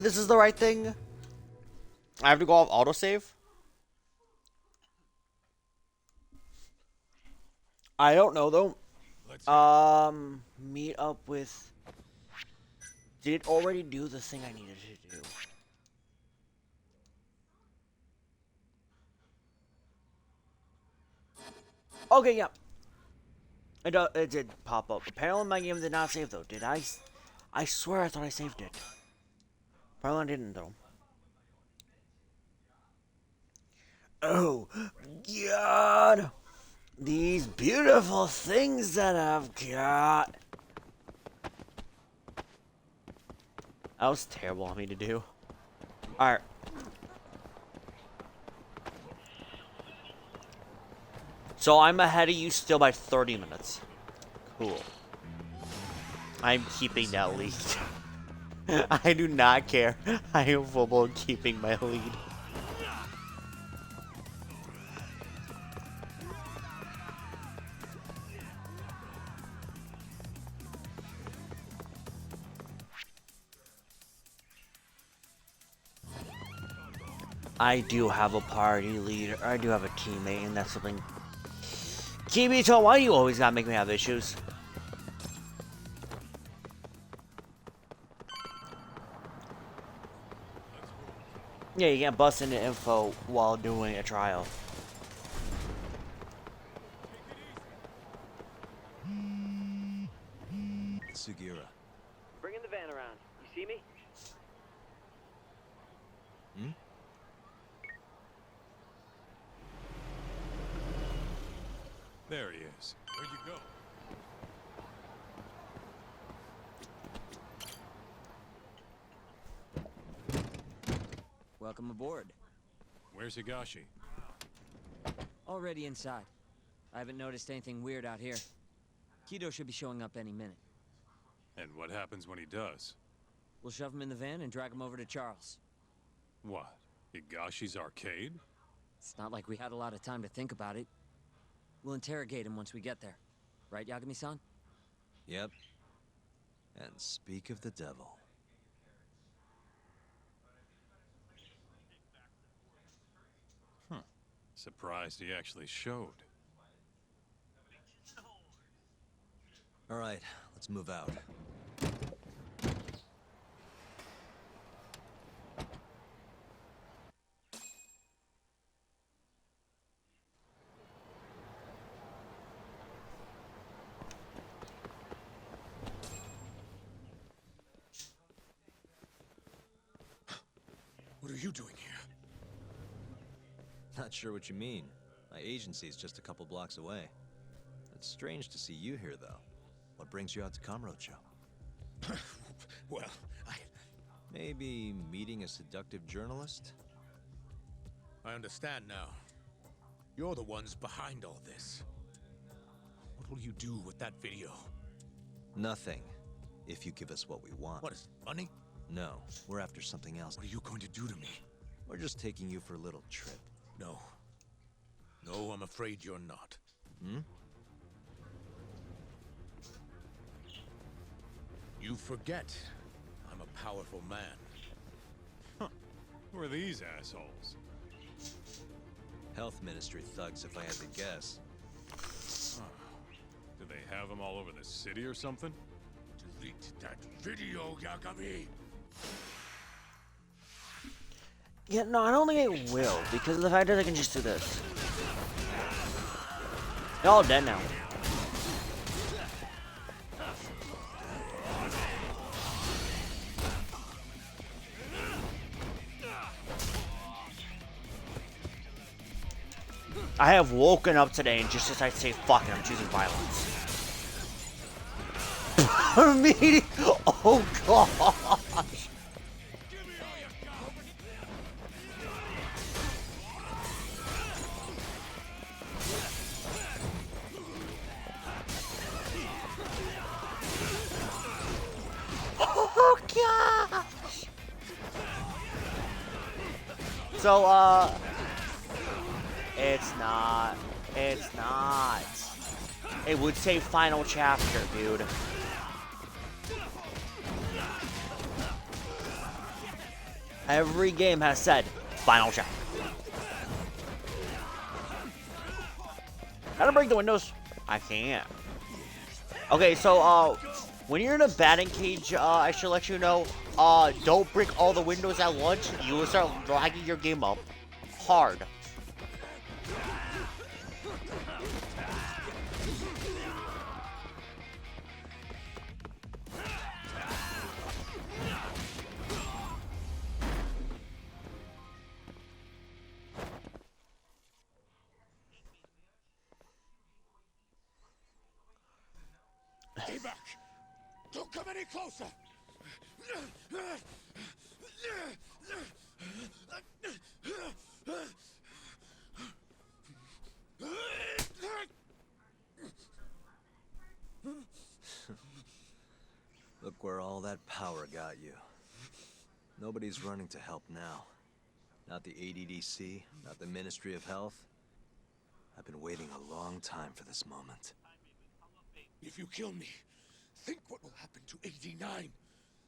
This is the right thing. I have to go off autosave. I don't know though. Meet up with. Did it already do the thing I needed to do? Okay, yeah. It did pop up. Apparently my game did not save though. Did I? I swear I thought I saved it. Apparently I didn't though. Oh, God. These beautiful things that I've got. That was terrible of me to do. Alright. So I'm ahead of you still by 30 minutes. Cool. I'm keeping that lead. I do not care. I am full keeping my lead. I do have a party leader. I do have a teammate, and that's something. Kibito, why do you always gotta make me have issues? Yeah, you can't bust into info while doing a trial. Sugira. Bringing the van around. You see me? Hmm? There he is. Where'd you go? Welcome aboard. Where's Higashi? Already inside. I haven't noticed anything weird out here. Kido should be showing up any minute. And what happens when he does? We'll shove him in the van and drag him over to Charles. What? Higashi's arcade? It's not like we had a lot of time to think about it. We'll interrogate him once we get there. Right, Yagami-san? Yep. And speak of the devil. Surprised he actually showed. All right, let's move out. What are you doing here? Not sure what you mean. My agency's just a couple blocks away. It's strange to see you here, though. What brings you out to Kamurocho? Well, Maybe meeting a seductive journalist? I understand now. You're the ones behind all this. What will you do with that video? Nothing. If you give us what we want. What is it, money? No, we're after something else. What are you going to do to me? We're just taking you for a little trip. No. No, I'm afraid you're not. Hmm? You forget. I'm a powerful man. Who are these assholes? Health Ministry thugs, if I had to guess. Do they have them all over the city or something? Delete that video, Yagami! Yeah, no, I don't think it will, because of the fact that I can just do this. They're all dead now. I have woken up today and just decided to say, fuck it, I'm choosing violence. Immediate. Oh gosh. Oh gosh. So it's not. It's not. It would say final chapter, dude. Every game has said, final chapter. How to break the windows? I can't. Okay, so, when you're in a batting cage, I should let you know, don't break all the windows at once. You will start lagging your game up hard. Stay back! Don't come any closer! Look where all that power got you. Nobody's running to help now. Not the ADDC, not the Ministry of Health. I've been waiting a long time for this moment. If you kill me, think what will happen to 89.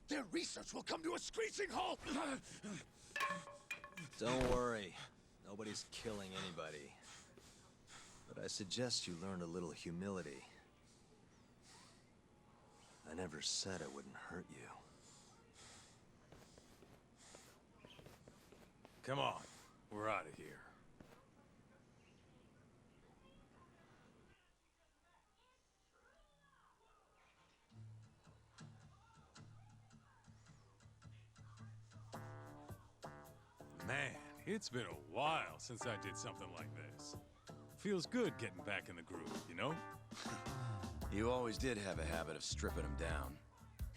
Their research will come to a screeching halt! Don't worry. Nobody's killing anybody. But I suggest you learn a little humility. I never said I wouldn't hurt you. Come on, we're out of here. Man, it's been a while since I did something like this. Feels good getting back in the groove, you know? You always did have a habit of stripping them down.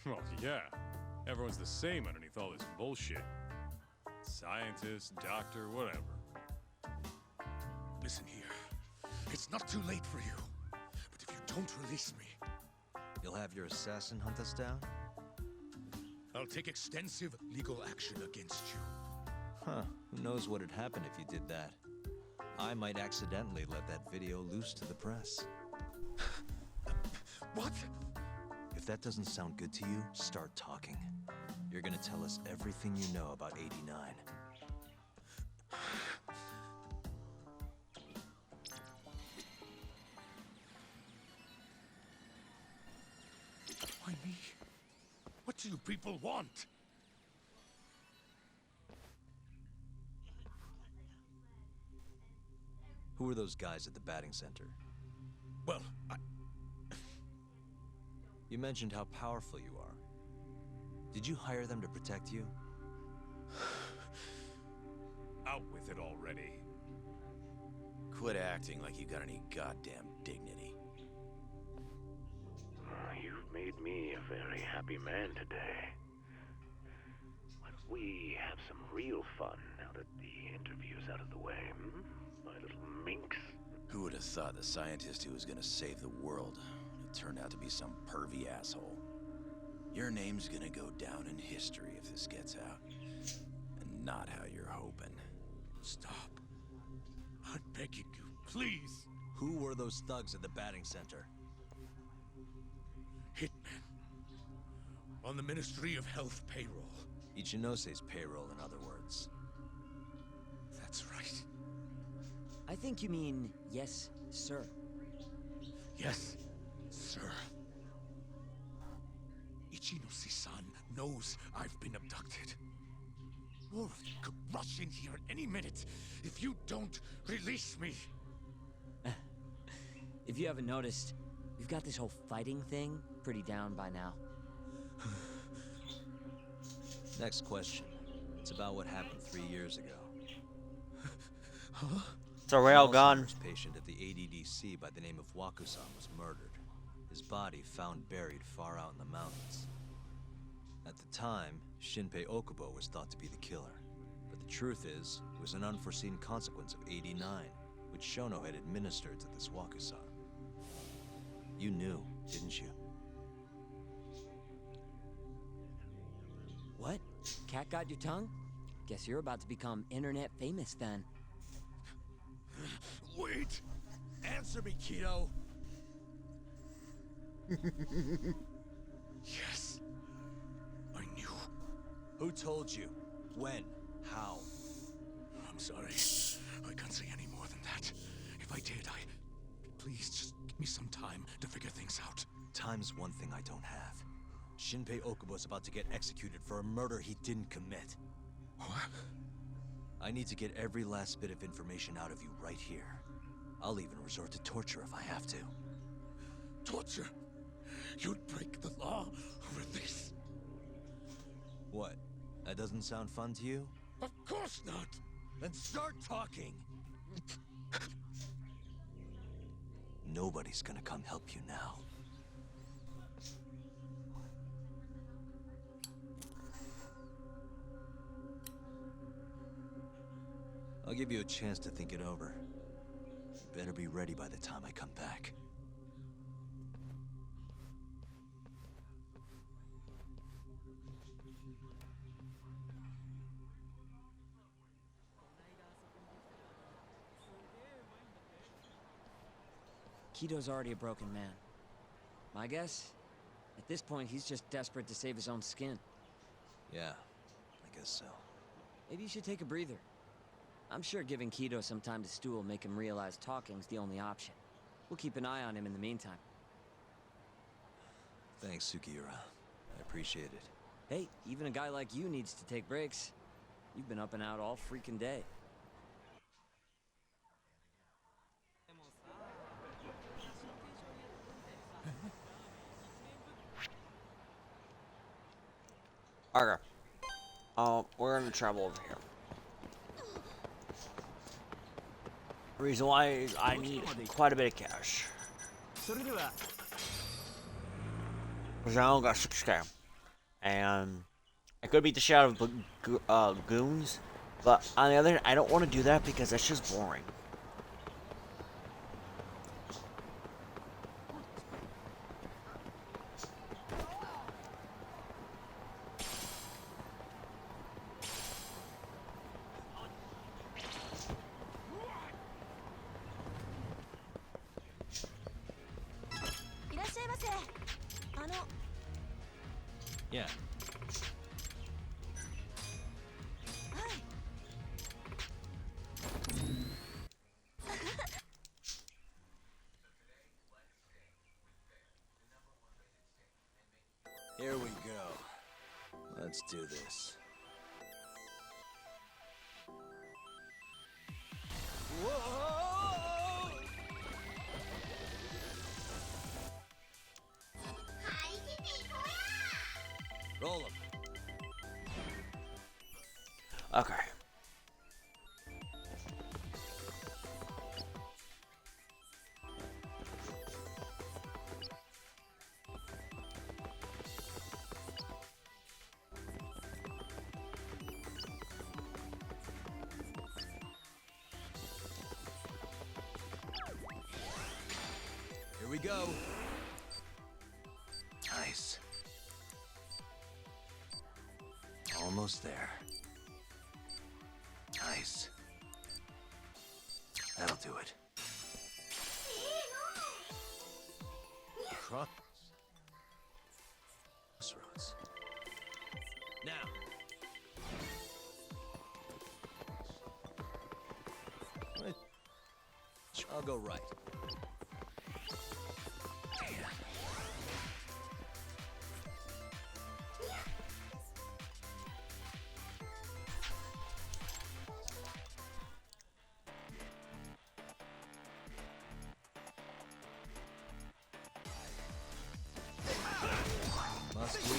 Well, yeah. Everyone's the same underneath all this bullshit. Scientist, doctor, whatever. Listen here. It's not too late for you. But if you don't release me, You'll have your assassin hunt us down? I'll take extensive legal action against you. Huh. Who knows what'd happen if you did that? I might accidentally let that video loose to the press. What? If that doesn't sound good to you, start talking. You're gonna tell us everything you know about 89. Why me? What do you people want? Who were those guys at the batting center? Well, You mentioned how powerful you are. Did you hire them to protect you? Out with it already. Quit acting like you got any goddamn dignity. You've made me a very happy man today. Why don't we have some real fun now that the interview's out of the way, hmm? My little minx. Who would have thought the scientist who was gonna save the world would turn out to be some pervy asshole? Your name's gonna go down in history if this gets out. And not how you're hoping. stop. I'm begging you, please. Who were those thugs at the batting center? Hitmen. On the Ministry of Health payroll. Ichinose's payroll, in other words. That's right. I think you mean yes, sir. Yes, sir. Ichinose-san knows I've been abducted. All of you could rush in here at any minute if you don't release me. If you haven't noticed, we've got this whole fighting thing pretty down by now. Next question. It's about what happened 3 years ago. It's a rail gun. Alzheimer's patient at the ADDC by the name of Wakusan was murdered. His body found buried far out in the mountains. At the time, Shinpei Okubo was thought to be the killer. But the truth is, it was an unforeseen consequence of 89, which Shono had administered to this Wakusan. You knew, didn't you? What? Cat got your tongue? Guess you're about to become internet famous then. Wait! Answer me, kiddo! Yes. I knew. Who told you? When? How? I'm sorry. I can't say any more than that. If I did, Please, just give me some time to figure things out. Time's one thing I don't have. Shinpei Okubo's about to get executed for a murder he didn't commit. What? I need to get every last bit of information out of you right here. I'll even resort to torture if I have to. Torture? You'd break the law over this? What? That doesn't sound fun to you? Of course not! Then start talking! Nobody's gonna come help you now. I'll give you a chance to think it over. You better be ready by the time I come back. Kito's already a broken man. My guess? At this point, he's just desperate to save his own skin. Yeah, I guess so. Maybe you should take a breather. I'm sure giving Kito some time to stew will make him realize talking's the only option. We'll keep an eye on him in the meantime. Thanks, Sugiura. I appreciate it. Hey, even a guy like you needs to take breaks. You've been up and out all freaking day. Okay. We're gonna travel over here. Reason why is I need quite a bit of cash. Because I only got 6K. And I could beat the shit out of goons. But on the other hand, I don't want to do that because that's just boring. Yeah. Here we go. Let's do this. Whoa! Roll 'em. Okay. Here we go. Nice. Almost there. Nice. That'll do it. Crossroads. Now. I'll go right. Must we?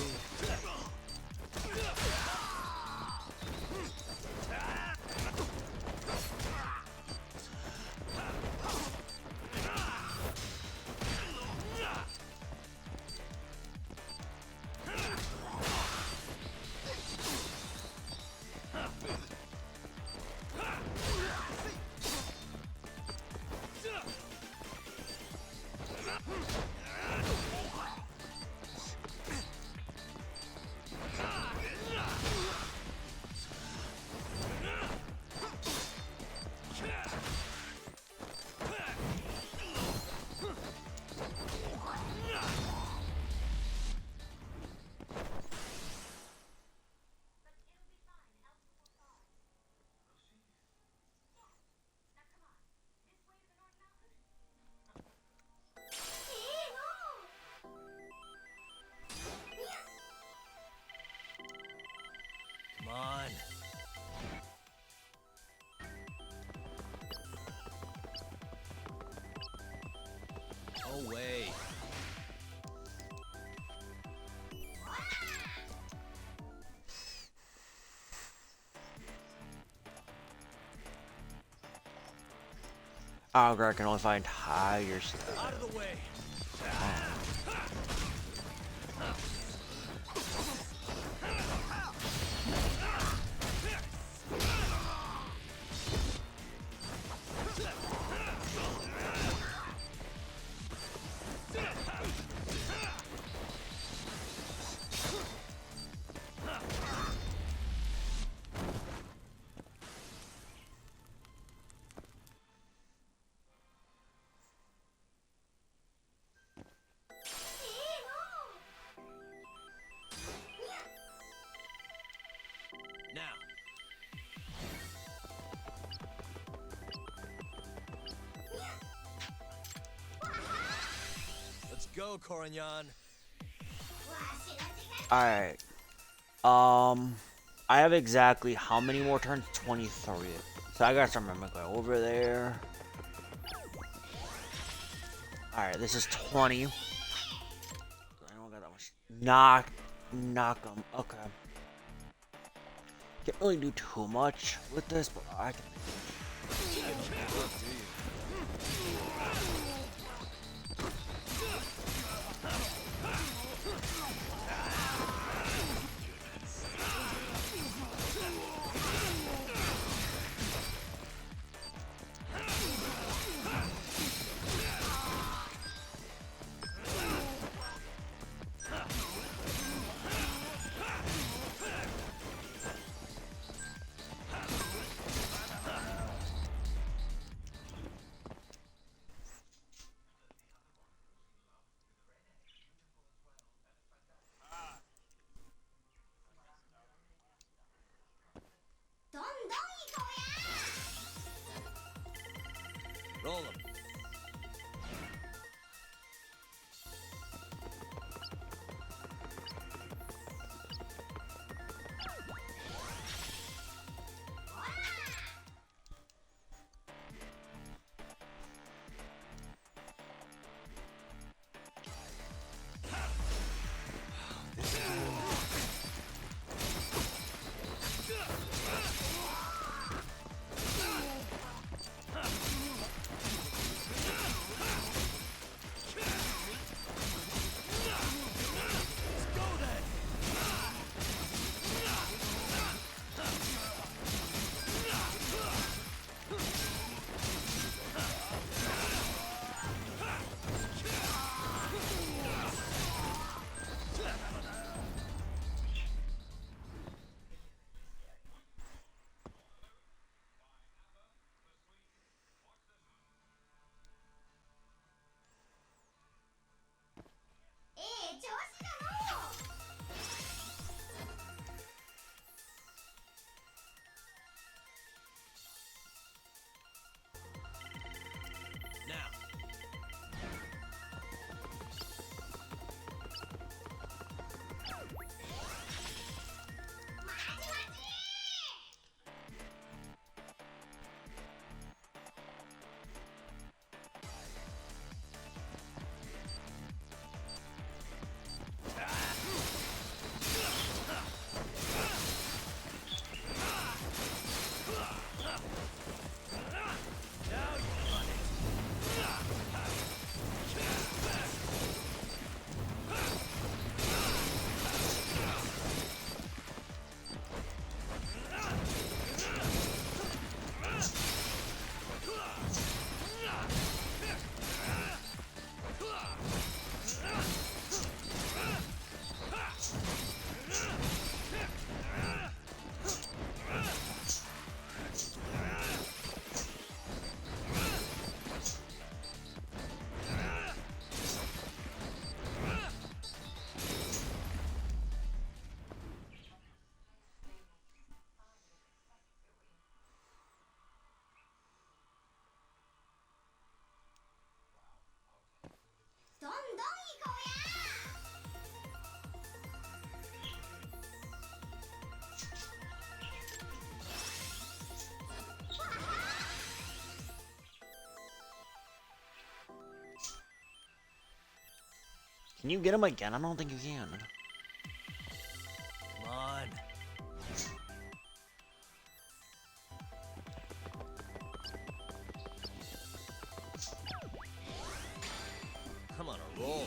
on. No way. Oh, God, I can only find higher stuff. Out of the way. Now. Let's go, Corignan. Alright. I have exactly how many more turns? 23. So I gotta remember going over there. Alright, this is 20. I don't got that much. Knock them. Okay. Can't really do too much with this, but I can. Roll him. Can you get him again? I don't think you can. Come on. I'm on a roll.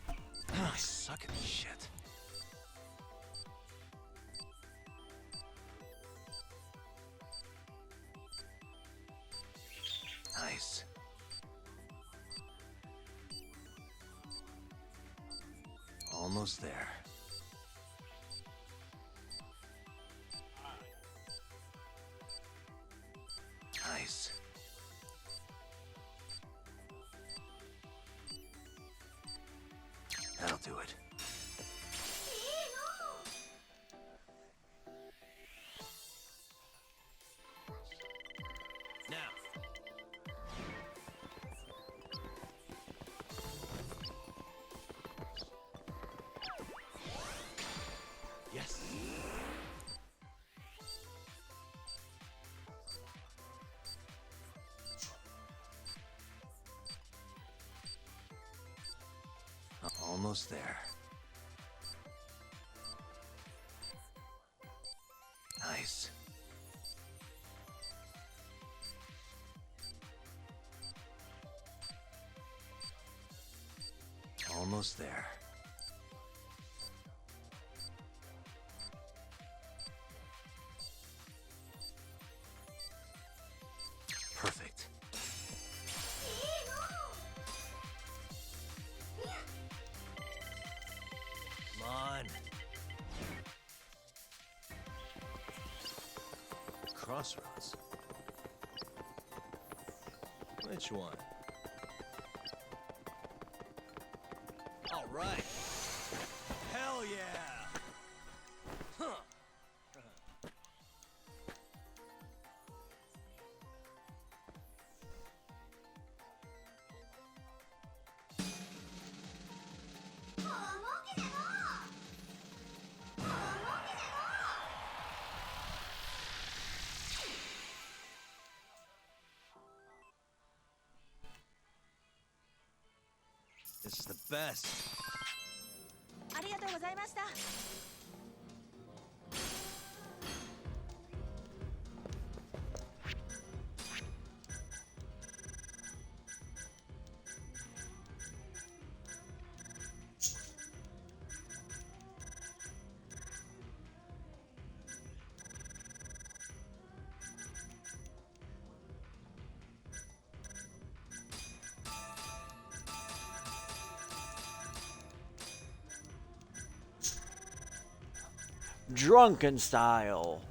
I suck at this shit. Nice. Almost there. Nice. That'll do it. Now. Yes. Almost there. Nice. Almost there. Perfect. Come on. Crossroads. Which one? All right. Hell yeah. Huh. This is the best. ありがとうございました。Drunken style.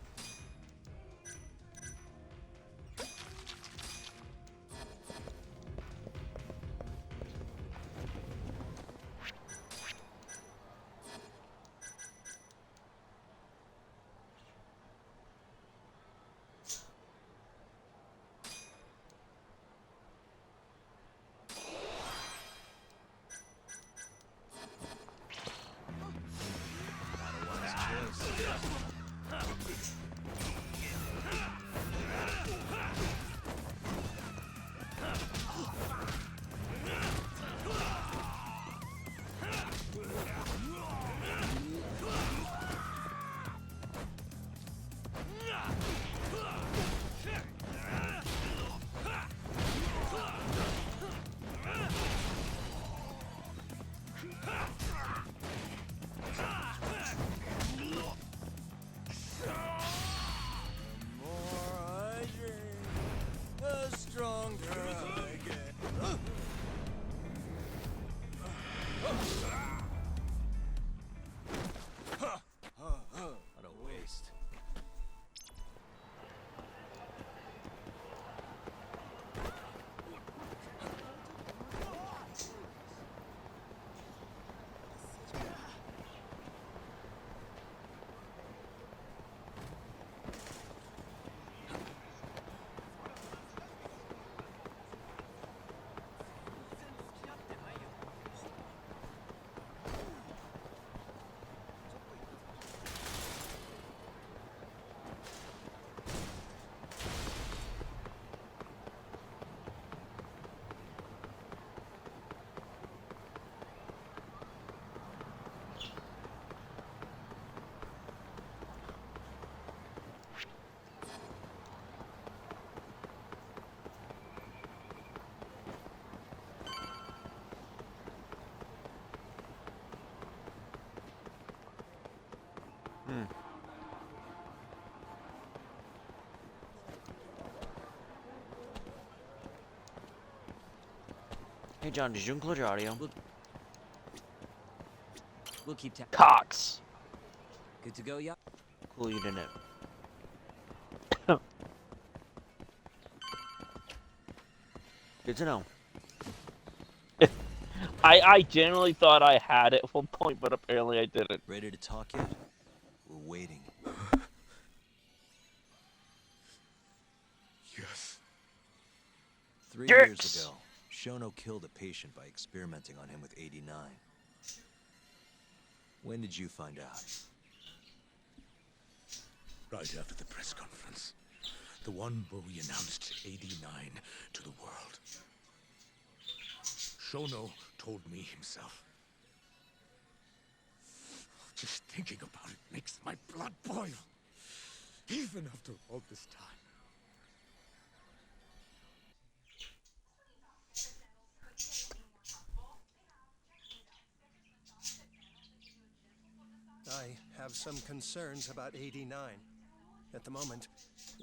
Hey John, did you include your audio? We'll keep Cox. Good to go, yeah? Cool, you didn't. Good to know. I genuinely thought I had it at one point, but apparently I didn't. Ready to talk yet? We're waiting. Yes. 3 Jerks. years ago, Shono killed a patient by experimenting on him with 89. When did you find out? Right after the press conference. The one where we announced 89 to the world. Shono told me himself. Just thinking about it makes my blood boil. Even after all this time. I have some concerns about 89. At the moment,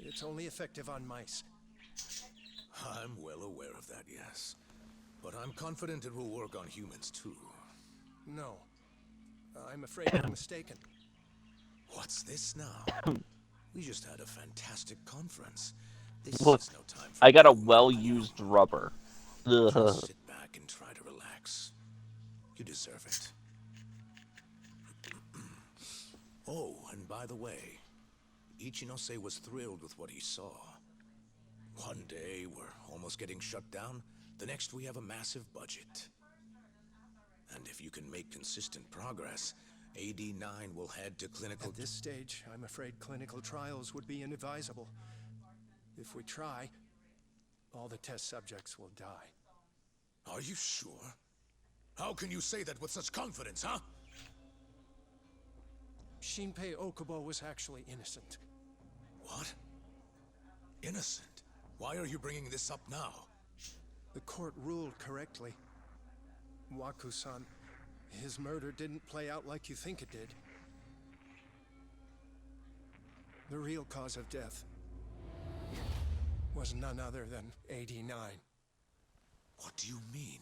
it's only effective on mice. I'm well aware of that, yes. But I'm confident it will work on humans, too. No. I'm afraid you're mistaken. What's this now? We just had a fantastic conference. This Look, is no time for I got a doom and well-used gloom. rubber. Just Ugh. sit back and try to relax. You deserve it. Oh, and by the way, Ichinose was thrilled with what he saw. One day, we're almost getting shut down. The next, we have a massive budget. And if you can make consistent progress, AD9 will head to clinical... At this stage, I'm afraid clinical trials would be inadvisable. If we try, all the test subjects will die. Are you sure? How can you say that with such confidence, huh? Shinpei Okubo was actually innocent. What? Innocent? Why are you bringing this up now? The court ruled correctly. Waku-san, his murder didn't play out like you think it did. The real cause of death was none other than 89. What do you mean?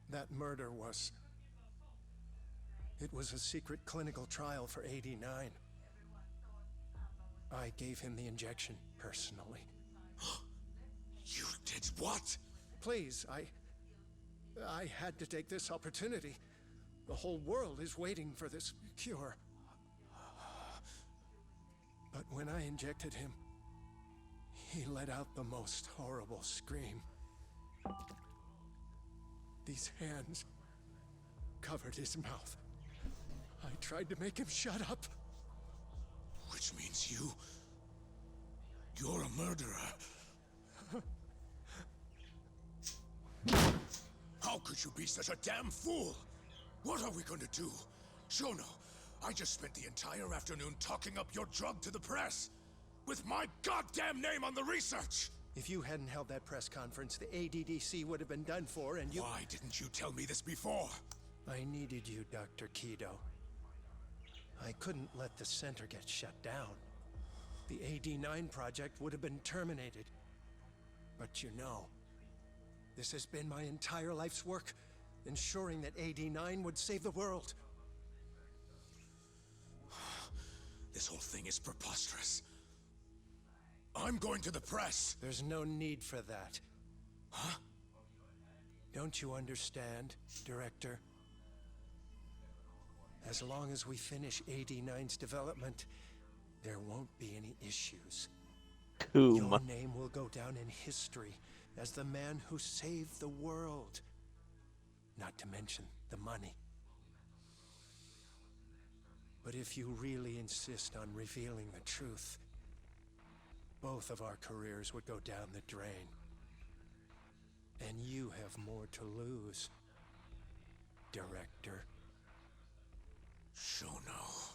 That murder was... It was a secret clinical trial for 89. I gave him the injection, personally. You did what? Please, I had to take this opportunity. The whole world is waiting for this cure. But when I injected him, he let out the most horrible scream. These hands covered his mouth. I tried to make him shut up. Which means you're a murderer. How could you be such a damn fool? What are we going to do? Shono, I just spent the entire afternoon talking up your drug to the press. With my goddamn name on the research! If you hadn't held that press conference, the ADDC would have been done for, and you... Why didn't you tell me this before? I needed you, Dr. Kido. I couldn't let the center get shut down. The AD9 project would have been terminated. But you know, this has been my entire life's work, ensuring that AD9 would save the world. This whole thing is preposterous. I'm going to the press. There's no need for that. Huh? Don't you understand, Director? As long as we finish AD9's development, there won't be any issues. Your Coom. name will go down in history as the man who saved the world. Not to mention the money. But if you really insist on revealing the truth, both of our careers would go down the drain. And you have more to lose, Director. Shono,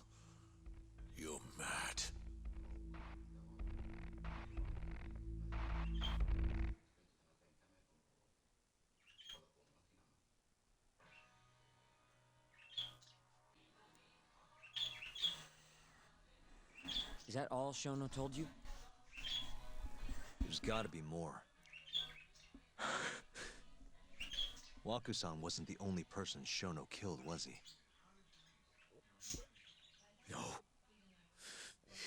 you're mad. Is that all Shono told you? There's gotta be more. Wakusan wasn't the only person Shono killed, was he? No.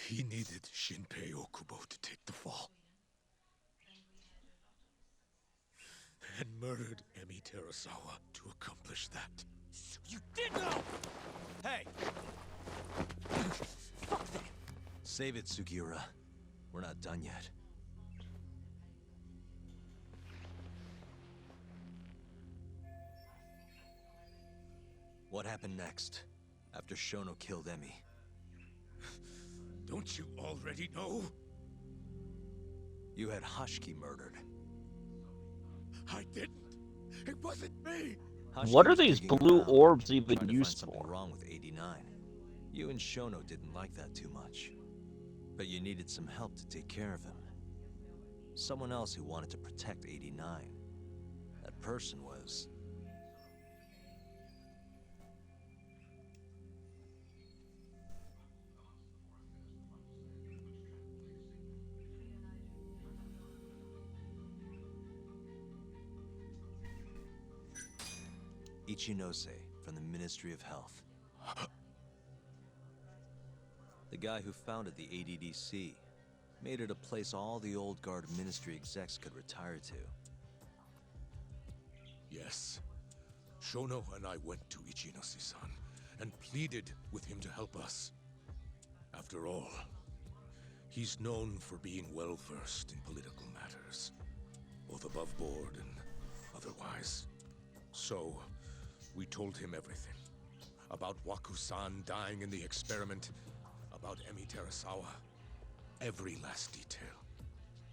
He needed Shinpei Okubo to take the fall. And murdered Emi Terasawa to accomplish that. You did know! Hey! Save it, Sugiura. We're not done yet. What happened next, after Shono killed Emi? Don't you already know? You had Hashiki murdered. I didn't. It wasn't me. Hashiki What are was these digging blue around, orbs even trying to used find something for? wrong with 89. You and Shono didn't like that too much. But you needed some help to take care of him. Someone else who wanted to protect 89. That person was... Ichinose from the Ministry of Health. The guy who founded the ADDC made it a place all the old guard ministry execs could retire to. Yes. Shono and I went to Ichinose-san and pleaded with him to help us. After all, he's known for being well-versed in political matters, both above board and otherwise. So, we told him everything. About Waku-san dying in the experiment, about Emi Terasawa. Every last detail.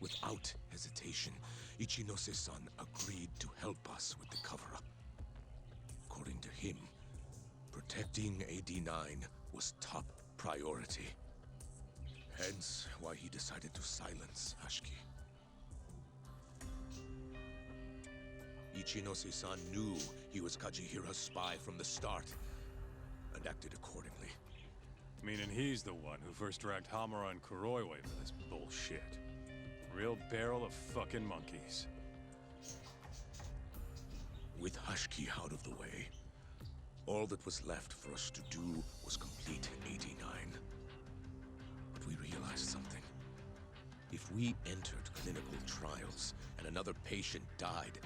Without hesitation, Ichinose-san agreed to help us with the cover-up. According to him, protecting AD-9 was top priority. Hence, why he decided to silence Hashiki. Ichinose-san knew he was Kajihira's spy from the start, and acted accordingly. Meaning he's the one who first dragged Hamura and Kuroi away for this bullshit. Real barrel of fucking monkeys. With Hashiki out of the way, all that was left for us to do was complete 89. But we realized something. If we entered clinical trials and another patient died,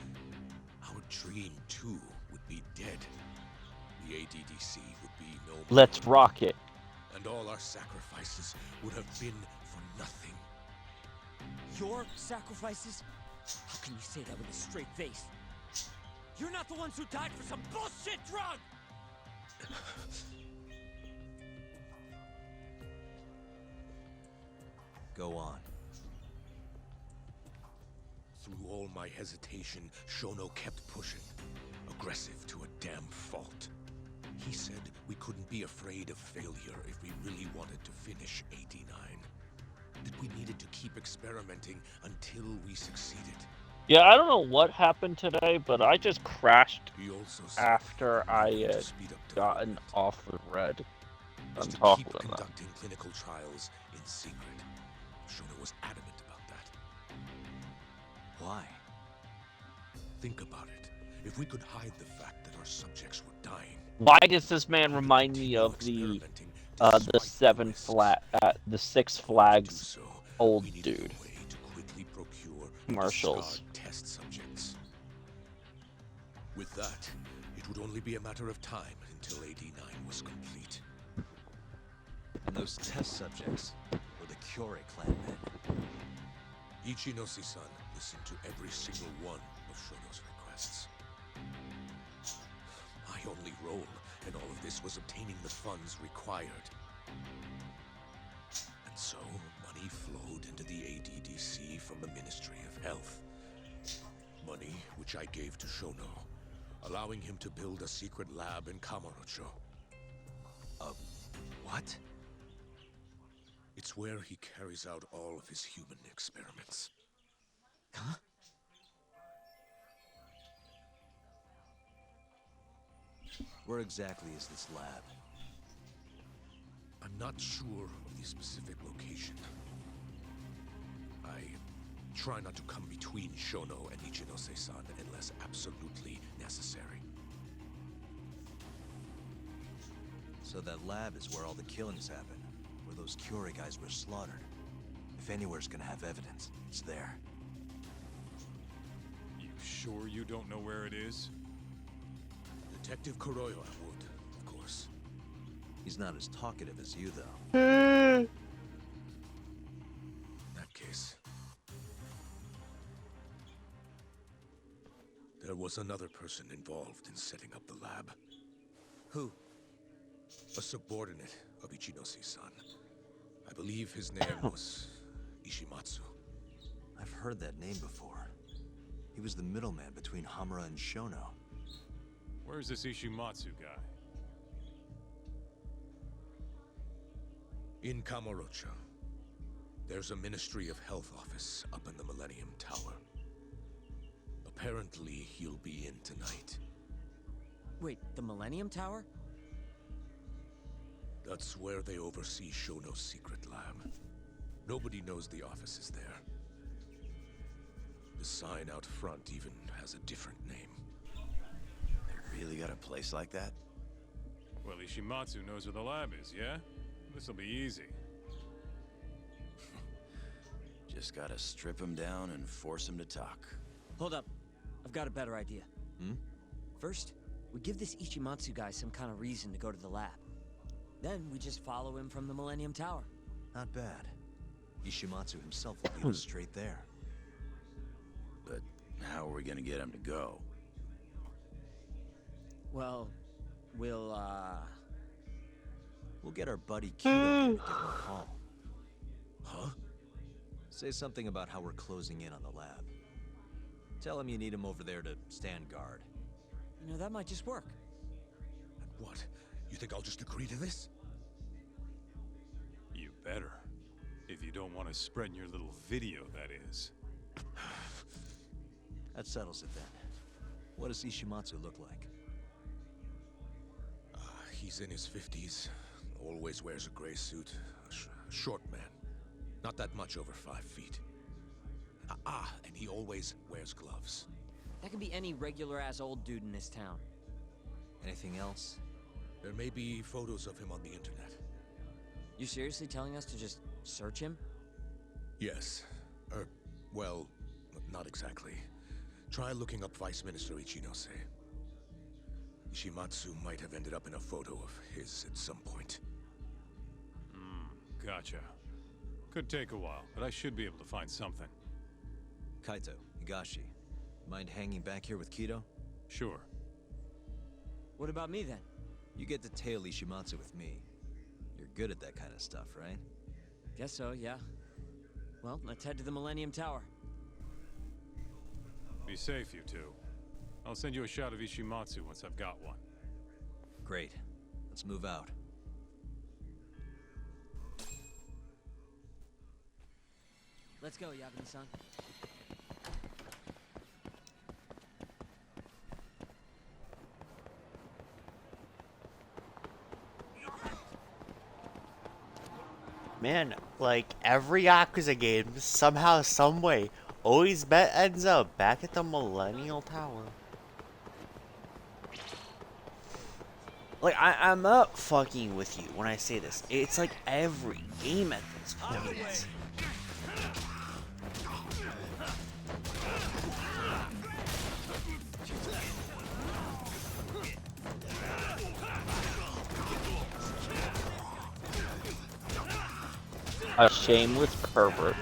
our dream too would be dead. The ADDC would be no more. Let's rock it. And all our sacrifices would have been for nothing. Your sacrifices? How can you say that with a straight face? You're not the ones who died for some bullshit drug! Go on. Through all my hesitation, Shono kept pushing. Aggressive to a damn fault. He said we couldn't be afraid of failure if we really wanted to finish 89. That we needed to keep experimenting until we succeeded. Yeah, I don't know what happened today, but I just crashed He also said after I we needed to had speed up gotten development. off the red. Was I'm to talking keep about that. conducting clinical trials in secret. Shono was adamant about that. Why? Think about it. If we could hide the fact that our subjects were dying. Why does this man remind me of the the Six Flags old dude commercials? Test subjects. With that, it would only be a matter of time until AD-9 was complete. And those test subjects were the Kyorei clan men. Ichinose-san listened to every single one of Shono's requests. My only role in all of this was obtaining the funds required. And so, money flowed into the ADDC from the Ministry of Health. Money which I gave to Shono, allowing him to build a secret lab in Kamurocho. What? It's where he carries out all of his human experiments. Huh? Where exactly is this lab? I'm not sure of the specific location. I Try not to come between Shono and Ichinose-san unless absolutely necessary. So that lab is where all the killings happen, where those Curie guys were slaughtered. If anywhere's gonna have evidence, it's there. You sure you don't know where it is? Detective Kuroyo would, of course. He's not as talkative as you, though. In that case... There was another person involved in setting up the lab. Who? A subordinate of Ichinose-san. I believe his name was Ishimatsu. I've heard that name before. He was the middleman between Hamura and Shono. Where's this Ishimatsu guy? In Kamurocho. There's a Ministry of Health office up in the Millennium Tower. Apparently, he'll be in tonight. Wait, the Millennium Tower? That's where they oversee Shono's secret lab. Nobody knows the office is there. The sign out front even has a different name. They really got a place like that? Well, Ishimatsu knows where the lab is, yeah? This'll be easy. Just gotta strip him down and force him to talk. Hold up. I've got a better idea. Hmm? First, we give this Ichimatsu guy some kind of reason to go to the lab. Then we just follow him from the Millennium Tower. Not bad. Ishimatsu himself will lead us straight there. But how are we gonna get him to go? Well, we'll get our buddy Kido to give him a call. Huh? Say something about how we're closing in on the lab. Tell him you need him over there to stand guard. You know, that might just work. And what? You think I'll just agree to this? You better. If you don't want to spread in your little video, that is. That settles it then. What does Ishimatsu look like? He's in his 50s. Always wears a gray suit. A short man. Not that much over 5 feet. And he always wears gloves. That could be any regular-ass old dude in this town. Anything else? There may be photos of him on the internet. You seriously telling us to just search him? Yes. Well, not exactly. Try looking up Vice Minister Ichinose. Ishimatsu might have ended up in a photo of his at some point. Gotcha. Could take a while, but I should be able to find something. Kaito, Higashi, mind hanging back here with Kido? Sure. What about me then? You get to tail Ishimatsu with me. You're good at that kind of stuff, right? Guess so, yeah. Well, let's head to the Millennium Tower. Be safe, you two. I'll send you a shot of Ishimatsu once I've got one. Great. Let's move out. Let's go, Yabuni-san. Man, like every Yakuza game, somehow, someway, always ends up back at the Millennial Tower. Like, I'm not fucking with you when I say this. It's like every game at this point. A shameless pervert.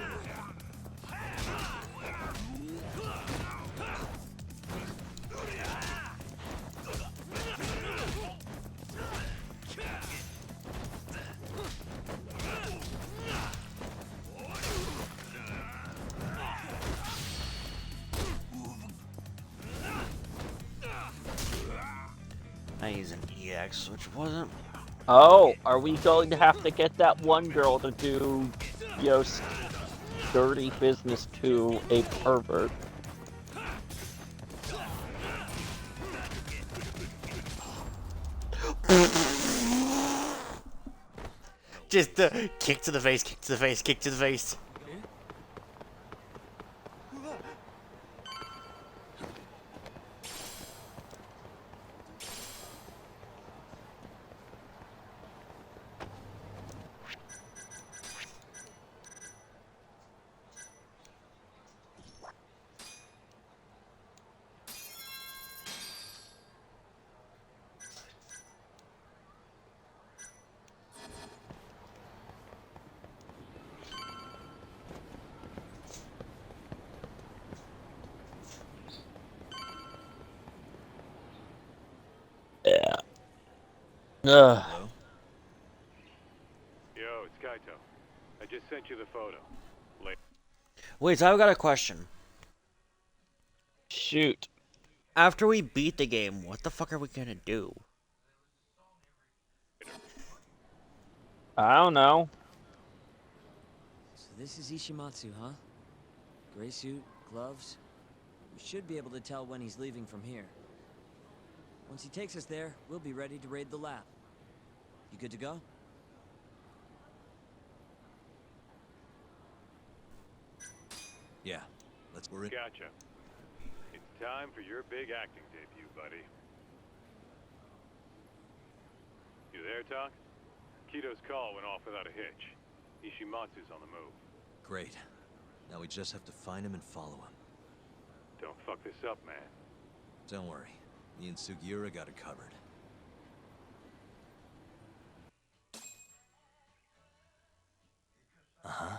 I use an EX, which wasn't. Oh, are we going to have to get that one girl to do, you know, dirty business to a pervert? Just kick to the face, kick to the face, kick to the face. Ugh. Hello? Yo, it's Kaito. I just sent you the photo. Wait, so I've got a question. Shoot. After we beat the game, what the fuck are we gonna do? I don't know. So this is Ishimatsu, huh? Gray suit, gloves. We should be able to tell when he's leaving from here. Once he takes us there, we'll be ready to raid the lab. You good to go? Yeah. We're in. Gotcha. It's time for your big acting debut, buddy. You there, Talk? Kito's call went off without a hitch. Ishimatsu's on the move. Great. Now we just have to find him and follow him. Don't fuck this up, man. Don't worry. Me and Sugiura got it covered. Uh-huh.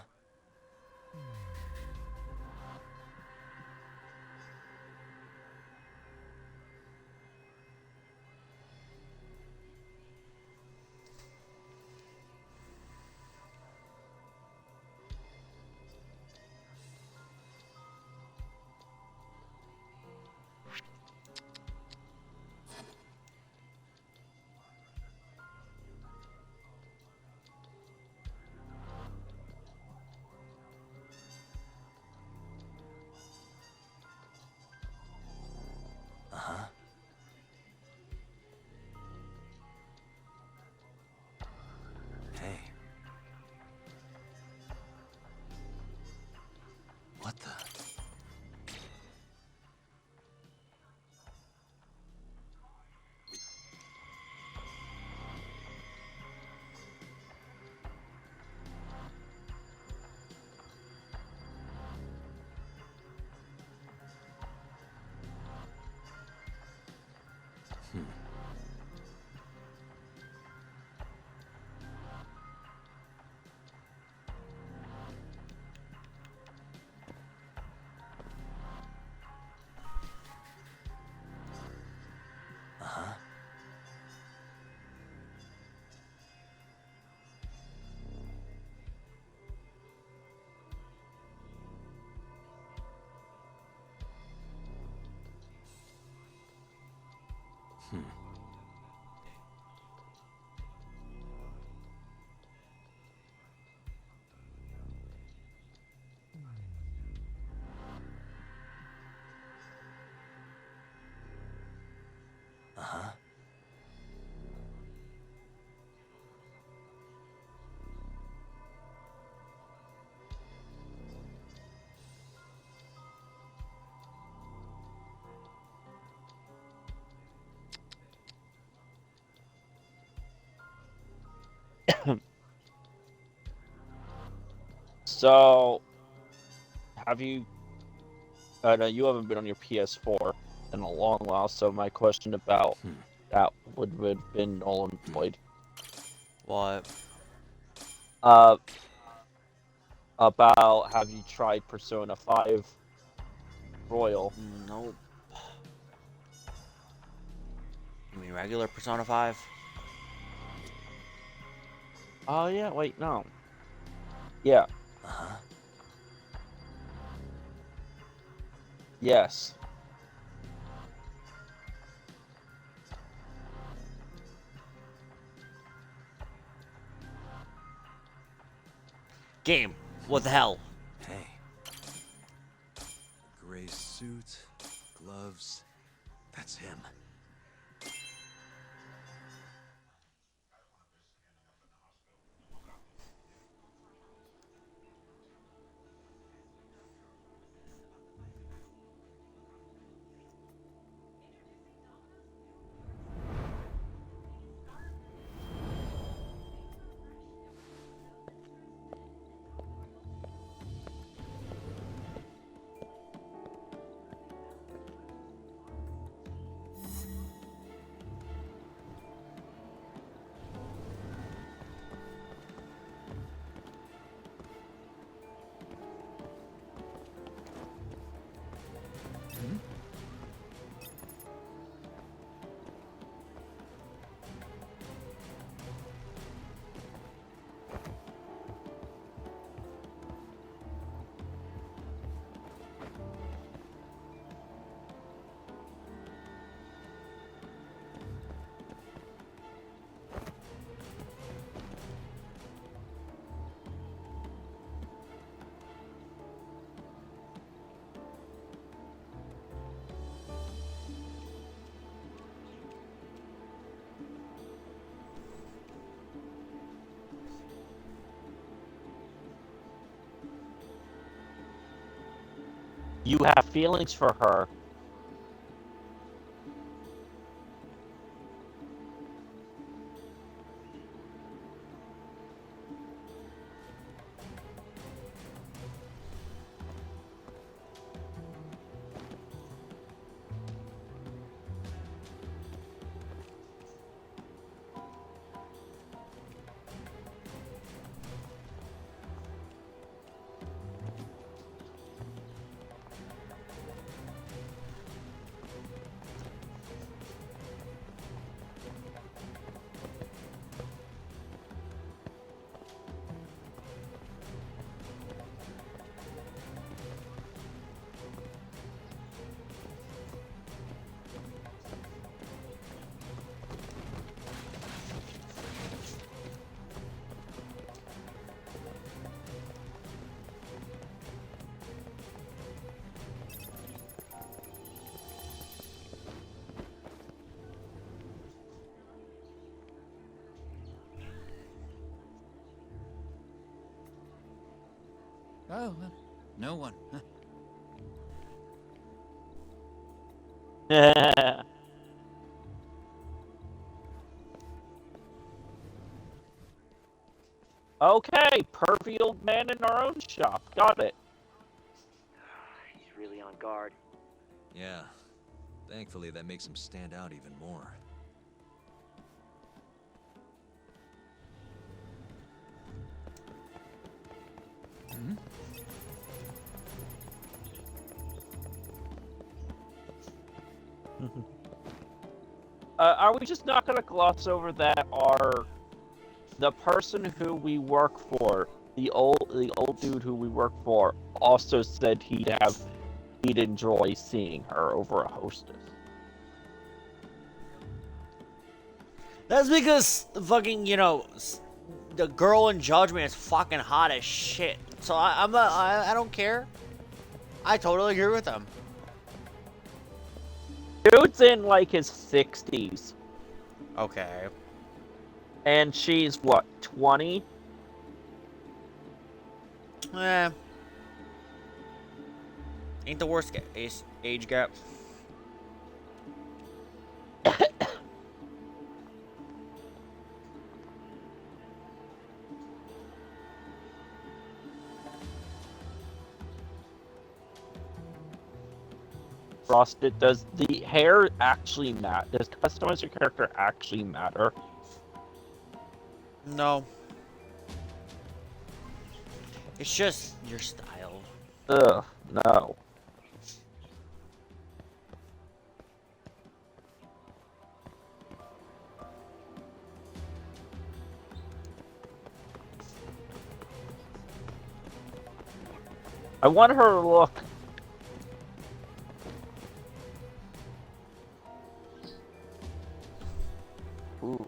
Uh-huh. Hey. What the? Uh-huh. Uh-huh. So, have you... no, you haven't been on your PS4 in a long while, so my question about that would have been null and void. What? About have you tried Persona 5 Royal? Nope. You mean regular Persona 5? Oh, yeah, wait, no. Yeah. Uh-huh. Yes. Game. What the hell? Hey. Gray suit, gloves. That's him. You have feelings for her. Oh, well, no one. Huh. Okay, pervy old man in our own shop. Got it. He's really on guard. Yeah. Thankfully, that makes him stand out even more. Are we just not gonna gloss over that the person who we work for, the old dude who we work for, also said he'd enjoy seeing her over a hostess. That's because the fucking, the girl in Judgment is fucking hot as shit. So I don't care. I totally agree with them. Dude's in like his 60s. Okay. And she's what, 20? Ain't the worst age gap. Frosted, does the hair actually matter? Does customize your character actually matter? No. It's just your style. Ugh, no. I want her to look. Ooh.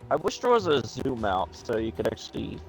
I wish there was a zoom out so you could actually.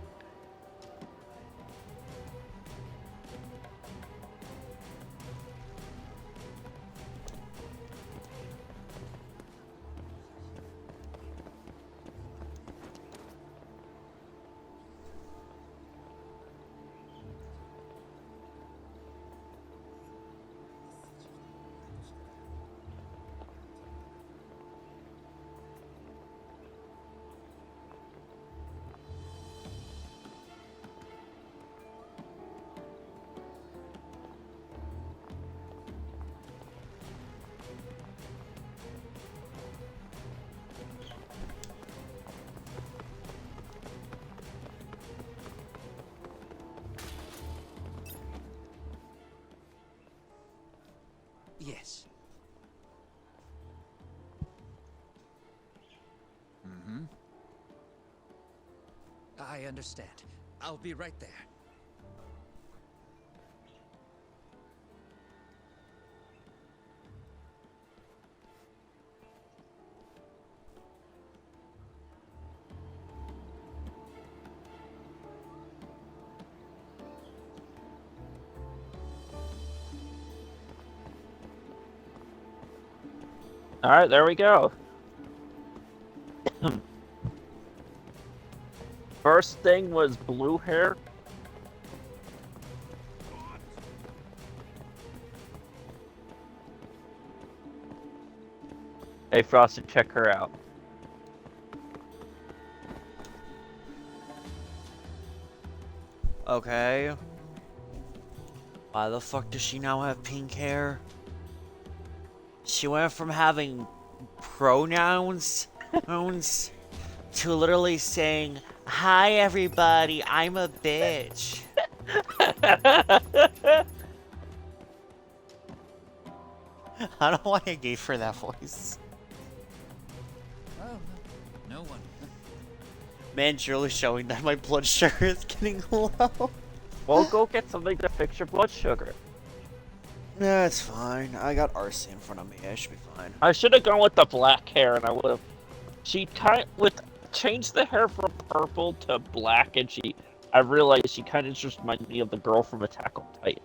Yes. Mm-hmm. I understand. I'll be right there. Alright, there we go. First thing was blue hair. Hey, Frosty, check her out. Okay. Why the fuck does she now have pink hair? She went from having pronouns to literally saying, "Hi everybody, I'm a bitch." I don't know why I gave her that voice. Oh, no one. Man, really showing that my blood sugar is getting low. Well, go get something to fix your blood sugar. Nah, it's fine. I got RC in front of me. I should be fine. I should have gone with the black hair, and I would have. She changed the hair from purple to black, and I realized she kind of just reminded me of the girl from Attack on Titan,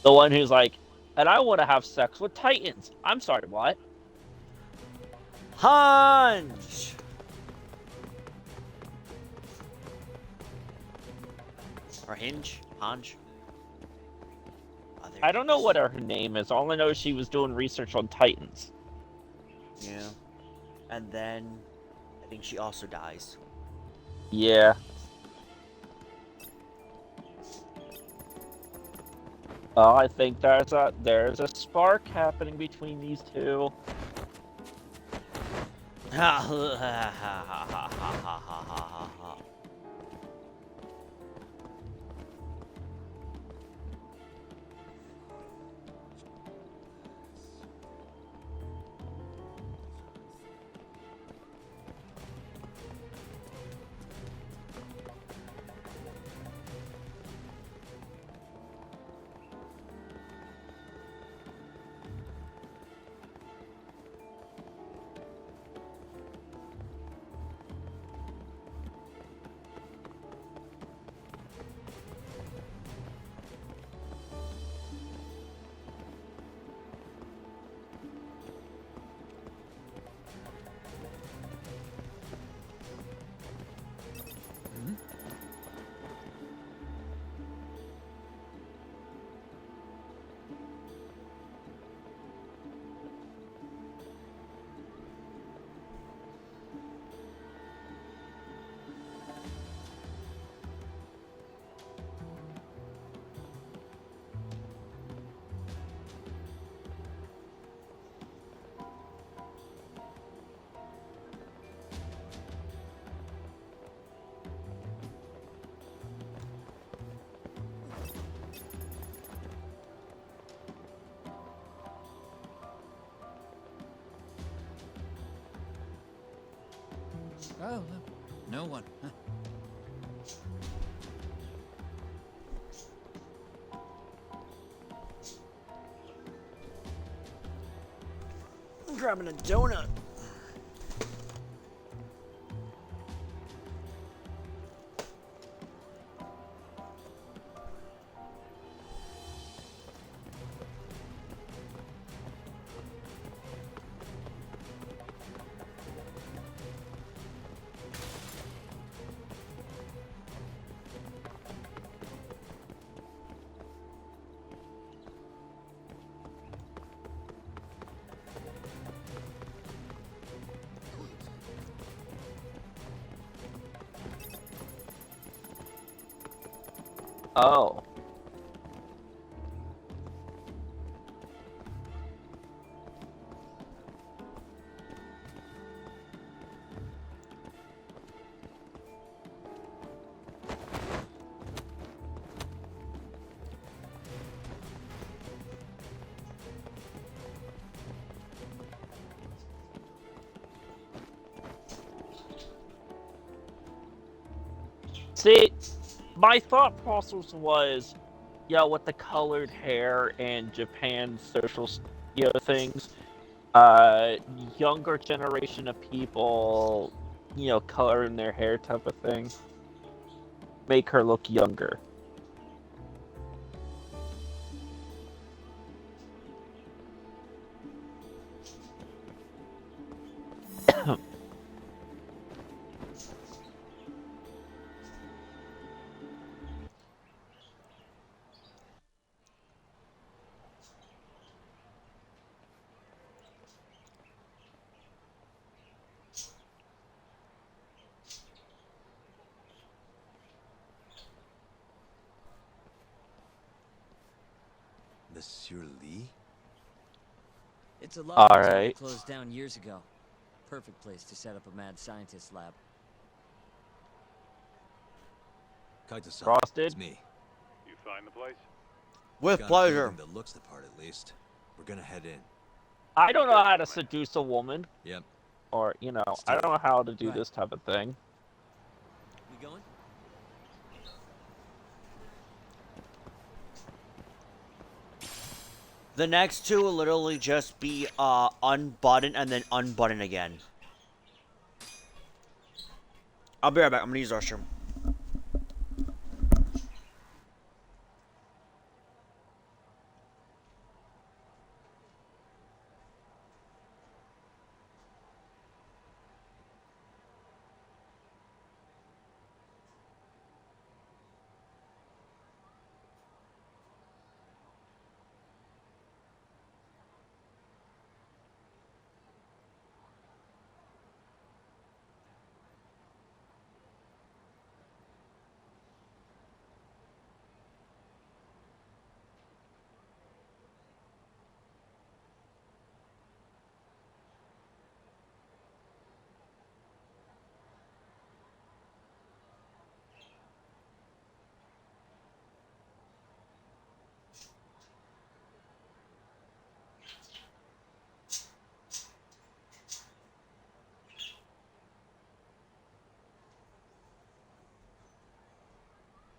the one who's like, and I want to have sex with Titans. I'm sorry, what? Hunch! Or Hinge? Hunch? Oh, I don't know what her name is. All I know is she was doing research on Titans. Yeah. And then I think she also dies. Yeah. I think there's a spark happening between these two. Ha ha ha ha ha ha ha ha. Oh, no one. I'm grabbing a donut. Oh. See, my thought process was, with the colored hair and Japan's social, things, younger generation of people, coloring their hair type of thing, make her look younger. Monsieur Lee? It's a logging job Alright. that closed down years ago. Perfect place to set up a mad scientist lab. Kaito-san, Frosted? it's me. You find the place? With Got a pleasure. building that looks the part at least. We're gonna head in. I don't know how to seduce a woman. Yep. Or, you know, Let's do I don't it. know how to do Right. this type of thing. We going? The next two will literally just be unbutton and then unbutton again. I'll be right back. I'm gonna use the restroom.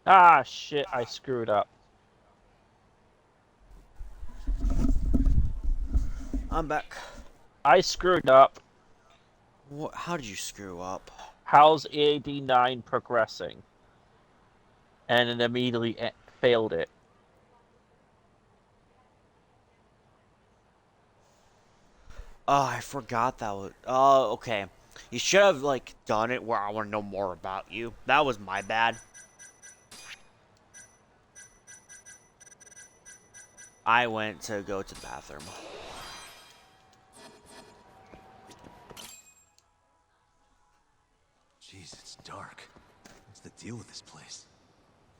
Ah, shit, I screwed up. I'm back. I screwed up. What? How did you screw up? How's AD9 progressing? And it immediately failed it. Oh, I forgot that was. Oh, okay. You should have like done it where I want to know more about you. That was my bad. I went to go to the bathroom. Jeez, it's dark. What's the deal with this place?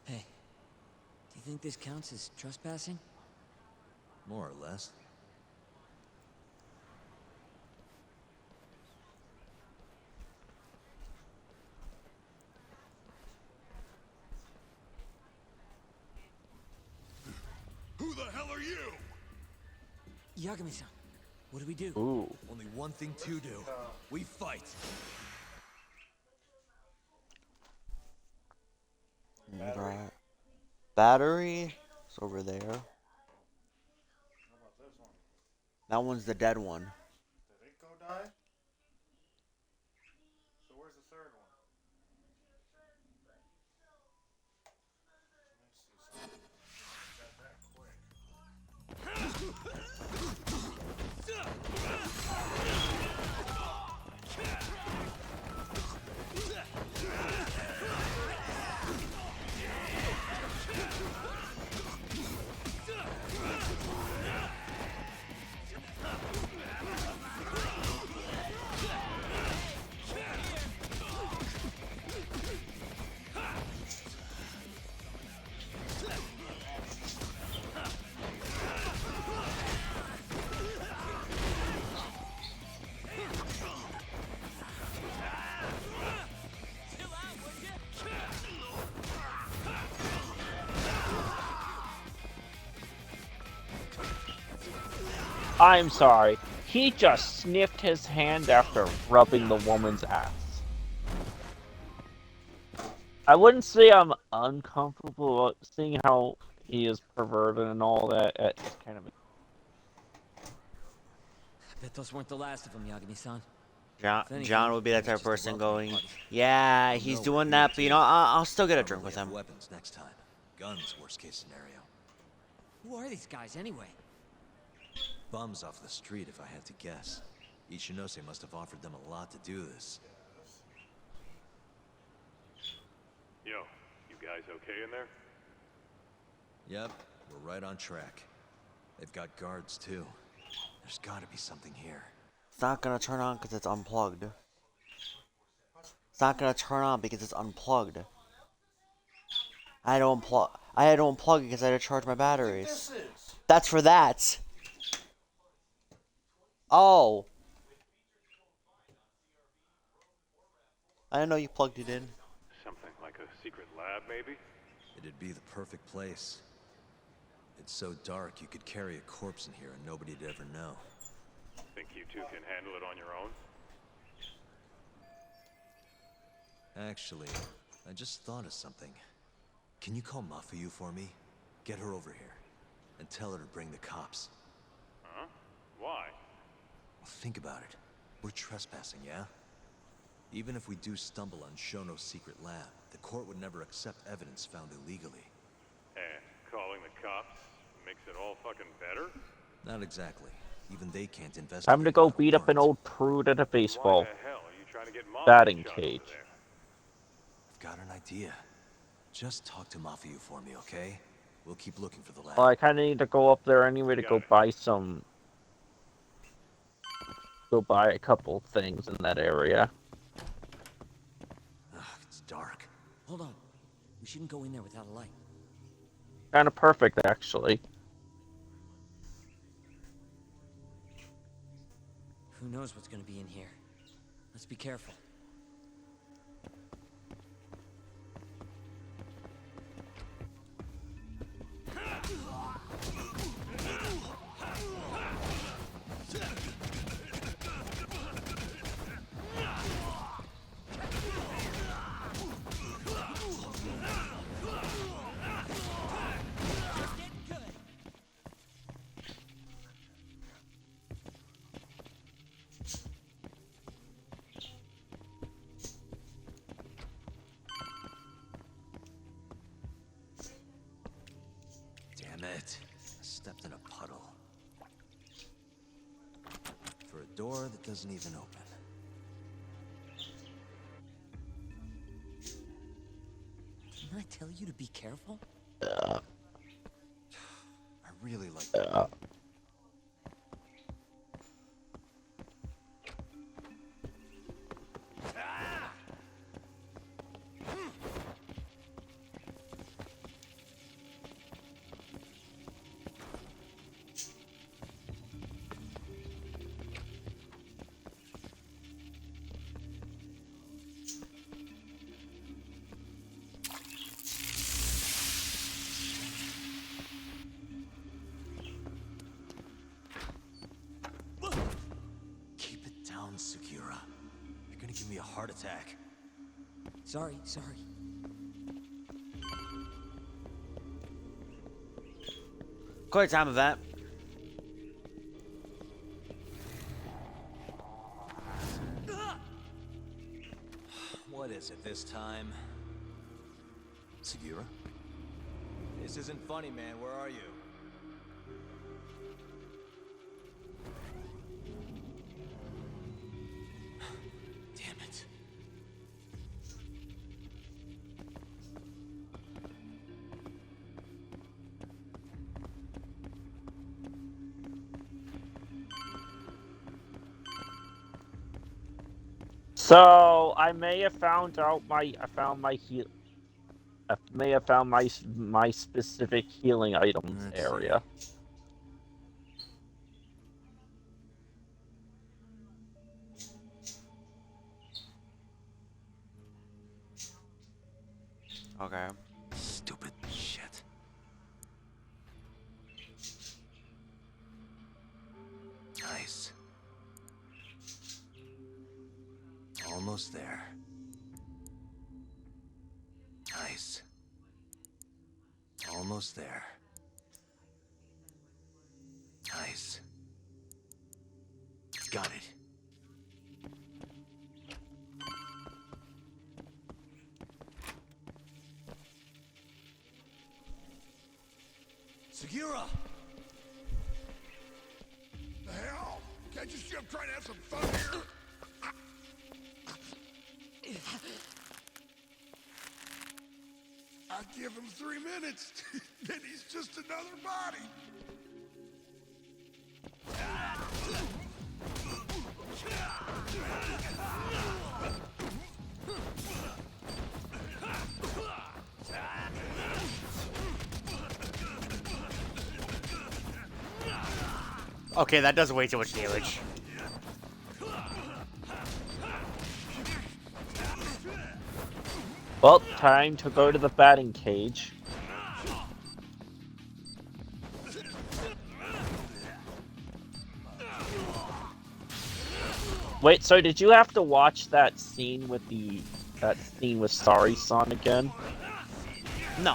Hey, do you think this counts as trespassing? More or less. Who the hell are you? Yagami-san, what do we do? Ooh. Only one thing to do. We fight. Right. Battery? It's over there. That one's the dead one. Did it go die? So where's the third one? Let me see something. Got that quick. I'm sorry. He just sniffed his hand after rubbing the woman's ass. I wouldn't say I'm uncomfortable seeing how he is perverted and all that. It's kind of. Bet those weren't the last of them, Yagami-san. John would be that type of Just a person welcoming going, party. yeah, You he's know we're doing here that, but you know, too. I'll still get a drink Probably with have him. weapons next time. Guns, worst case scenario. Who are these guys, anyway? Bums off the street, if I had to guess. Ichinose must have offered them a lot to do this. Yo, you guys okay in there? Yep, we're right on track. They've got guards, too. There's gotta be something here. It's not gonna turn on because it's unplugged. It's not gonna turn on because it's unplugged. I had to unplug it because I had to charge my batteries. This is. That's for that. Oh. I didn't know you plugged it in. Something like a secret lab, maybe? It'd be the perfect place. It's so dark you could carry a corpse in here and nobody'd ever know. Think you two can handle it on your own? Actually, I just thought of something. Can you call Mafuyu for me? Get her over here. And tell her to bring the cops. Huh? Why? Think about it. We're trespassing, yeah? Even if we do stumble on Shono's secret lab, the court would never accept evidence found illegally. And calling the cops makes it all fucking better? Not exactly. Even they can't investigate. Time to go without a beat up an warrant. old prude at a baseball Why the hell are you trying to get Mom batting shot cage. over there? I've got an idea. Just talk to Mafuyu for me, okay? We'll keep looking for the lab. Well, I kind of need to go up there anyway to go buy some. Go buy a couple things in that area. Ugh, it's dark. Hold on. We shouldn't go in there without a light. Kind of perfect, actually. Who knows what's gonna be in here? Let's be careful. Damn it. I stepped in a puddle. For a door that doesn't even open. Didn't I tell you to be careful? I really like that. Keep it down, Sugiura. You're gonna give me a heart attack. Sorry. Quick time event. What is it this time? Sugiura? This isn't funny, man. Where are you? Damn it. So I may have found out my. I may have found my specific healing items Let's area. Okay. Stupid shit. Nice. Almost there. Nice. Almost there. Nice. Got it. Sugiura! The hell? Can't you see I'm trying to have some fun here? I give him 3 minutes, then he's just another body. Okay, that does way too much damage. Well, time to go to the batting cage. Wait, so did you have to watch that scene with Sari-san again? No.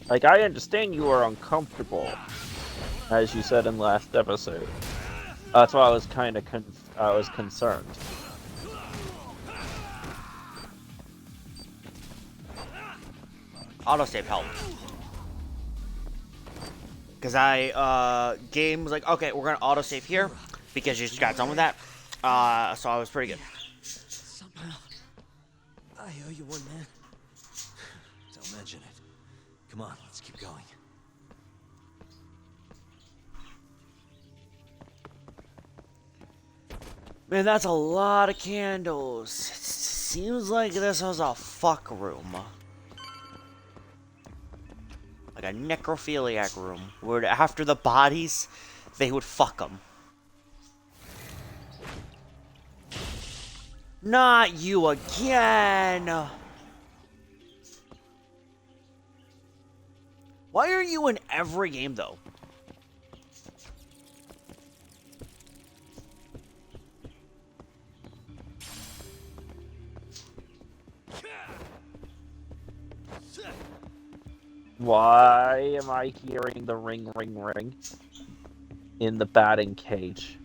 Like, I understand you were uncomfortable, as you said in last episode. That's why I was kind of concerned. Autosave helped. Because game was like, okay, we're gonna autosave here because you just got done with that. So I was pretty good. Somehow, I owe you one, man. Don't mention it. Come on, let's keep going. Man, that's a lot of candles. It seems like this was a fuck room. Like a necrophiliac room. Where after the bodies, they would fuck them. Not you again! Why are you in every game, though? Why am I hearing the ring, ring, ring in the batting cage?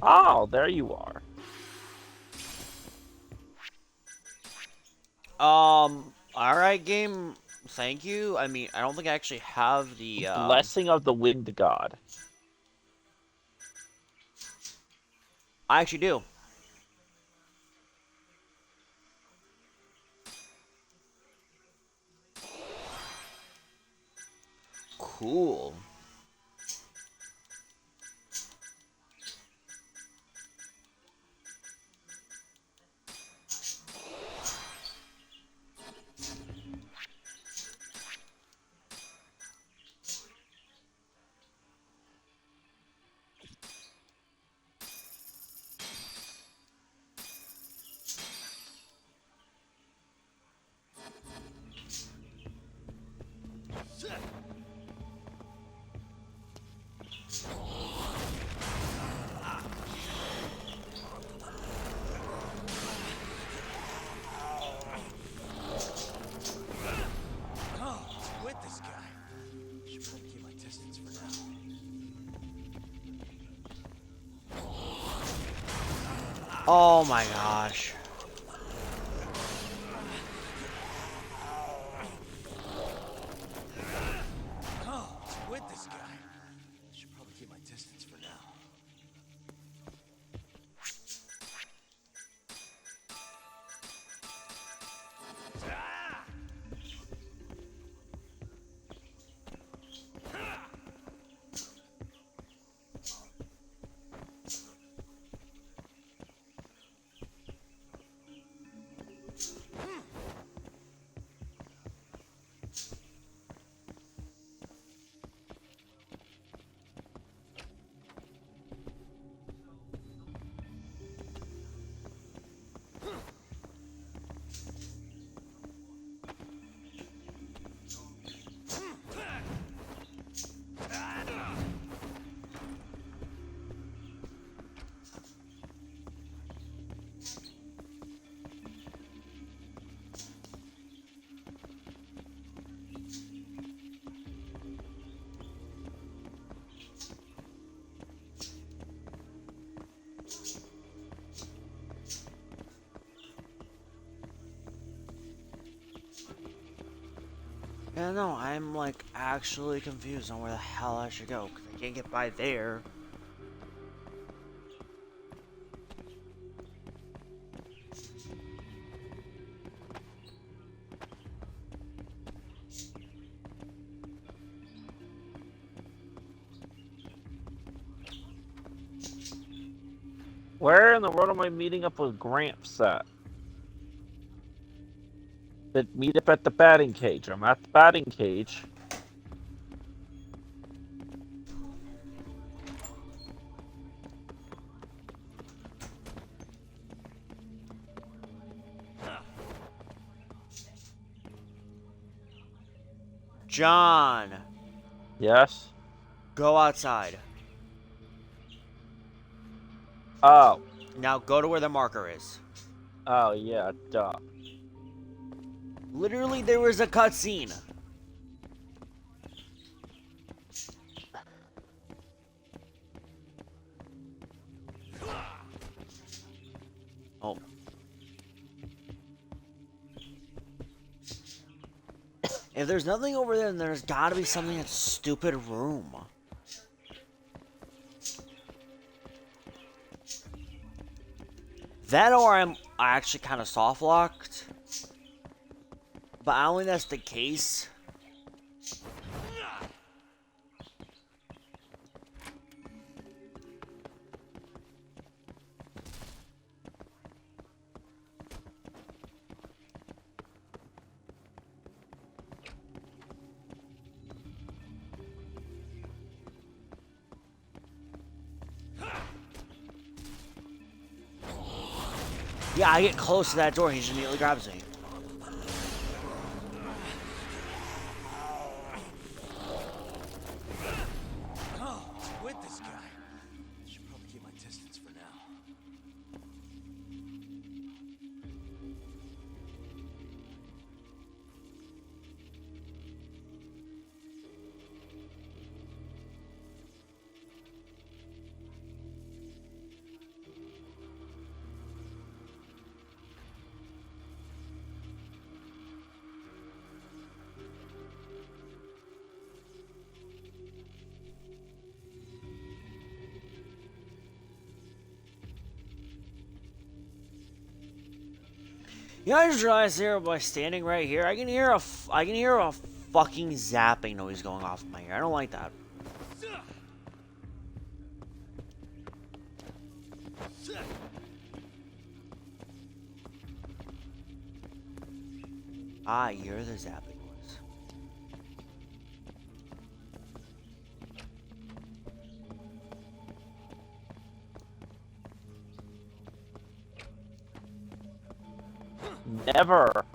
Oh, there you are. Alright, game. Thank you. I mean, I don't think I actually have the, Blessing of the Wind God. I actually do. Cool. With this guy. Should probably keep my distance for now. Oh my gosh. With this guy. Should probably keep my distance for now. Yeah, no, I'm like actually confused on where the hell I should go, because I can't get by there. Where in the world am I meeting up with Gramps at? That meet up at the batting cage. I'm at the batting cage. John, Yes? go outside. Oh. Now go to where the marker is. Oh, yeah, duh. Literally, there was a cutscene. Oh. If there's nothing over there, then there's gotta be something in that stupid room. That or I'm actually kind of soft locked. But I don't think that's the case. Yeah, I get close to that door, he just immediately grabs me. Oh, what's with this guy? Should probably keep my distance for now. You know, I just realized here by standing right here, I can hear a fucking zapping noise going off in my ear. I don't like that. I hear the zapping noise. Never.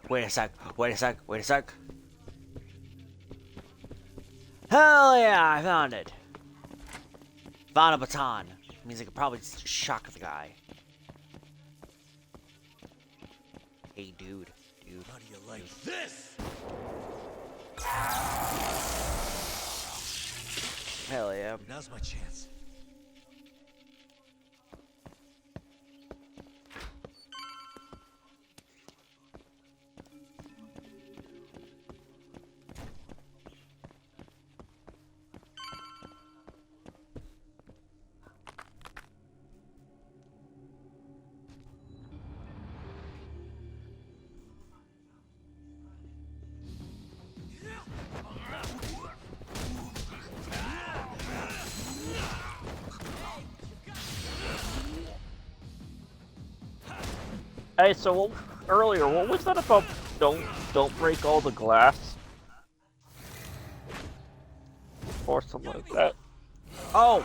Wait a sec. Hell yeah, I found it. Found a baton. Means I could probably shock the guy. Hey, dude. How do you like this? Hell yeah. Now's my chance. Hey, so earlier, what was that about? Don't break all the glass, or something like that. Oh.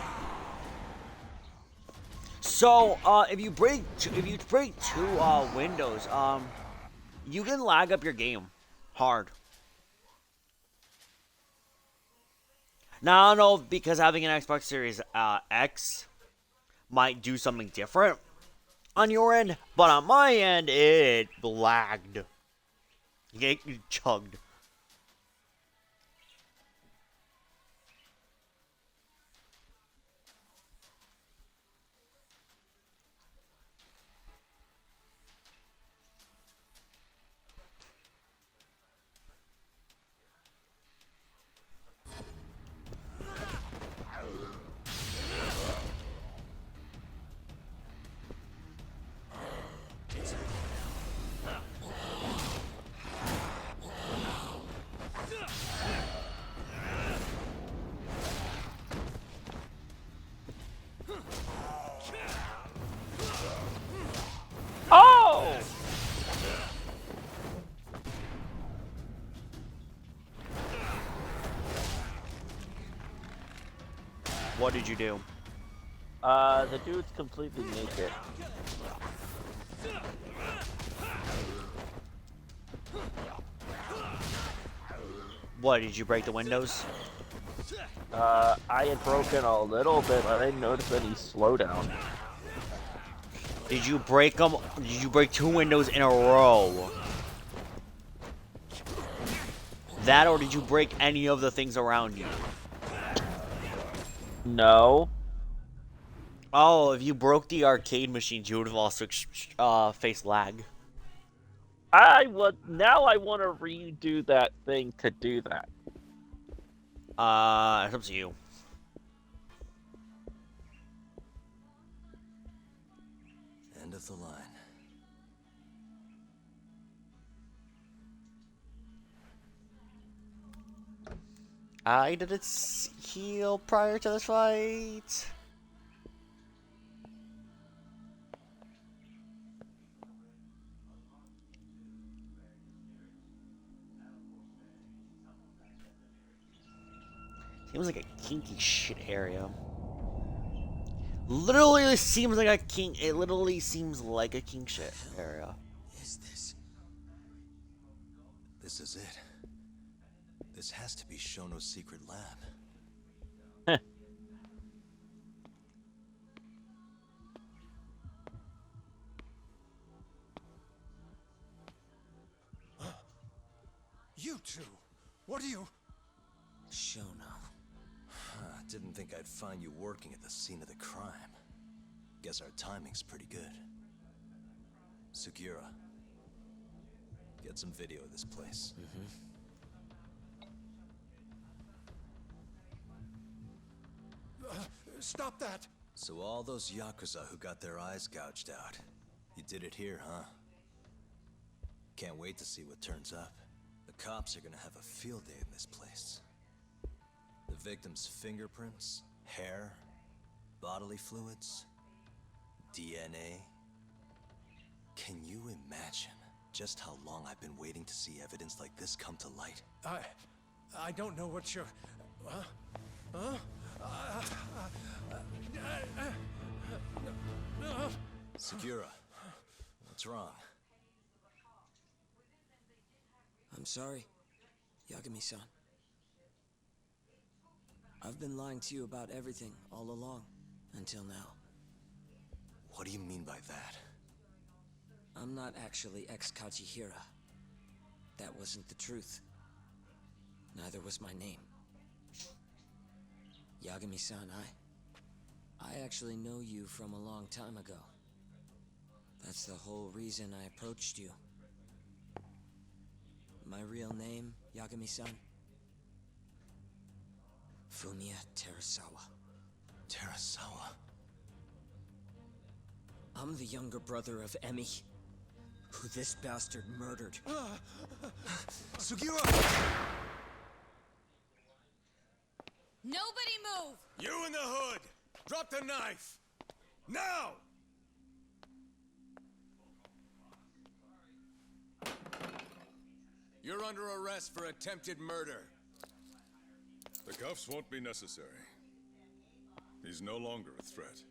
So, if you break two windows, you can lag up your game hard. Now, I don't know, because having an Xbox Series X might do something different on your end, but on my end, it lagged. It chugged. What did you do? The dude's completely naked. What, did you break the windows? I had broken a little bit, but I didn't notice any slowdown. Did you break them? Did you break 2 windows in a row? That, or did you break any of the things around you? No. Oh, if you broke the arcade machines, you would have also faced lag. Now I want to redo that thing to do that. It's up to you. End of the line. Did it heal prior to this fight? Seems like a kinky shit area. Literally seems like a king. It literally seems like a king shit area. Is this? This is it. This has to be Shono's secret lab. You two, what are you? Shono. Didn't think I'd find you working at the scene of the crime. Guess our timing's pretty good. Sugiura, get some video of this place. Stop that! So all those Yakuza who got their eyes gouged out, you did it here, huh? Can't wait to see what turns up. The cops are gonna have a field day in this place. The victim's fingerprints, hair, bodily fluids, DNA. Can you imagine just how long I've been waiting to see evidence like this come to light? I don't know what you're... Sugiura, what's wrong? I'm sorry, Yagami-san. I've been lying to you about everything all along, until now. What do you mean by that? I'm not actually ex-Kajihira. That wasn't the truth. Neither was my name. Yagami-san, I actually know you from a long time ago. That's the whole reason I approached you. My real name, Yagami-san? Fumiya Terasawa. Terasawa? I'm the younger brother of Emi, who this bastard murdered. Sugiura! Nobody move! You in the hood! Drop the knife! Now! You're under arrest for attempted murder. The cuffs won't be necessary. He's no longer a threat.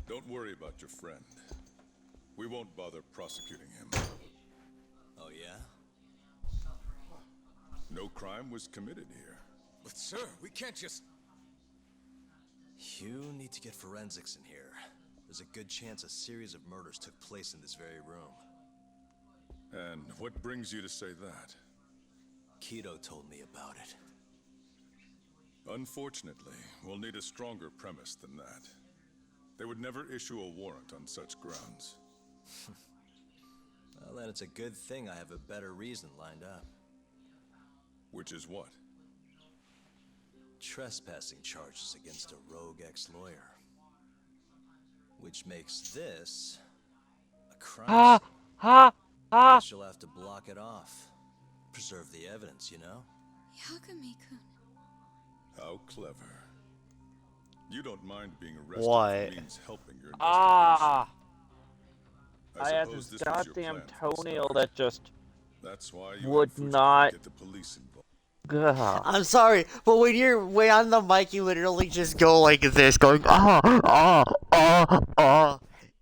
Don't worry about your friend. We won't bother prosecuting him. Oh, yeah? No crime was committed here. But sir, we can't just... You need to get forensics in here. There's a good chance a series of murders took place in this very room. And what brings you to say that? Kido told me about it. Unfortunately, we'll need a stronger premise than that. They would never issue a warrant on such grounds. Well, then it's a good thing I have a better reason lined up. Which is what? Trespassing charges against a rogue ex-lawyer. Which makes this a crime scene. Guess you'll have to block it off. Preserve the evidence, you know? Yagami-kun. How clever. You don't mind being arrested What? if it means helping your investigation. Ah! I had suppose this this was your goddamn plan from the toenail start. that just That's why you would had Fujiko not. get the police involved. Ugh. I'm sorry, but when you're way on the mic, you literally just go like this, going ah.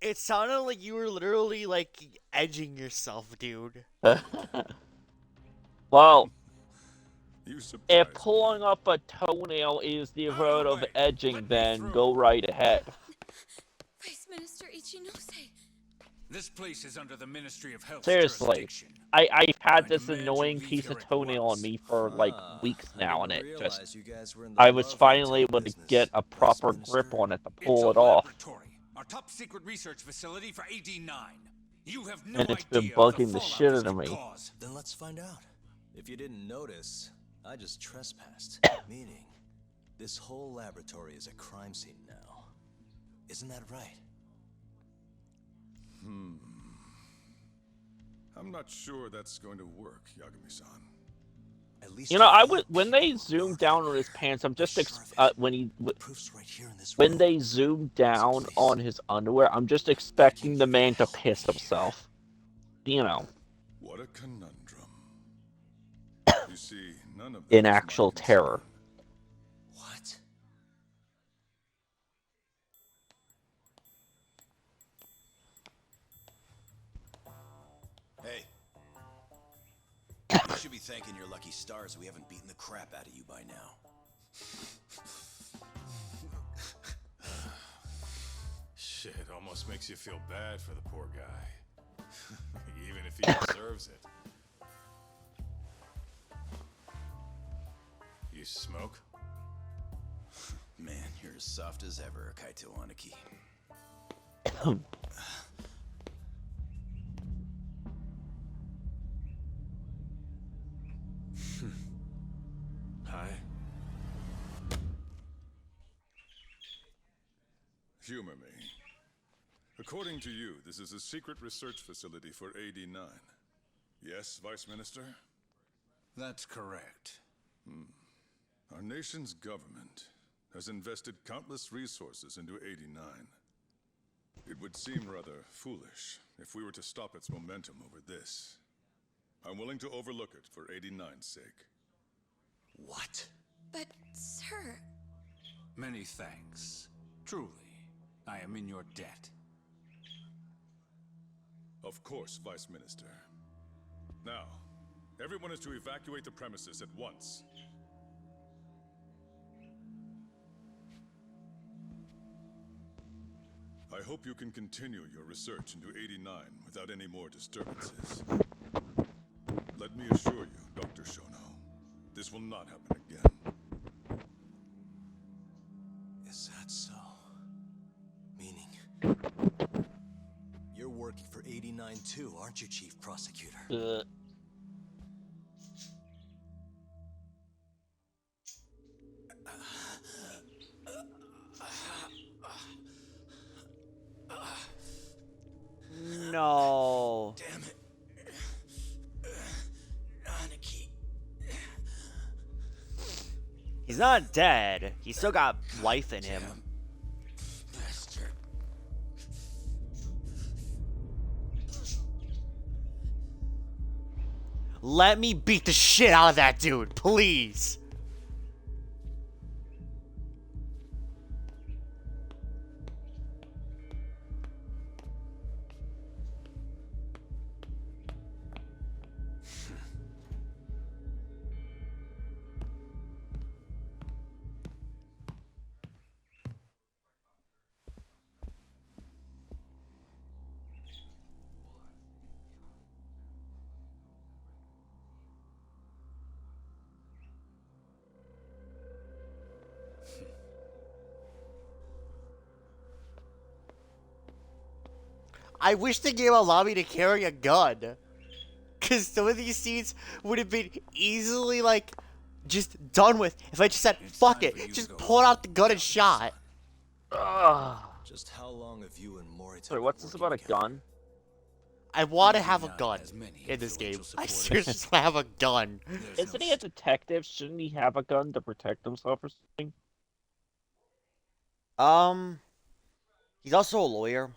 It sounded like you were literally like edging yourself, dude. Well, You if surprised pulling me. up a toenail is the Out of road the of way. edging, Let me then through. go right ahead. Vice Minister Ichinose. This place is under the Ministry of Health's Seriously, jurisdiction. I've had I this demand you annoying leave piece here of at toenail on once. me for like Ah, weeks I now, and didn't it just. realize you guys were in the I was love finally hotel able to business, get a Vice proper Minister. grip on it to It's pull a it off. laboratory, our top secret research facility for AD9. You have no And it's been idea of the bugging the fallout shit this out of could me. cause. Then let's find out. If you didn't notice, I just trespassed. Meaning, this whole laboratory is a crime scene now. Isn't that right? I'm not sure that's going to work, Yagami-san. At least You know, I have would when they people zoom working down on here. his pants. I'm just We're sure of it. when he Proof's right here in this when room. they zoom down please, on his underwear, I'm just expecting the man to piss himself. You know, What a conundrum. You see, none of that in is my actual concern. terror. What? Hey. You should be thanking your lucky stars we haven't beaten the crap out of you by now. Shit, almost makes you feel bad for the poor guy. Even if he deserves it. You smoke? Man, you're as soft as ever, Kaito Aniki. Hi. Humor me. According to you, this is a secret research facility for AD9. Yes, Vice Minister? That's correct. Our nation's government has invested countless resources into 89. It would seem rather foolish if we were to stop its momentum over this. I'm willing to overlook it for 89's sake. What? But, sir... Many thanks. Truly, I am in your debt. Of course, Vice Minister. Now, everyone is to evacuate the premises at once. I hope you can continue your research into 89 without any more disturbances. Let me assure you, Dr. Shono, this will not happen again. Is that so? Meaning... You're working for 89 too, aren't you, Chief Prosecutor? No. Damn it. Aniki. He's not dead. He's still got life in him. Bastard. Let me beat the shit out of that dude, please. I wish the game allowed me to carry a gun. Because some of these scenes would have been easily, like, just done with if I just said, fuck it, just pull out the gun and shot. Ugh. Just how long have you and Morita Sorry, what's this about a gun? I want to have a gun in this game. I seriously just want to have a gun. Isn't he a detective? Shouldn't he have a gun to protect himself or something? He's also a lawyer,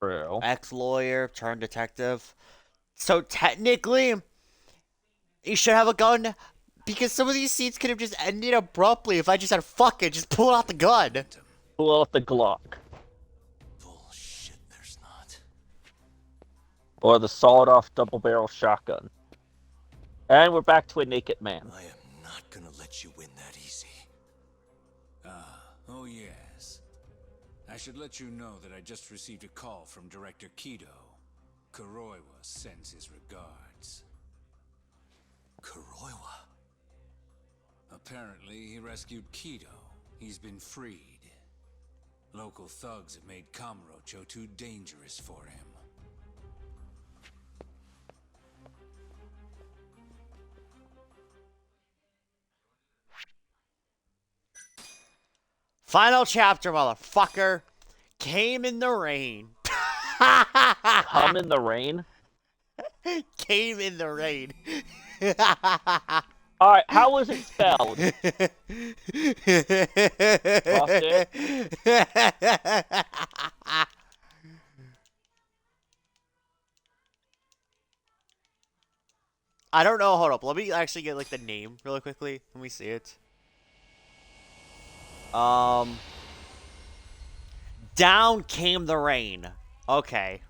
True. ex-lawyer turned detective. So technically, he should have a gun because some of these scenes could have just ended abruptly if I just said fuck it, just pull out the gun. Pull out the Glock. Bullshit, there's not. Or the sawed-off double-barrel shotgun. And we're back to a naked man. I am not gonna let you win that easy. Oh yes. I should let you know that I just received a call from Director Kido. Kuroiwa sends his regards. Kuroiwa? Apparently, he rescued Kido. He's been freed. Local thugs have made Kamurocho too dangerous for him. Final chapter, motherfucker. Came in the rain. Come in the rain? Came in the rain. Alright, how was it spelled? Lost it? I don't know. Hold up. Let me actually get like the name really quickly. Let me see it. Down came the rain. Okay.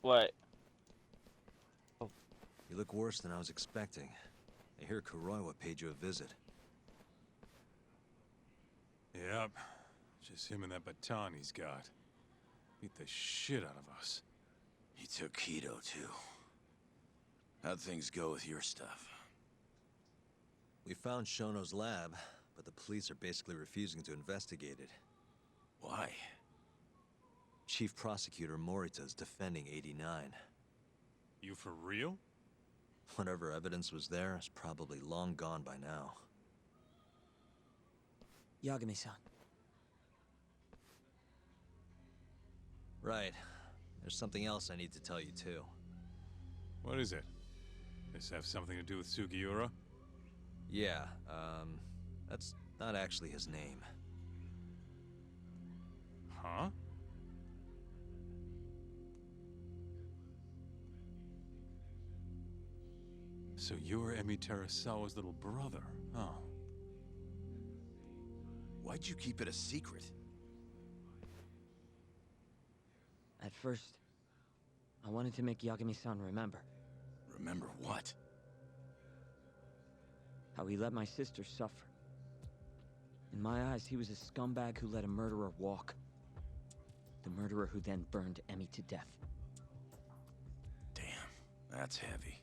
What? You look worse than I was expecting. I hear Kuroiwa paid you a visit. Yep. Just him and that baton he's got. Beat the shit out of us. He took Kido, too. How'd things go with your stuff? We found Shono's lab, but the police are basically refusing to investigate it. Why? Chief Prosecutor Morita is defending 89. You for real? Whatever evidence was there is probably long gone by now. Yagami-san. Right. There's something else I need to tell you, too. What is it? This have something to do with Sugiura? Yeah, that's not actually his name. Huh? So you're Emi Terasawa's little brother, huh? Why'd you keep it a secret? At first, I wanted to make Yagami-san remember. Remember what? How he let my sister suffer. In my eyes, he was a scumbag who let a murderer walk. The murderer who then burned Emi to death. Damn, that's heavy.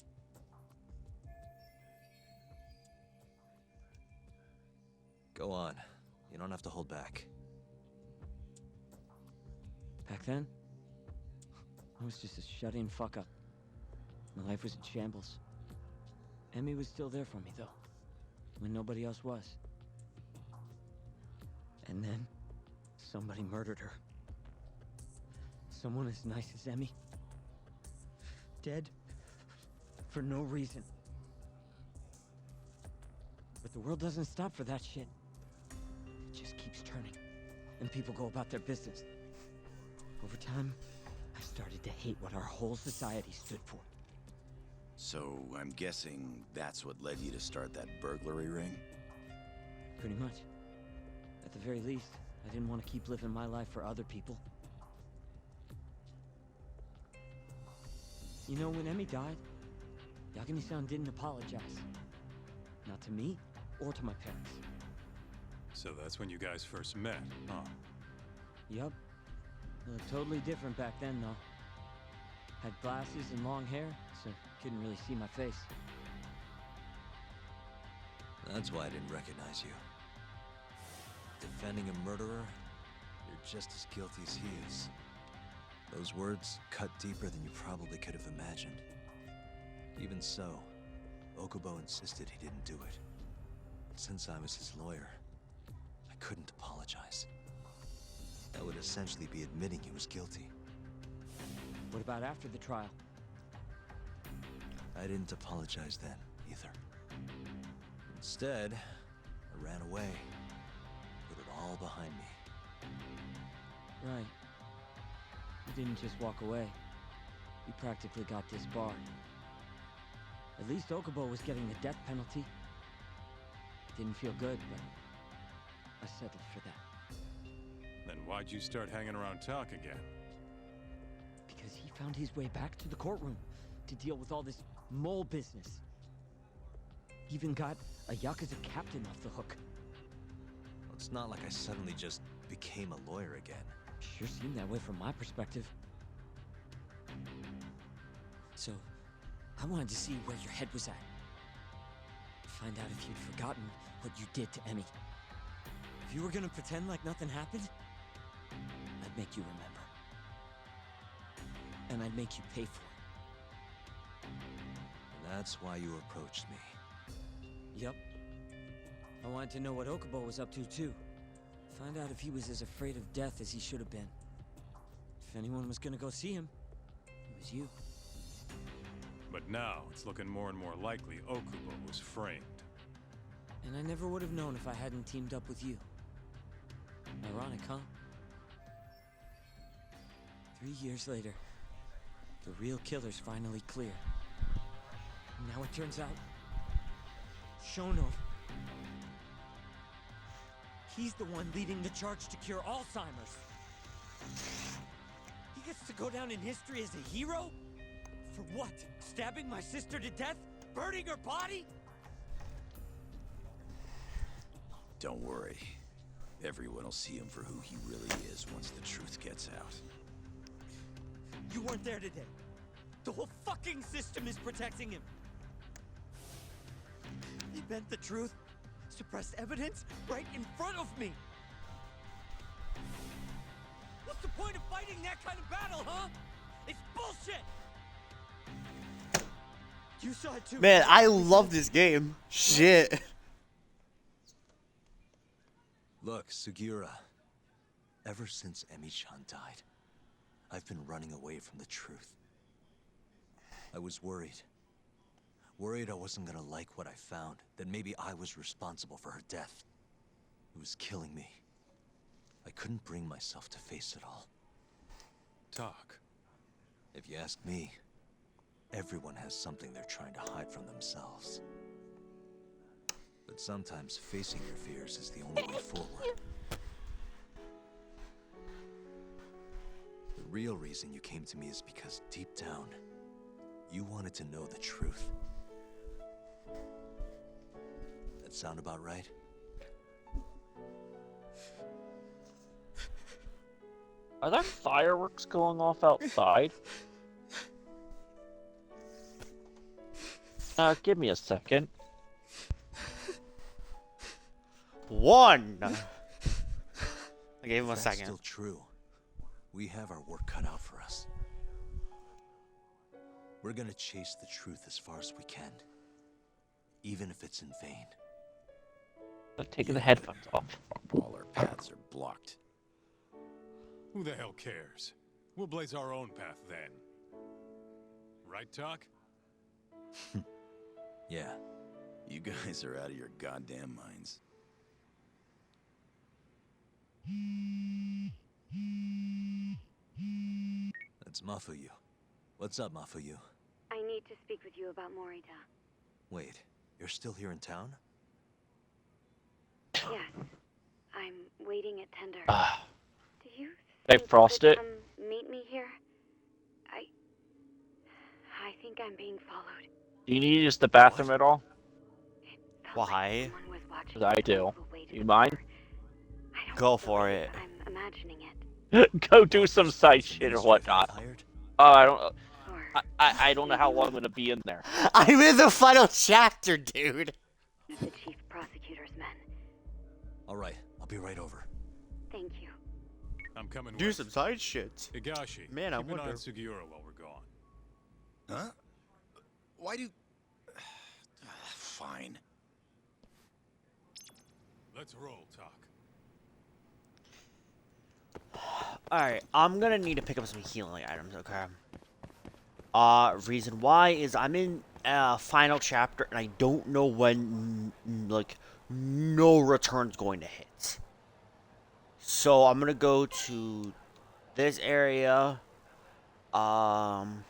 Go on. You don't have to hold back. Back then, I was just a shut-in fuck-up. My life was in shambles. Emi was still there for me, though, when nobody else was. And then, somebody murdered her. Someone as nice as Emi. Dead for no reason. But the world doesn't stop for that shit. It just keeps turning, and people go about their business. Over time, I started to hate what our whole society stood for. So, I'm guessing that's what led you to start that burglary ring? Pretty much. At the very least, I didn't want to keep living my life for other people. You know, when Emi died, Yagami-san didn't apologize. Not to me, or to my parents. So that's when you guys first met, huh? Yup. Looked totally different back then, though. Had glasses and long hair, so couldn't really see my face. That's why I didn't recognize you. Defending a murderer, you're just as guilty as he is. Those words cut deeper than you probably could have imagined. Even so, Okubo insisted he didn't do it. Since I was his lawyer, I couldn't apologize. That would essentially be admitting he was guilty. What about after the trial? I didn't apologize then, either. Instead, I ran away. Put it all behind me. Right. You didn't just walk away. You practically got disbarred. At least Okubo was getting the death penalty. Didn't feel good, but I settled for that. Then why'd you start hanging around talk again? Because he found his way back to the courtroom to deal with all this mole business. Even got a Yakuza captain off the hook. Well, it's not like I suddenly just became a lawyer again. Sure seemed that way from my perspective. So, I wanted to see where your head was at. Find out if you'd forgotten what you did to Emmy. If you were gonna pretend like nothing happened, I'd make you remember. And I'd make you pay for it. And that's why you approached me. Yep. I wanted to know what Okubo was up to, too. Find out if he was as afraid of death as he should have been. If anyone was gonna go see him, it was you. But now, it's looking more and more likely Okubo was framed. And I never would have known if I hadn't teamed up with you. Ironic, huh? 3 years later, the real killer's finally clear. And now it turns out, Shono, he's the one leading the charge to cure Alzheimer's. He gets to go down in history as a hero? For what? Stabbing my sister to death? Burning her body? Don't worry. Everyone will see him for who he really is once the truth gets out. You weren't there today. The whole fucking system is protecting him. He bent the truth, suppressed evidence right in front of me. What's the point of fighting that kind of battle, huh? It's bullshit! You saw it too. Man, I love this game. Shit. Look, Sugiura. Ever since Emi-chan died, I've been running away from the truth. I was worried. Worried I wasn't gonna like what I found, that maybe I was responsible for her death. It was killing me. I couldn't bring myself to face it all. Talk. If you ask me, everyone has something they're trying to hide from themselves. But sometimes facing your fears is the only way forward. The real reason you came to me is because deep down, you wanted to know the truth. That sound about right? Are there fireworks going off outside? Give me a second. One. I gave him a If that's second. still true. We have our work cut out for us. We're gonna chase the truth as far as we can, even if it's in vain. I'm taking the headphones off. All our paths are blocked. Who the hell cares? We'll blaze our own path then. Right, Talk? Yeah. You guys are out of your goddamn minds. That's Mafuyu. What's up, Mafuyu? I need to speak with you about Morita. Wait, you're still here in town? Yes. I'm waiting at Tender. Do you Hey, think you Frost could it. come meet me here? I think I'm being followed. Do you need to use the bathroom at all? Why? Someone was watching 'Cause I me do. all the way to You the mind? door. I don't Go for believe it. I'm imagining it. Go do some side shit or whatnot. Oh, I don't. I don't know how long I'm gonna be in there. I'm in the final chapter, dude. The chief prosecutor's men. Alright, I'll be right over. Thank you. I'm coming Do with. some side shit. Higashi, Man, I keep an eye wonder. on Sugiura while we're gone. Huh? Why do... Fine. Let's roll, Talk. Alright, I'm gonna need to pick up some healing items, okay? Reason why is I'm in final chapter and I don't know when, like, no return's going to hit. So I'm gonna go to this area, and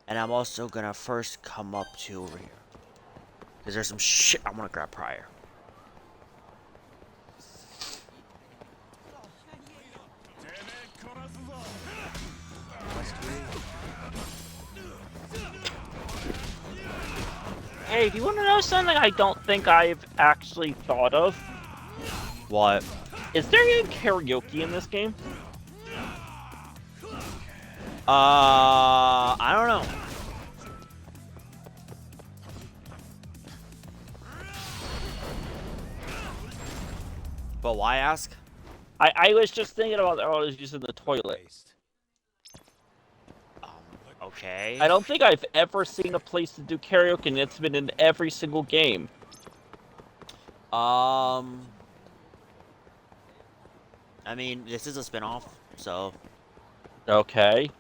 I'm also gonna first come up to over here. Because there's some shit I want to grab prior. Hey, do you want to know something I don't think I've actually thought of? What? Is there even karaoke in this game? I don't know. But why ask? I was just thinking about that while I was using the toilet. Okay. I don't think I've ever seen a place to do karaoke, and it's been in every single game. I mean, this is a spin-off, so... Okay.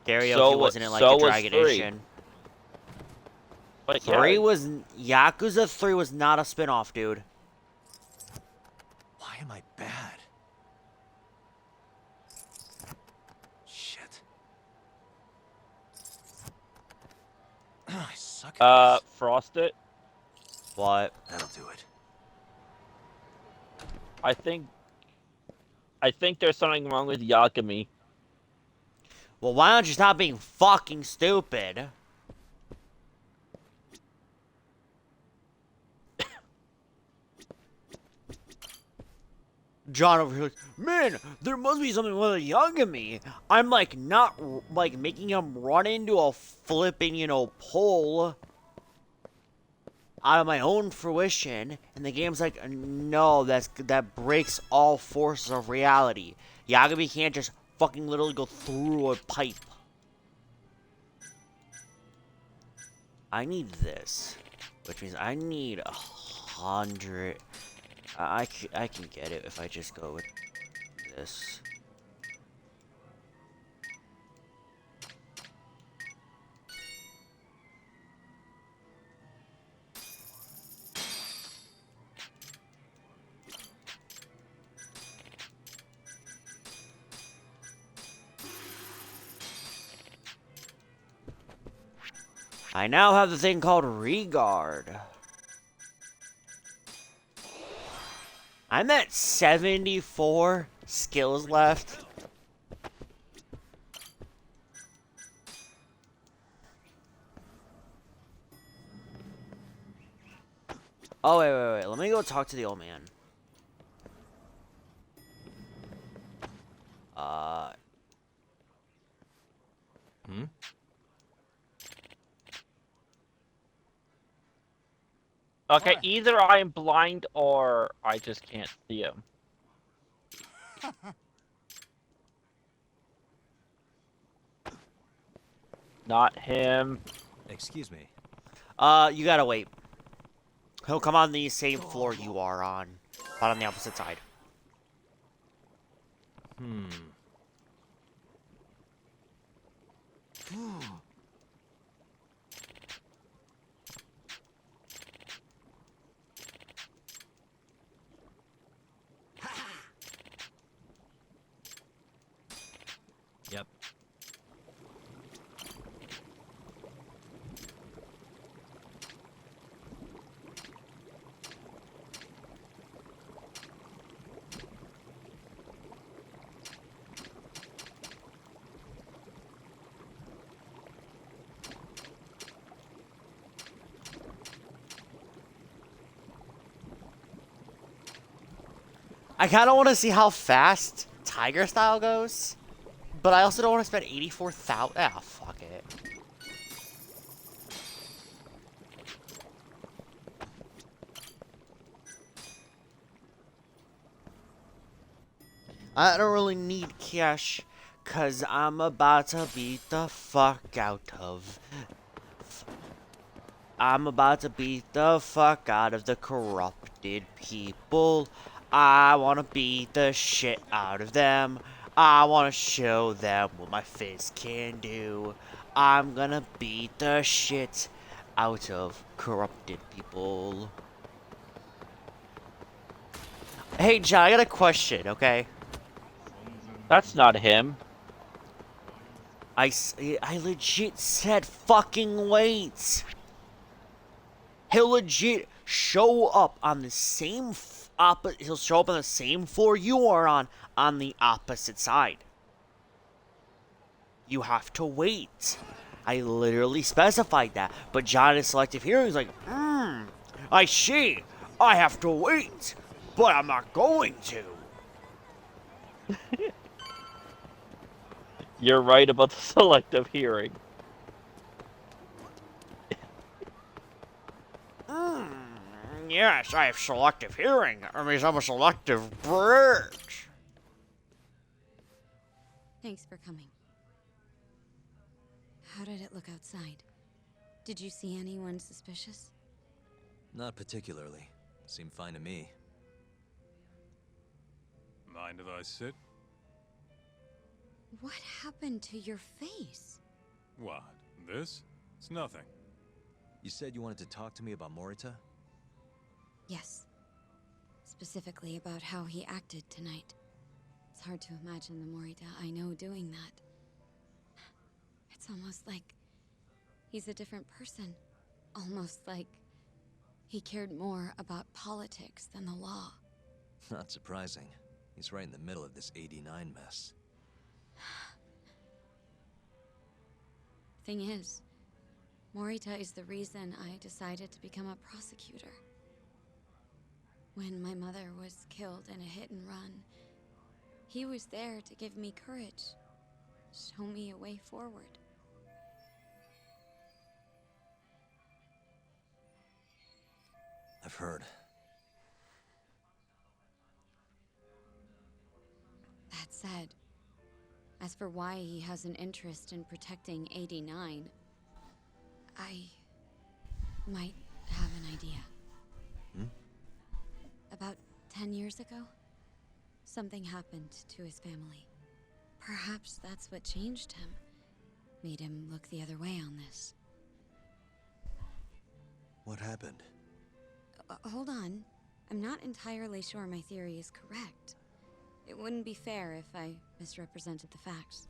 Karaoke wasn't in, like, the Dragon Edition. But 3 yeah. was... Yakuza 3 was not a spin-off, dude. Why am I bad? Shit. I suck at this. Frost it. What? That'll do it. I think there's something wrong with Yagami. Well, why don't you stop being fucking stupid? John over here like, man, there must be something with Yagami. I'm like not like making him run into a flipping, pole out of my own fruition, and the game's like, no, that breaks all forces of reality. Yagami can't just fucking literally go through a pipe. I need this, which means I need 100. I can get it if I just go with this. I now have the thing called Regard. I'm at 74 skills left. Oh, wait. Let me go talk to the old man. Okay, either I'm blind or I just can't see him. Not him. Excuse me. You gotta wait. He'll come on the same floor you are on, but on the opposite side. Yep. I kind of want to see how fast Tiger Style goes, but I also don't want to spend 84,000. Ah, fuck it. I don't really need cash, cause I'm about to beat the fuck out of. I'm about to beat the fuck out of the corrupted people. I wanna beat the shit out of them. I wanna show them what my fist can do. I'm gonna beat the shit out of corrupted people. Hey, John, I got a question, okay? That's not him. I legit said fucking wait. He'll legit show up on the same he'll show up on the same floor you are on the opposite side. You have to wait. I literally specified that. But John in selective hearing is like, I see. I have to wait. But I'm not going to. You're right about the selective hearing. Yes, I have selective hearing. That means I'm a selective bitch. Thanks for coming. How did it look outside? Did you see anyone suspicious? Not particularly. Seemed fine to me. Mind if I sit? What happened to your face? What? This? It's nothing. You said you wanted to talk to me about Morita? Yes. Specifically about how he acted tonight. It's hard to imagine the Morita I know doing that. It's almost like he's a different person. Almost like he cared more about politics than the law. Not surprising. He's right in the middle of this 89 mess. Thing is, Morita is the reason I decided to become a prosecutor. When my mother was killed in a hit and run, he was there to give me courage, show me a way forward. I've heard. That said, as for why he has an interest in protecting 89, I might have an idea. About 10 years ago, something happened to his family. Perhaps that's what changed him, made him look the other way on this. What happened? Hold on. I'm not entirely sure my theory is correct. It wouldn't be fair if I misrepresented the facts.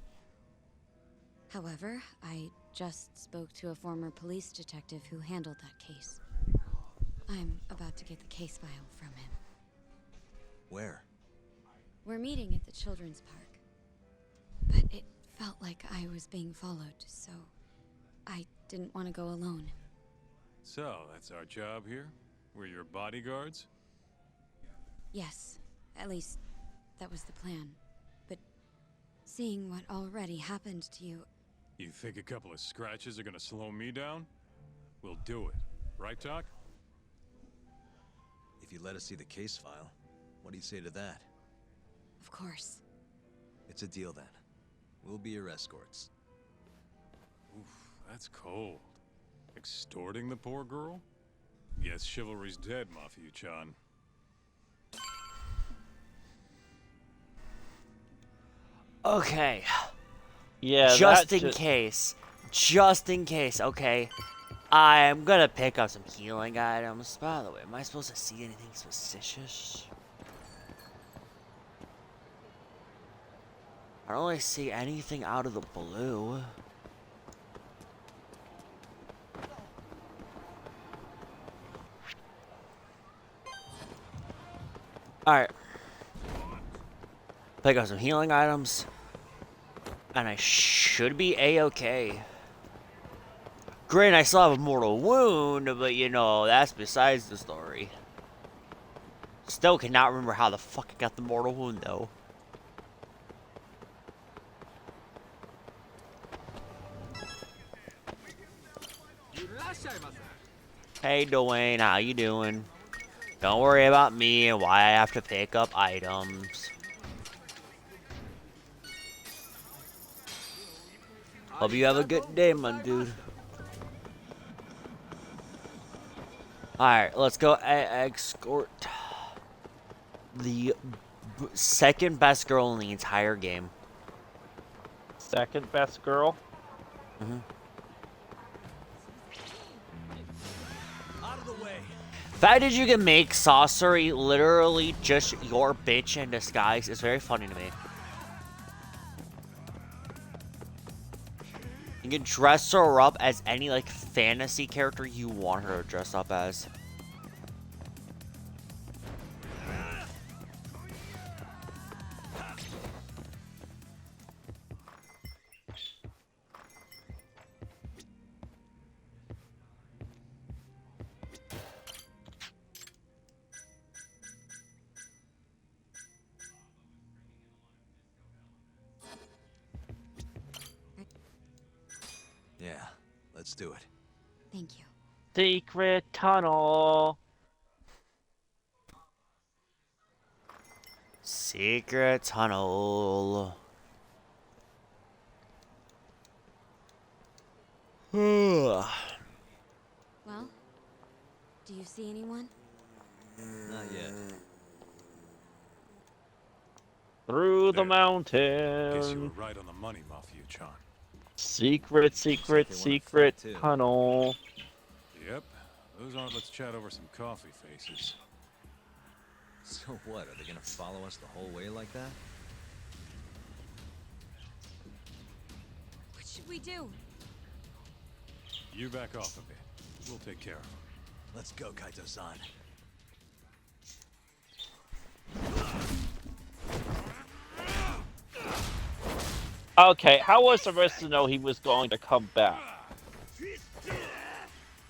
However, I just spoke to a former police detective who handled that case. I'm about to get the case file from him. Where? We're meeting at the children's park. But it felt like I was being followed, so I didn't want to go alone. So, that's our job here? We're your bodyguards? Yes, at least that was the plan. But seeing what already happened to you... You think a couple of scratches are gonna slow me down? We'll do it. Right, Doc? If you let us see the case file, what do you say to that? Of course. It's a deal then. We'll be your escorts. Oof, that's cold. Extorting the poor girl? Guess chivalry's dead, Mafia-chan. Okay. Yeah, just in case, okay? I'm gonna pick up some healing items. By the way, am I supposed to see anything suspicious? I don't really see anything out of the blue. Alright. Pick up some healing items. And I should be A-okay. Great, I still have a mortal wound, but you know, that's besides the story. Still cannot remember how the fuck I got the mortal wound, though. Hey, Dwayne, how you doing? Don't worry about me and why I have to pick up items. Hope you have a good day, my dude. Alright, let's go escort the second best girl in the entire game. Second best girl? Mm-hmm. Out of the way. Fact that you can make Sorcery literally just your bitch in disguise is very funny to me. You can dress her up as any like fantasy character you want her to dress up as. Yeah, let's do it. Thank you. Secret tunnel. Secret tunnel. Well, do you see anyone? Not yet. Through the Guess you mountain. were right on the money, Mafia-chan. Secret tunnel. Yep. Those aren't. Let's chat over some coffee faces. So what? Are they gonna follow us the whole way like that? What should we do? You back off a bit. We'll take care of them. Let's go, Kaito-san. Okay, how was the rest to know he was going to come back?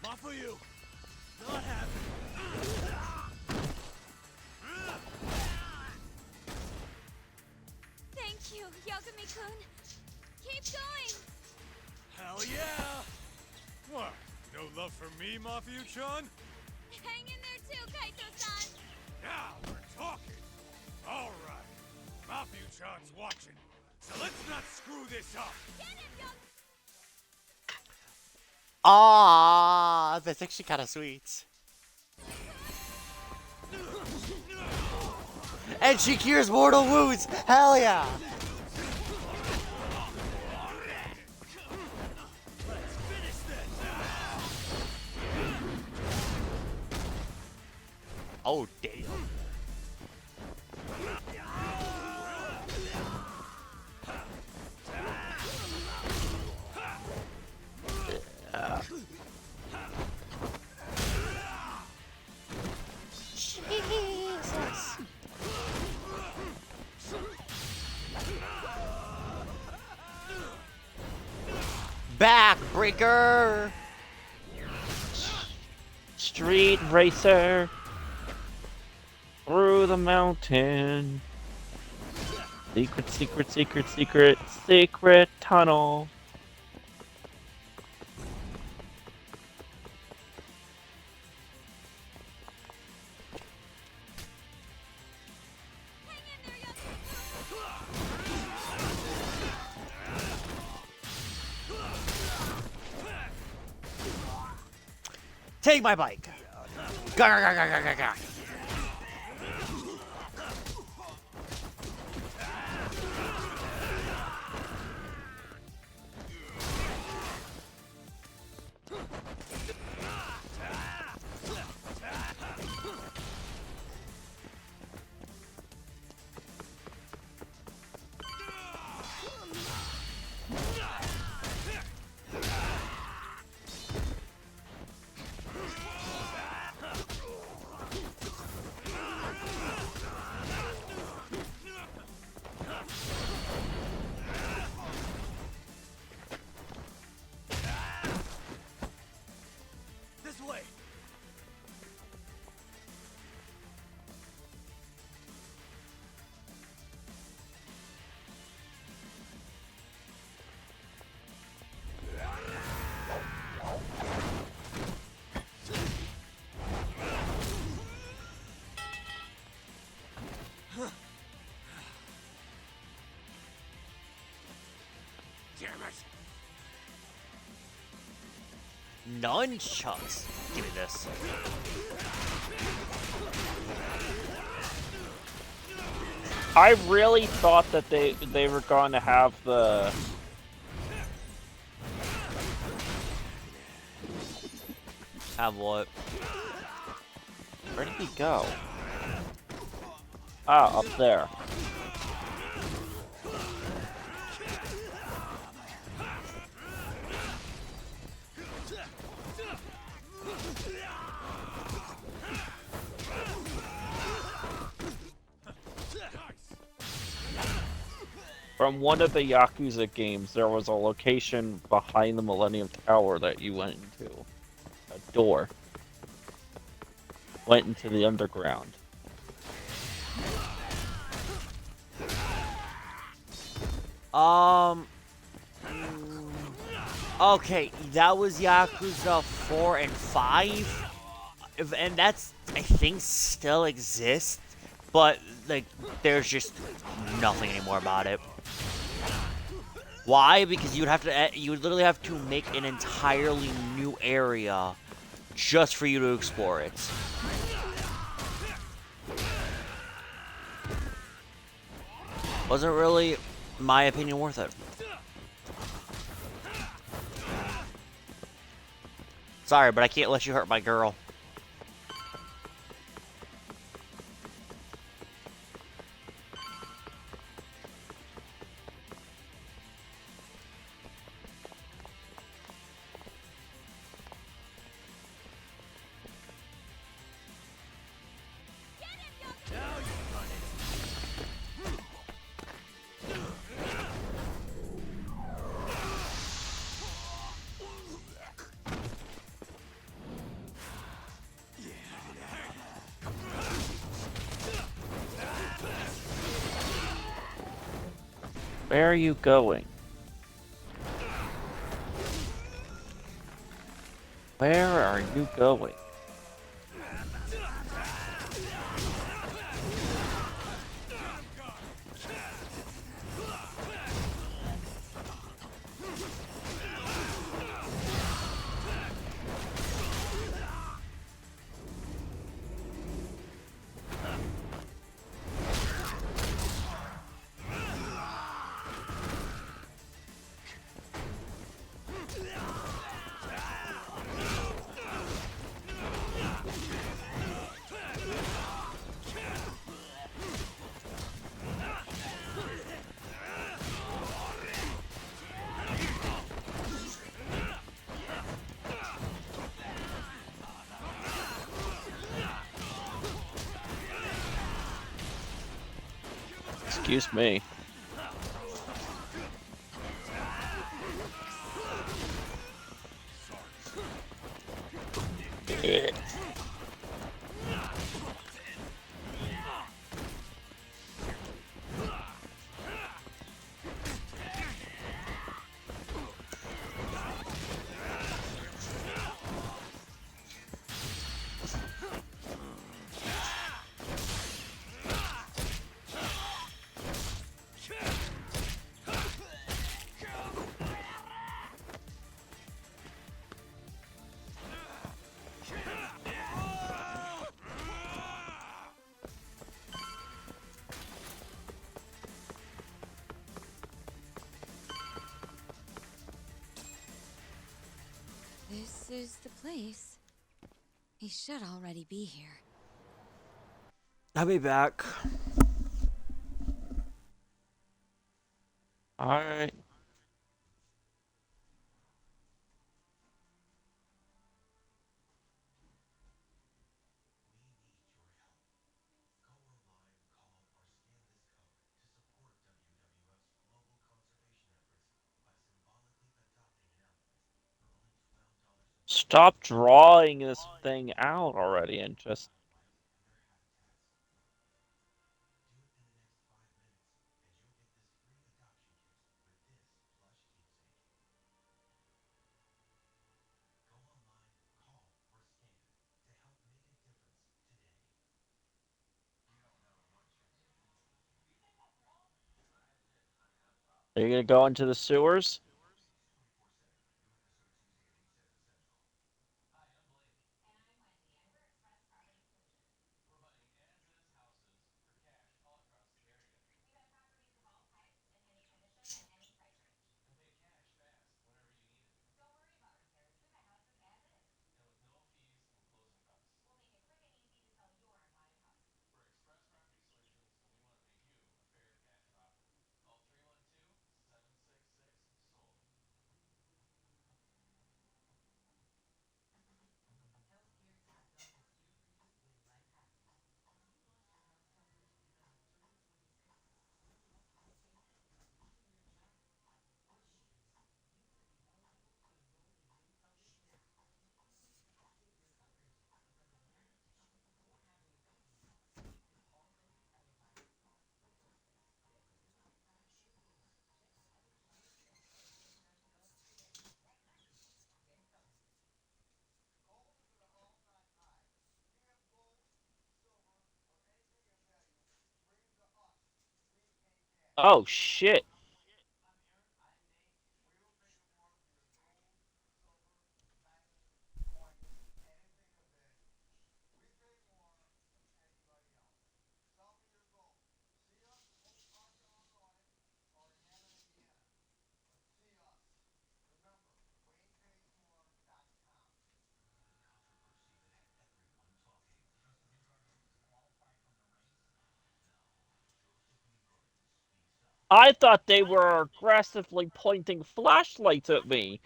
Mafuyu! Not happy. Thank you, Yagami-kun. Keep going. Hell yeah! What? No love for me, Mafia-chan? Hang in there too, Kaito-san. Now we're talking. All right. Mafia-chan's watching. So let's not screw this up. Ah, that's actually kind of sweet. And she cures mortal wounds. Hell yeah. Oh damn. Jesus. Backbreaker. Street racer. Through the mountain. Secret tunnel. Take my bike. Gah, gah, gah, gah, gah, gah. This way! Damn it! Nunchucks. Give me this. I really thought that they were going to have the Have what? Where did he go? Ah, up there. From one of the Yakuza games, there was a location behind the Millennium Tower that you went into. A door. Went into the underground. Okay, that was Yakuza 4 and 5. And that's, I think, still exists. But, like, there's just nothing anymore about it. Why? Because you would literally have to make an entirely new area just for you to explore it. Wasn't really, in my opinion, worth it. Sorry, but I can't let you hurt my girl. Where are you going? Where are you going? Excuse me. This is the place. He should already be here. I'll be back. Alright. Stop drawing this thing out already and just... Are you gonna go into the sewers? Oh shit. I thought they were aggressively pointing flashlights at me.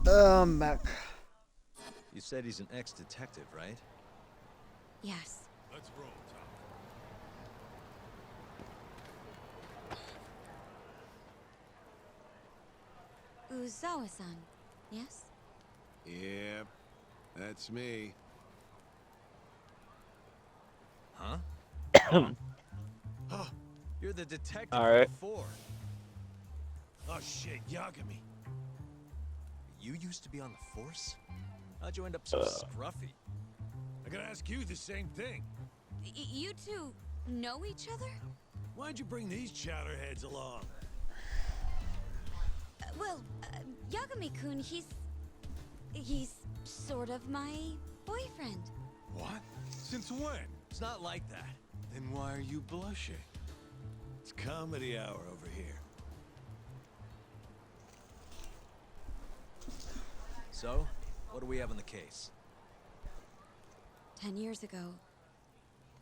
I'm back. You said he's an ex-detective, right? Yes. Let's roll, Tom. Uzawa-san, yes? Yep, that's me. Huh? Oh, You're the detective All from right. before. oh shit, Yagami. You used to be on the force? How'd you end up so scruffy? I gotta ask you the same thing. You two know each other? Why'd you bring these chowderheads along? Yagami-kun, he's sort of my boyfriend. What? Since when? It's not like that. Then why are you blushing? It's comedy hour over here. So, what do we have on the case? 10 years ago,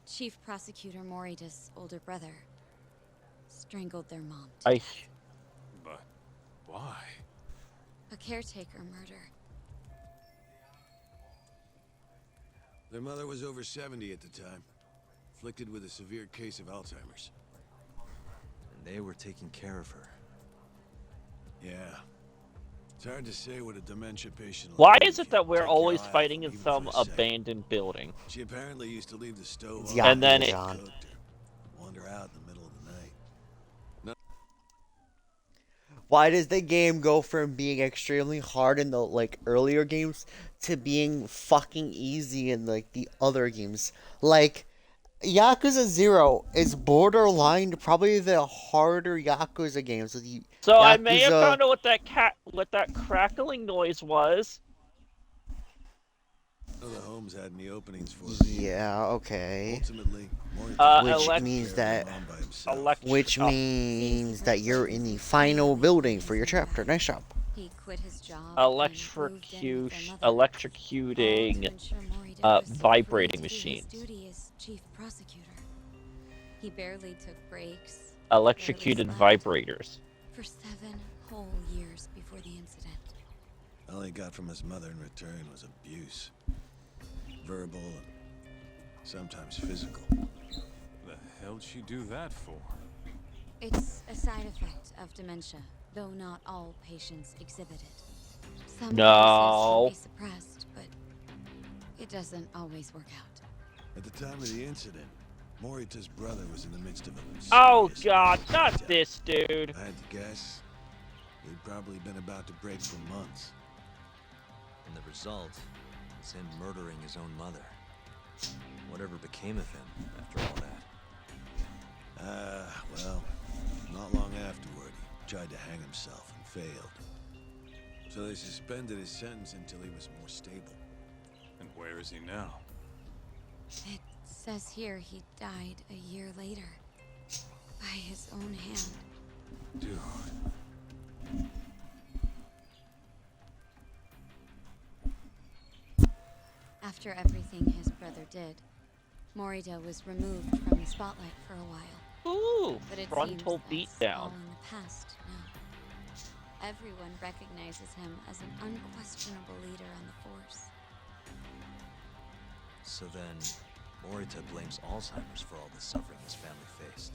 Chief Prosecutor Morita's older brother strangled their mom to I. death. But why? A caretaker murder. Their mother was over 70 at the time, afflicted with a severe case of Alzheimer's. And they were taking care of her. Yeah. It's hard to say what a dementia patient. Why will is do it if you that we're take your always eye off fighting them in even some for a second. abandoned building? She apparently used to leave the stove It's on And then it- Yakuza-san. cooked or wander out in the middle of the night. Why does the game go from being extremely hard in the like earlier games to being fucking easy in like the other games? Like Yakuza 0 is borderline probably the harder Yakuza games. The So I may have Yakuza, found out what that crackling noise was. None of the homes had any openings for them either. yeah, okay. Ultimately, Morita Which elect- means that Electric. you're in the final building for your chapter. Nice job. He quit his job and moved in with their mother, all to Electrocuting ensure Morita was vibrating free to do his machines. duty as chief prosecutor. He barely took breaks, Electrocuted barely slept, vibrators. for 7 whole years before the incident. All he got from his mother in return was abuse. Verbal and sometimes physical. The hell'd she do that for? It's a side effect of dementia, though not all patients exhibit it. Some No. cases should be suppressed, but it doesn't always work out. At the time of the incident, Morita's brother was in the midst of a Oh serious god, mental not breakdown. this dude. If I had to guess, he'd probably been about to break for months. And the result is him murdering his own mother. Whatever became of him after all that? Well, not long afterward, he tried to hang himself and failed. So they suspended his sentence until he was more stable. And where is he now? It says here he died a year later. By his own hand. Dude. After everything his brother did, Morita was removed from the spotlight for a while. Ooh, But it frontal seems that's beatdown. all in the past now. Everyone recognizes him as an unquestionable leader on the force. So then, Morita blames Alzheimer's for all the suffering his family faced.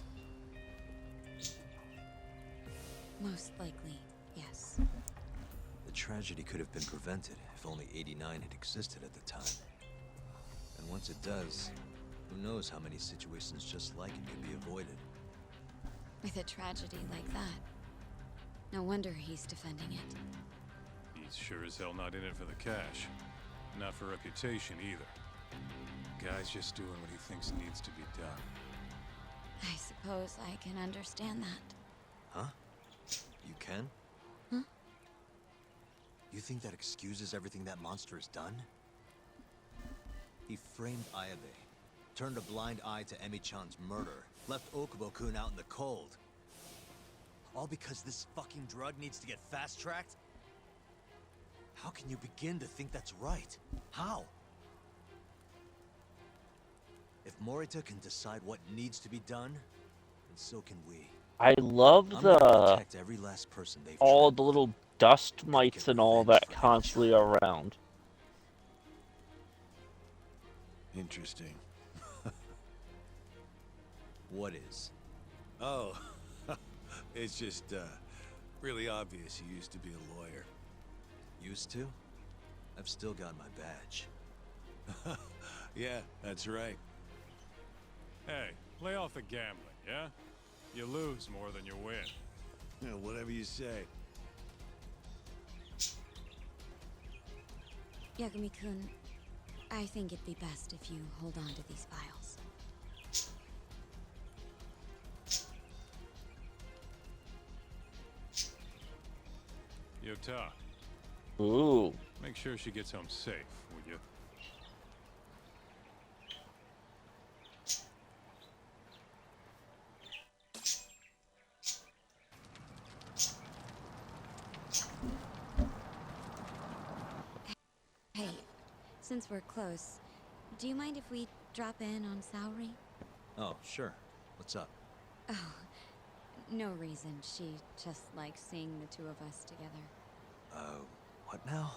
Most likely, yes. The tragedy could have been prevented if only 89 had existed at the time. And once it does, who knows how many situations just like it could be avoided. With a tragedy like that, no wonder he's defending it. He's sure as hell not in it for the cash. Not for reputation either. Guy's just doing what he thinks needs to be done. I suppose I can understand that. Huh? You can? Huh? You think that excuses everything that monster has done? He framed Ayabe, turned a blind eye to Emi-chan's murder, left Okubo-kun out in the cold. All because this fucking drug needs to get fast-tracked? How can you begin to think that's right? How? If Morita can decide what needs to be done, then so can we. I love I'm gonna the protect every last person they've all trapped. the little dust mites and all that constantly around. Interesting. What is? Oh, it's just, really obvious you used to be a lawyer. Used to? I've still got my badge. Yeah, that's right. Hey, lay off the gambling, yeah? You lose more than you win. Yeah, whatever you say. Yagami-kun, I think it'd be best if you hold on to these files. Yota, Ooh. make sure she gets home safe, would you? Hey, since we're close, do you mind if we drop in on Saori? Oh, sure. What's up? Oh, no reason. She just likes seeing the two of us together. What now?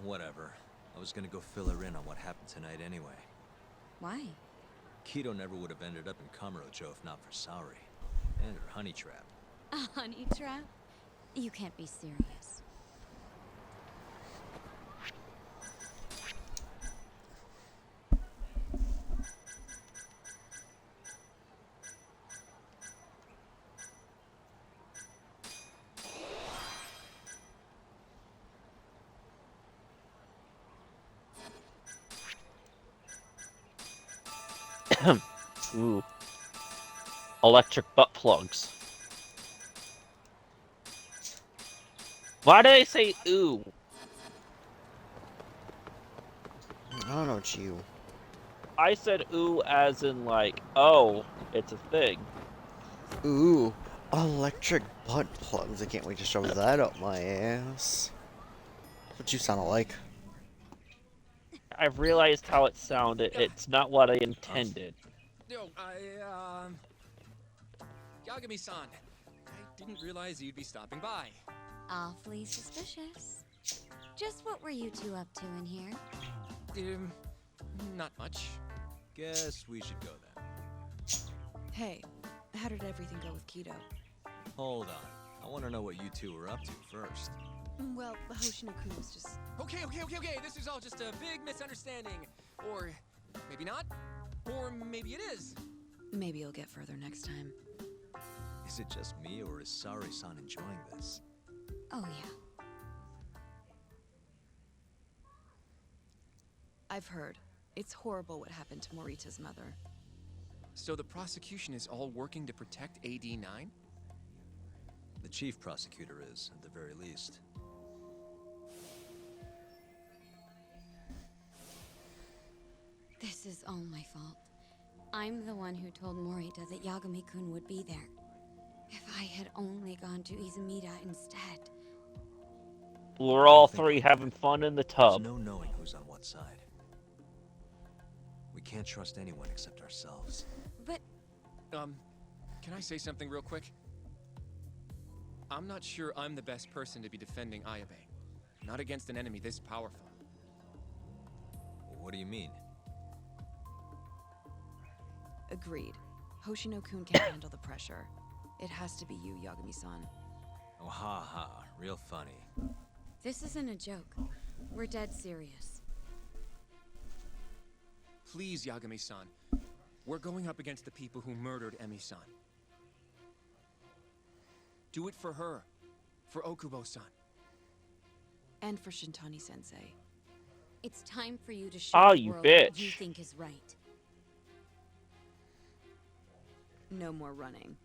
Whatever. I was gonna go fill her in on what happened tonight anyway. Why? Kido never would have ended up in Kamurocho if not for Saori. And her honey trap. A honey trap? You can't be serious. Ooh. Electric butt plugs. Why did I say ooh? I don't know, it's you. I said ooh as in like, oh, it's a thing. Ooh, electric butt plugs. I can't wait to shove that up my ass. That's what you sound like. I've realized how it sounded. It's not what I intended. Yo, Yagami-san, I didn't realize you'd be stopping by. Awfully suspicious. Just what were you two up to in here? Not much. Guess we should go then. Hey, how did everything go with Kido? Hold on. I want to know what you two were up to first. Well, Hoshino-kun was just... Okay. This is all just a big misunderstanding. Or maybe not. Or maybe it is. Maybe you'll get further next time. Is it just me, or is Sari-san enjoying this? Oh, yeah. I've heard. It's horrible what happened to Morita's mother. So the prosecution is all working to protect AD9? The chief prosecutor is, at the very least. This is all my fault. I'm the one who told Morita that Yagami-kun would be there. If I had only gone to Izumida instead. We're all three having fun in the tub. There's no knowing who's on what side. We can't trust anyone except ourselves. But... can I say something real quick? I'm not sure I'm the best person to be defending Ayabe. Not against an enemy this powerful. What do you mean? Agreed. Hoshino-kun can't handle the pressure. It has to be you, Yagami-san. Oh, ha ha. Real funny. This isn't a joke. We're dead serious. Please, Yagami-san. We're going up against the people who murdered Emi-san. Do it for her. For Okubo-san. And for Shintani-sensei. It's time for you to show the world what you think is right. No more running.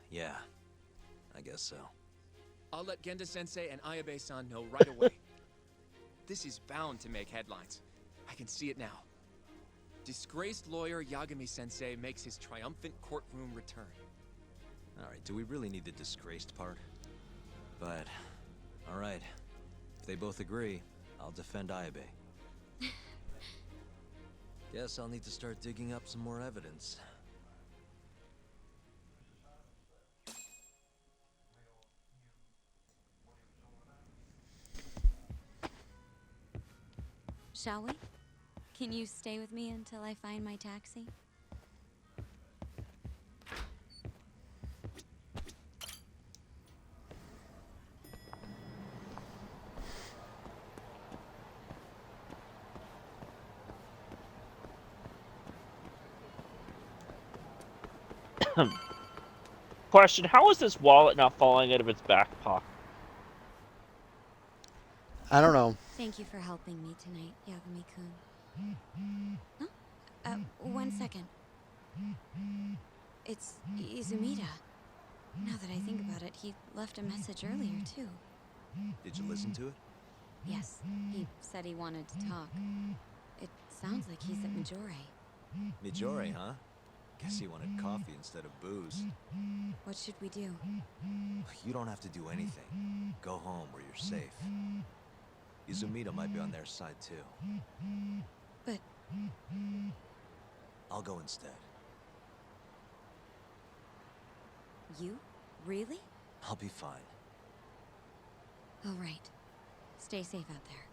Yeah, I guess so. I'll let Genda-sensei and Ayabe-san know right away. This is bound to make headlines. I can see it now. Disgraced lawyer Yagami-sensei makes his triumphant courtroom return. Alright, do we really need the disgraced part? But, alright. If they both agree, I'll defend Ayabe. Guess I'll need to start digging up some more evidence. Shall we? Can you stay with me until I find my taxi? Question, how is this wallet not falling out of its back pocket? I don't know. Thank you for helping me tonight, Yagami-kun. Huh? 1 second. It's Izumida. Now that I think about it, he left a message earlier, too. Did you listen to it? Yes, he said he wanted to talk. It sounds like he's at Majore. Majore, huh? Guess he wanted coffee instead of booze. What should we do? You don't have to do anything. Go home where you're safe. Izumida might be on their side too. But... I'll go instead. You? Really? I'll be fine. All right. Stay safe out there.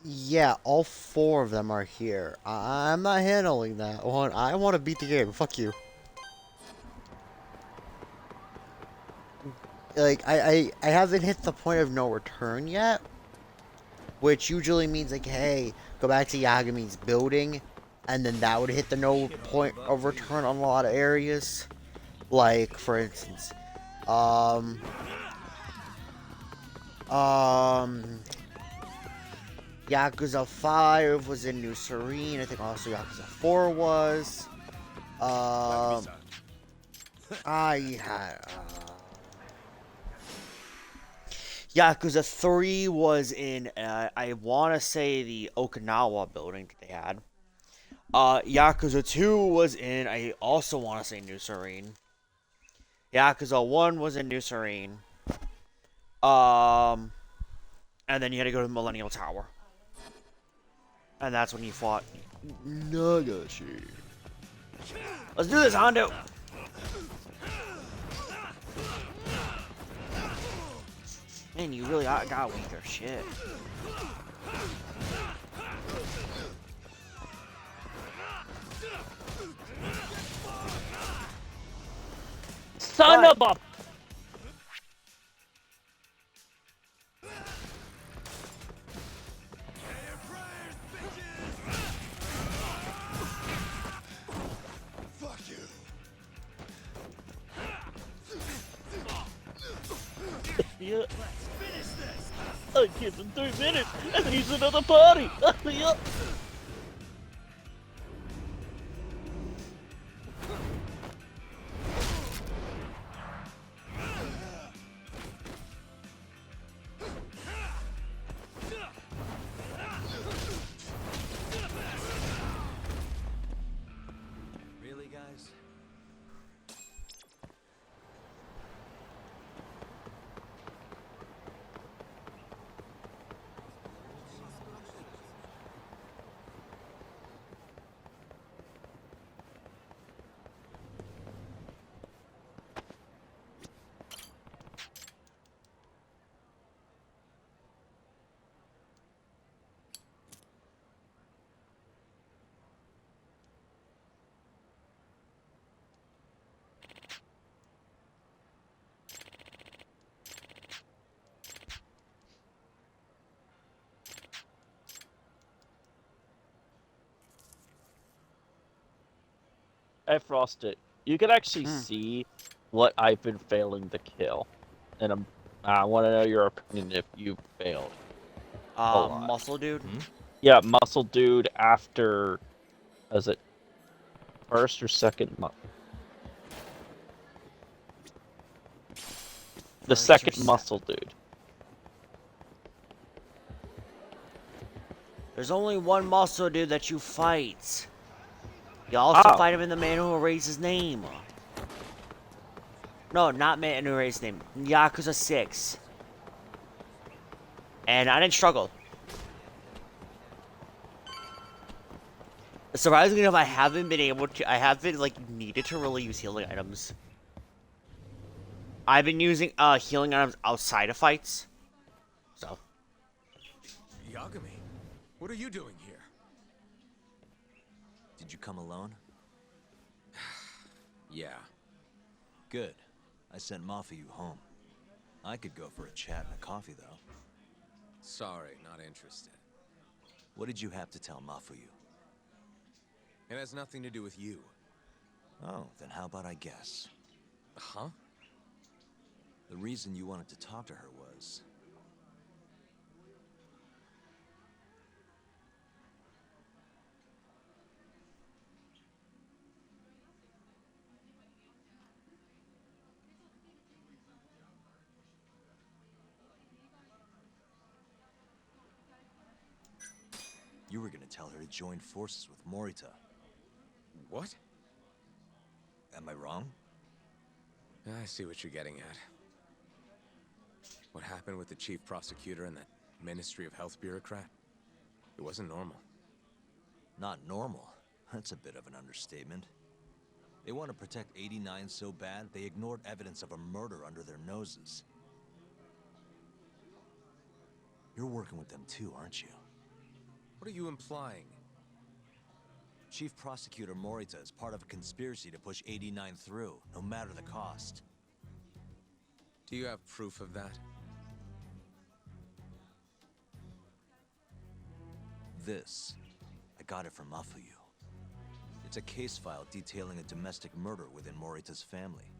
Yeah, all 4 of them are here. I'm not handling that one. I want to beat the game. Fuck you. Like, I haven't hit the point of no return yet. Which usually means, like, hey, go back to Yagami's building. And then that would hit the no point of return on a lot of areas. Like, for instance, Yakuza 5 was in New Serene. I think also Yakuza 4 was. Yakuza 3 was in, I want to say, the Okinawa building that they had. Yakuza 2 was in, I also want to say New Serene. Yakuza 1 was in New Serene. And then you had to go to the Millennial Tower. And that's when you fought Nagashi. Let's do this, Hondo! Man, you really got weaker. Shit. Son of a... Fuck you. Yeah. I give him 3 minutes, and then he's another party. Yeah. Really, guys? I frosted. You can actually see what I've been failing to kill, and I want to know your opinion if you failed. Muscle Dude? Yeah, Muscle Dude after, is it first or second month? The second Muscle Dude. There's only one Muscle Dude that you fight. You also fight him in the Man Who Erased His Name. No, not Man Who Erased His Name. Yakuza 6. And I didn't struggle. Surprisingly enough, I haven't been able to. I haven't needed to really use healing items. I've been using healing items outside of fights. So. Yagami, what are you doing here? Did you come alone? Yeah. Good. I sent Mafuyu home. I could go for a chat and a coffee, though. Sorry, not interested. What did you have to tell Mafuyu? It has nothing to do with you. Oh, then how about I guess? Huh? The reason you wanted to talk to her was... You were gonna tell her to join forces with Morita. What? Am I wrong? I see what you're getting at. What happened with the chief prosecutor and that Ministry of Health bureaucrat? It wasn't normal. Not normal? That's a bit of an understatement. They want to protect 89 so bad, they ignored evidence of a murder under their noses. You're working with them too, aren't you? What are you implying? Chief Prosecutor Morita is part of a conspiracy to push 89 through, no matter the cost. Do you have proof of that? This. I got it from Mafuyu. It's a case file detailing a domestic murder within Morita's family.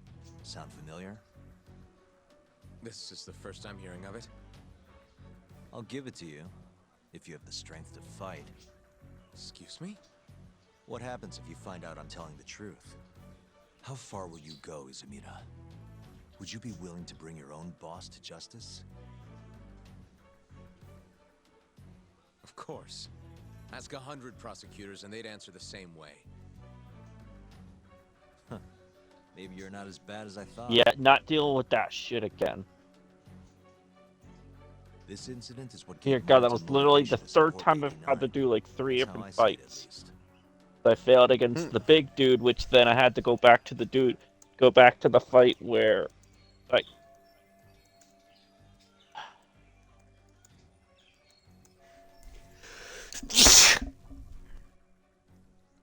Sound familiar? This is the first I'm hearing of it. I'll give it to you, if you have the strength to fight. Excuse me? What happens if you find out I'm telling the truth? How far will you go, Izumida? Would you be willing to bring your own boss to justice? Of course. Ask 100 prosecutors and they'd answer the same way. Maybe you're not as bad as I thought. Yeah, not dealing with that shit again. This incident is what Dear gave God, Morita that was literally the motivation to third support time I've had to 89. do like 3 That's how different I see it, at fights. least. I failed against the big dude, which then I had to go back to the fight where, like,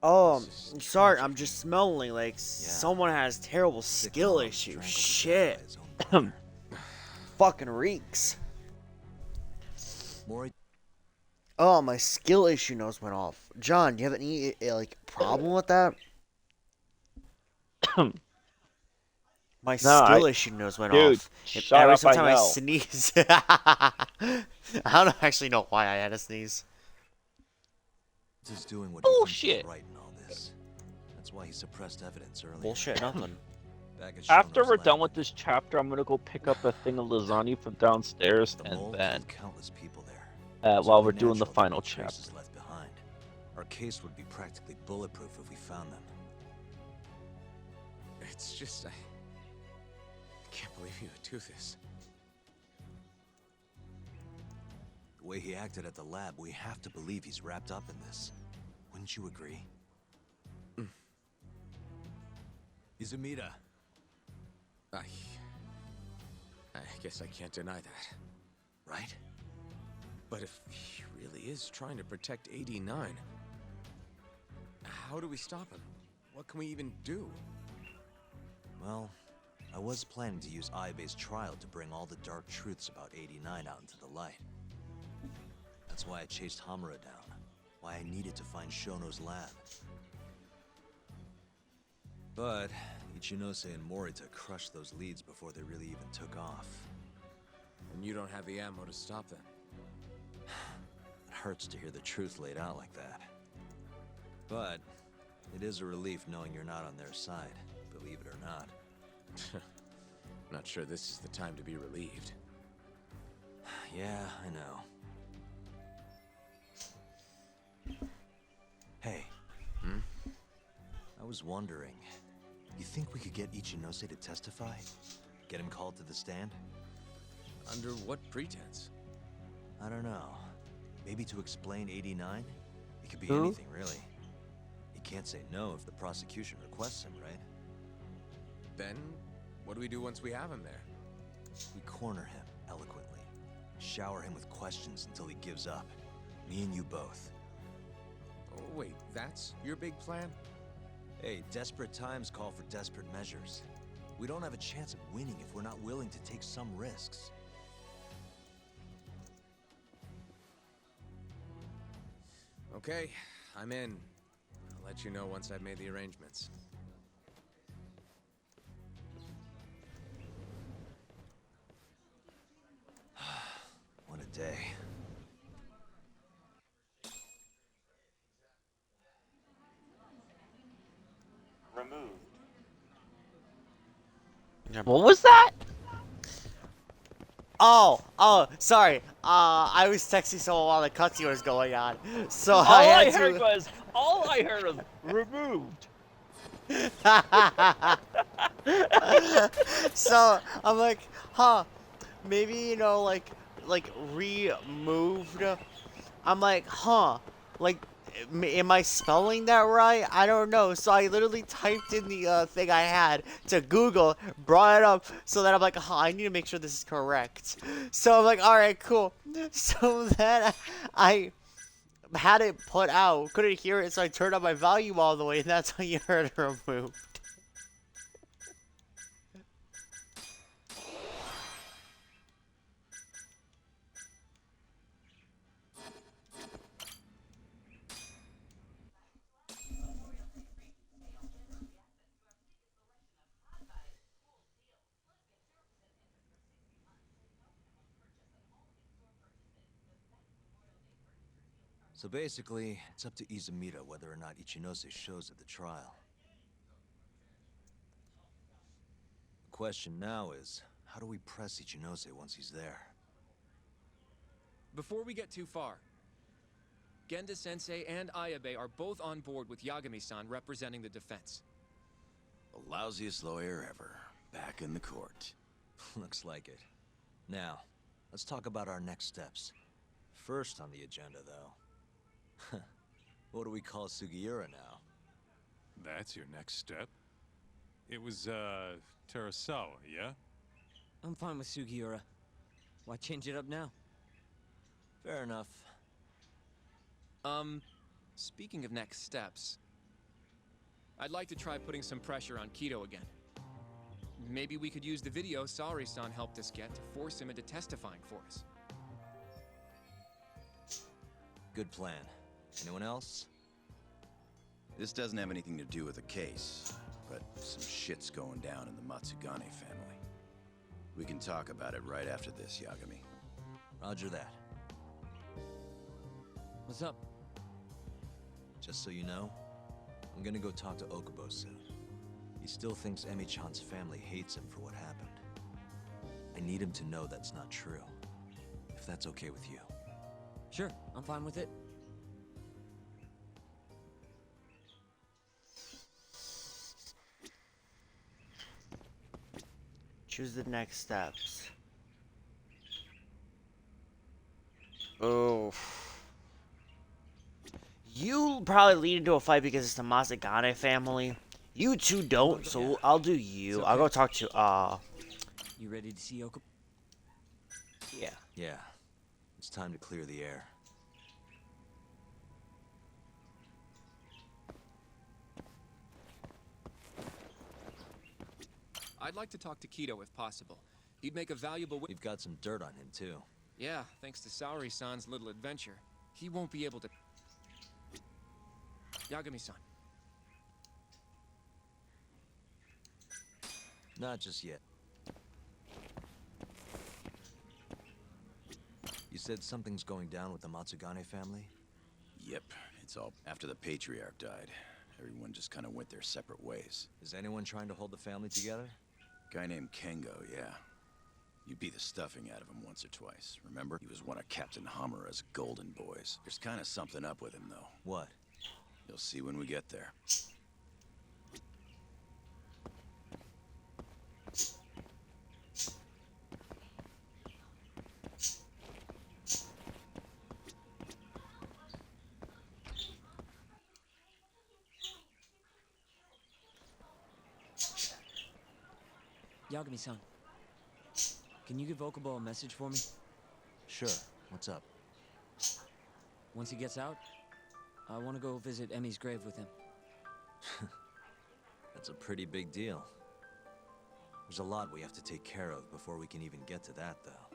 Oh, sorry, I'm just smelling like someone has terrible skill issues. Shit. Fucking reeks. Oh, my skill issue nose went off. John, do you have any, like, problem with that? My skill issue nose went dude, off. shut Every up, single I time I know. sneeze. I don't actually know why I had to sneeze. Just doing what Bullshit. he thinks is right in all this. That's why he suppressed evidence earlier. Bullshit, nothing. Back at After Shono's we're lab, done with this chapter, I'm gonna go pick up a thing of lasagna from downstairs, the and mole then killed countless people there. It's while only we're doing the natural final there'd be traces chapter. left behind. Our case would be practically bulletproof if we found them. It's just, I can't believe you would do this. The way he acted at the lab, we have to believe he's wrapped up in this. Wouldn't you agree? Izumida. I guess I can't deny that. Right? But if he really is trying to protect 89, how do we stop him? What can we even do? Well, I was planning to use Ayabe's trial to bring all the dark truths about 89 out into the light. That's why I chased Hamura down. Why I needed to find Shono's lab. But Ichinose and Morita crushed those leads before they really even took off. And you don't have the ammo to stop them. It hurts to hear the truth laid out like that. But it is a relief knowing you're not on their side, believe it or not. Not sure this is the time to be relieved. Yeah, I know. Hey. I was wondering, you think we could get Ichinose to testify? Get him called to the stand? Under what pretense? I don't know. Maybe to explain 89? It could be Who? anything, really. He can't say no if the prosecution requests him, right? Then, what do we do once we have him there? We corner him eloquently. Shower him with questions until he gives up. Me and you both. Oh, wait, that's your big plan? Hey, desperate times call for desperate measures. We don't have a chance of winning if we're not willing to take some risks. Okay, I'm in. I'll let you know once I've made the arrangements. What a day. Removed. What was that? Oh, sorry. I was texting someone while the cutscene was going on, so All I I had heard to. was removed. So I'm like, huh? Maybe like removed. I'm like, huh? Like, am I spelling that right? I don't know. So I literally typed in the thing I had to Google, brought it up, so that I'm like, huh, I need to make sure this is correct. So I'm like, all right, cool. So then I had it put out, couldn't hear it, so I turned up my volume all the way, and that's how you heard it removed. So basically, it's up to Izumida whether or not Ichinose shows at the trial. The question now is, how do we press Ichinose once he's there? Before we get too far, Genda Sensei and Ayabe are both on board with Yagami-san representing the defense. The lousiest lawyer ever. Back in the court. Looks like it. Now, let's talk about our next steps. First on the agenda, though. What do we call Sugiura now? That's your next step? It was, Terasawa, yeah? I'm fine with Sugiura. Why change it up now? Fair enough. Speaking of next steps, I'd like to try putting some pressure on Kido again. Maybe we could use the video Saori-san helped us get to force him into testifying for us. Good plan. Anyone else? This doesn't have anything to do with the case, but some shit's going down in the Matsugane family. We can talk about it right after this, Yagami. Roger that. What's up? Just so you know, I'm gonna go talk to Okubo soon. He still thinks Emi-chan's family hates him for what happened. I need him to know that's not true. If that's okay with you. Sure, I'm fine with it. Choose the next steps. Oh. You probably lead into a fight because it's the Matsugane family. You two don't, so I'll do you. Okay. I'll go talk to, You ready to see Okubo? Yeah. Yeah. It's time to clear the air. I'd like to talk to Kido if possible. He'd make a valuable We've got some dirt on him, too. Yeah, thanks to Saori-san's little adventure. He won't be able to... Yagami-san. Not just yet. You said something's going down with the Matsugane family? Yep, it's all after the patriarch died. Everyone just kind of went their separate ways. Is anyone trying to hold the family together? Guy named Kengo, yeah. You beat the stuffing out of him once or twice, remember? He was one of Captain Hamura's golden boys. There's kind of something up with him, though. What? You'll see when we get there. Yagami-san, can you give Okubo a message for me? Sure. What's up? Once he gets out, I want to go visit Emi's grave with him. That's a pretty big deal. There's a lot we have to take care of before we can even get to that, though.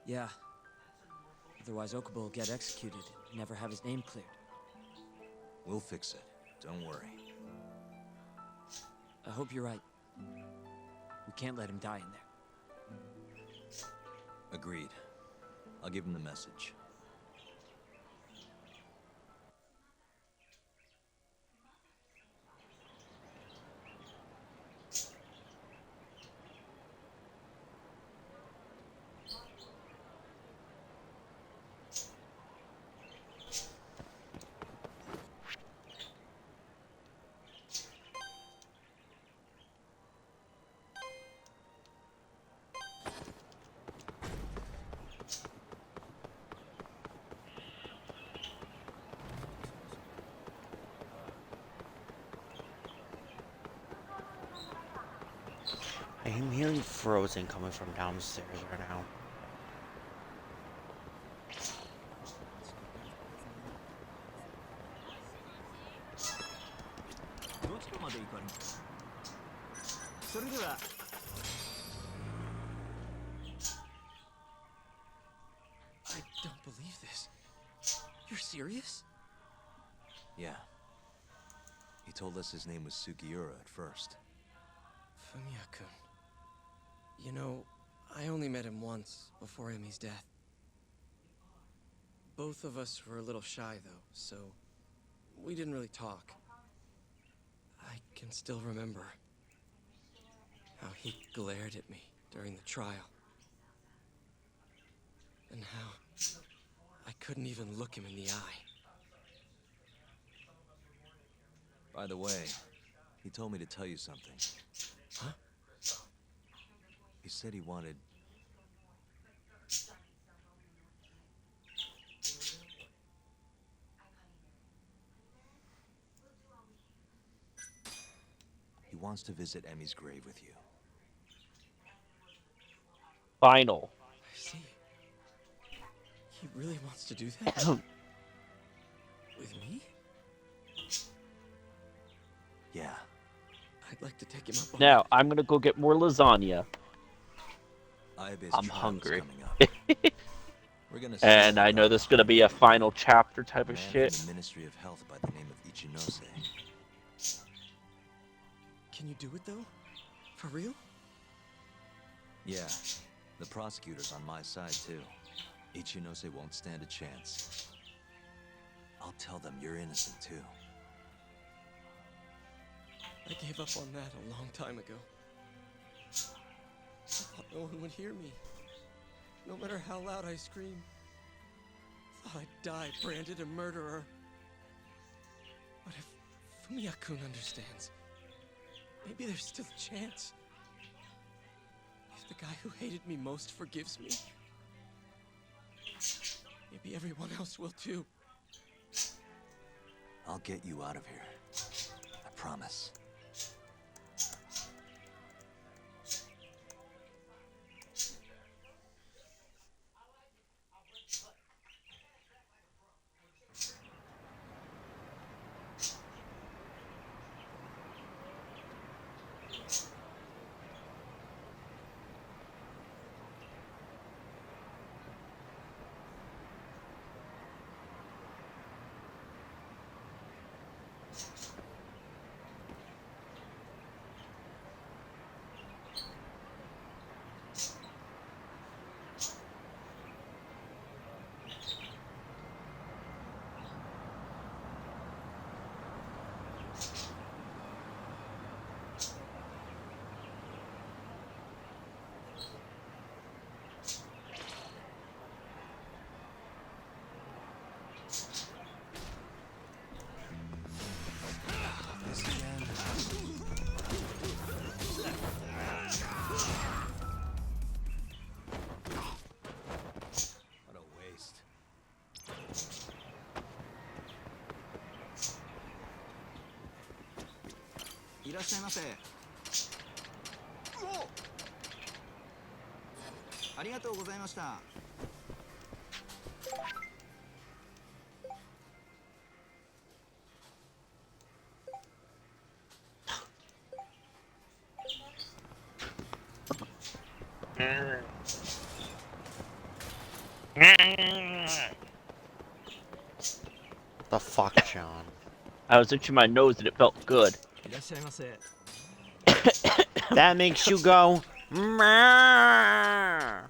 Yeah. Otherwise, Okubo will get executed and never have his name cleared. We'll fix it. Don't worry. I hope you're right. We can't let him die in there. Agreed. I'll give him the message. I'm hearing Frozen coming from downstairs right now. I don't believe this. You're serious? Yeah. He told us his name was Sugiura at first. Fumiya-kun. You know, I only met him once, before Emi's death. Both of us were a little shy, though, so we didn't really talk. I can still remember how he glared at me during the trial. And how I couldn't even look him in the eye. By the way, he told me to tell you something. Huh? He said he wanted... He wants to visit Emmy's grave with you. Final. I see. He really wants to do that? With me? Yeah. I'd like to take him up on Now, it. I'm gonna go get more lasagna. Ayabe's I'm trial is hungry. coming up. We're gonna And I know about this is gonna be a final chapter type a of man shit. from the Ministry of Health by the name of Ichinose. Can you do it, though? For real? Yeah. The prosecutor's on my side, too. Ichinose won't stand a chance. I'll tell them you're innocent, too. I gave up on that a long time ago. I thought no one would hear me. No matter how loud I screamed. Thought I'd die branded a murderer. But if Fumiya-kun understands, maybe there's still a chance. If the guy who hated me most forgives me, maybe everyone else will too. I'll get you out of here. I promise. What a waste. The fuck, John? I was itching my nose and it felt good. That makes you go. "Meow."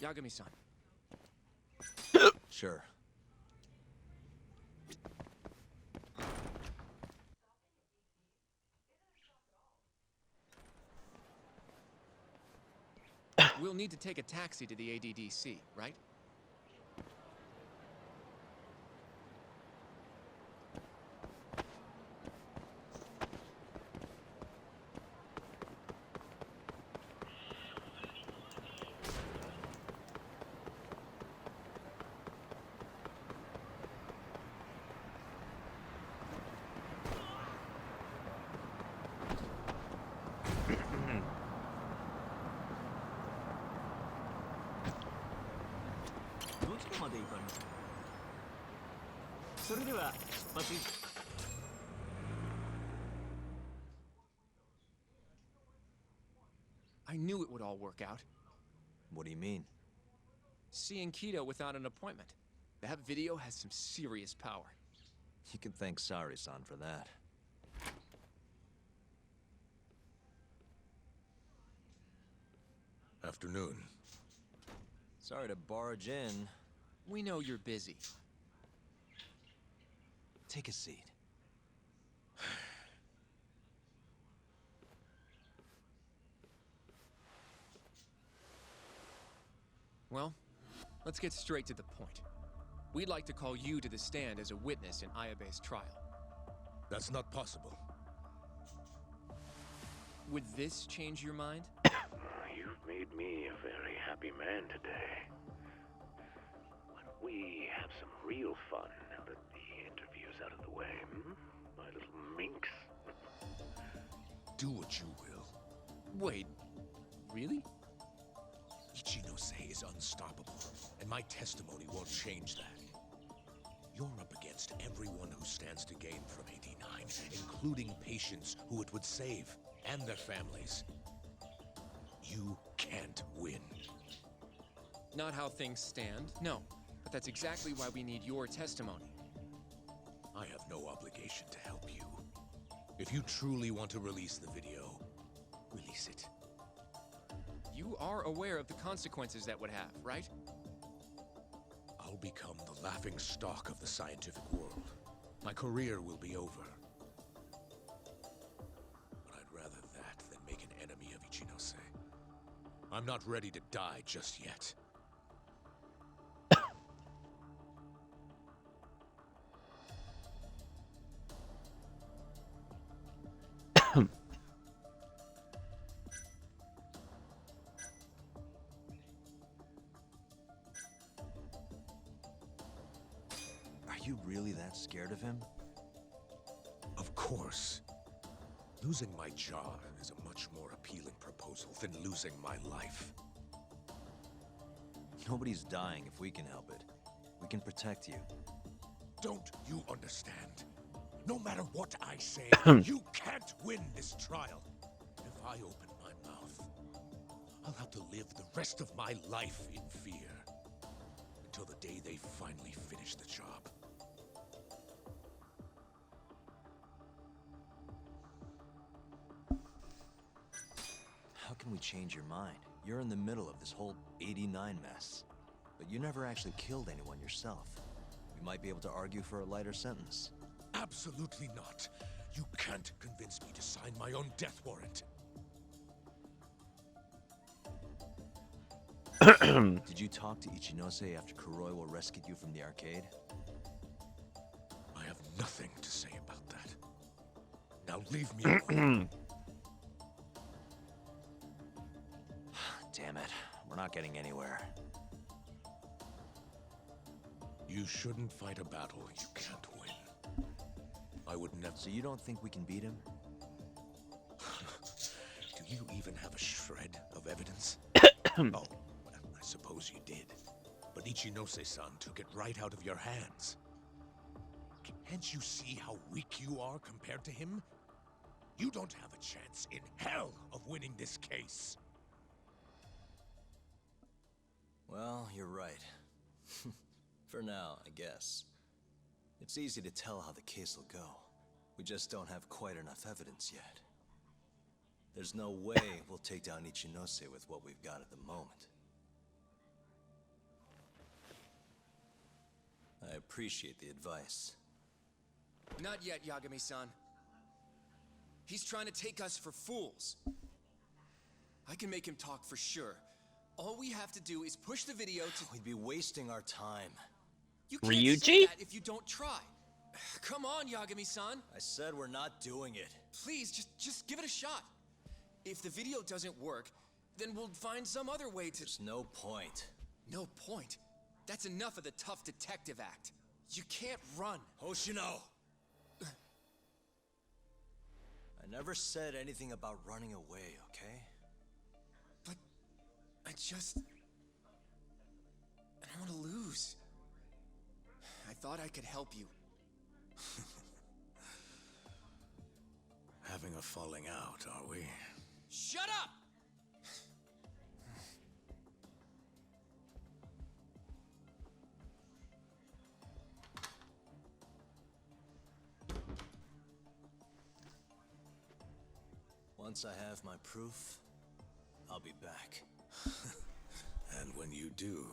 Yagami-san. Sure. We'll need to take a taxi to the ADDC, right? で行かれます。それでは出発。I knew it would all work out. What do you mean? Seeing Kido without an appointment. That video has some serious power. You can thank Sari-san for that. Afternoon. Sorry to barge in. We know you're busy. Take a seat. Well, let's get straight to the point. We'd like to call you to the stand as a witness in Ayabe's trial. That's not possible. Would this change your mind? You've made me a very happy man today. Why don't we have some real fun now that the interview's out of the way, my little minx? Do what you will. Wait, really? Ichinose is unstoppable, and my testimony won't change that. You're up against everyone who stands to gain from 89, including patients who it would save, and their families. You can't win. Not how things stand, no. But that's exactly why we need your testimony. I have no obligation to help you. If you truly want to release the video, release it. You are aware of the consequences that would have, right? I'll become the laughing stock of the scientific world. My career will be over. But I'd rather that than make an enemy of Ichinose. I'm not ready to die just yet. Are you really that scared of him? Of course. Losing my job is a much more appealing proposal than losing my life. Nobody's dying if we can help it. We can protect you. Don't you understand? No matter what I say, you can't win this trial. If I open my mouth, I'll have to live the rest of my life in fear. Until the day they finally finish the job. How can we change your mind? You're in the middle of this whole 89 mess. But you never actually killed anyone yourself. We might be able to argue for a lighter sentence. Absolutely not. You can't convince me to sign my own death warrant. Did you talk to Ichinose after Kuroiwa rescued you from the arcade? I have nothing to say about that. Now leave me alone. Damn it. We're not getting anywhere. You shouldn't fight a battle you can't win. I would never... So you don't think we can beat him? Do you even have a shred of evidence? Oh, I suppose you did. But Ichinose-san took it right out of your hands. Can't you see how weak you are compared to him? You don't have a chance in hell of winning this case. Well, you're right. For now, I guess. It's easy to tell how the case will go. We just don't have quite enough evidence yet. There's no way we'll take down Ichinose with what we've got at the moment. I appreciate the advice. Not yet, Yagami-san. He's trying to take us for fools. I can make him talk for sure. All we have to do is push the video to... We'd be wasting our time. You can't say that if you don't try. Come on, Yagami-san. I said we're not doing it. Please, just give it a shot. If the video doesn't work, then we'll find some other way to... There's no point. No point? That's enough of the tough detective act. You can't run. Hoshino! I never said anything about running away, okay? But I don't want to lose. thought I could help you. Having a falling out, are we? Shut up! Once I have my proof, I'll be back. And when you do,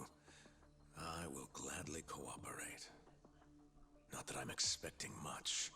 I will gladly cooperate. Not that I'm expecting much.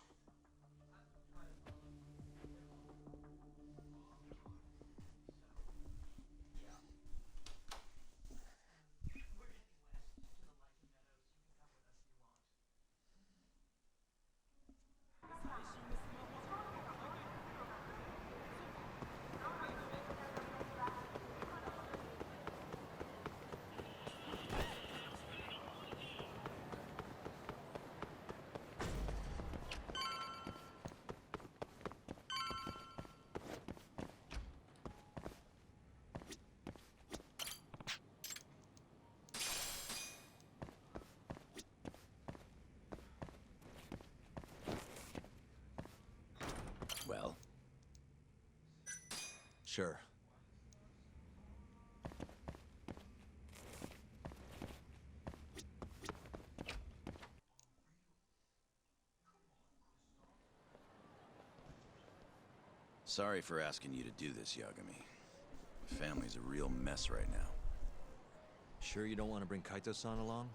Well? Sure. Sorry for asking you to do this, Yagami. My family's a real mess right now. Sure you don't want to bring Kaito-san along?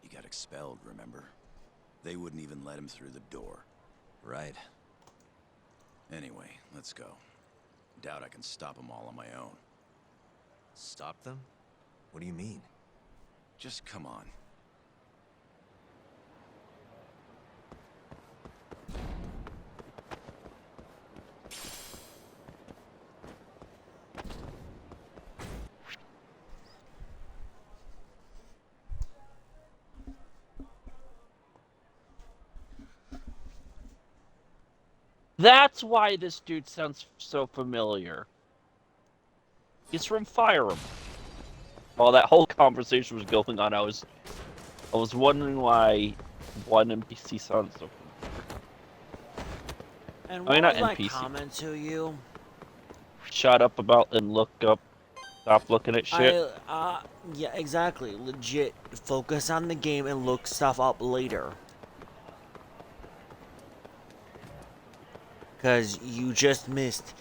He got expelled, remember? They wouldn't even let him through the door. Right. Anyway, let's go. Doubt I can stop them all on my own. Stop them? What do you mean? Just come on. That's why this dude sounds so familiar. He's from Fire Emblem. While that whole conversation was going on, I was wondering why one NPC sounds so familiar. And I what mean, not was my NPC. comment to you? Shut up about and look up. Stop looking at shit. Yeah, exactly. Legit. Focus on the game and look stuff up later. Because you just missed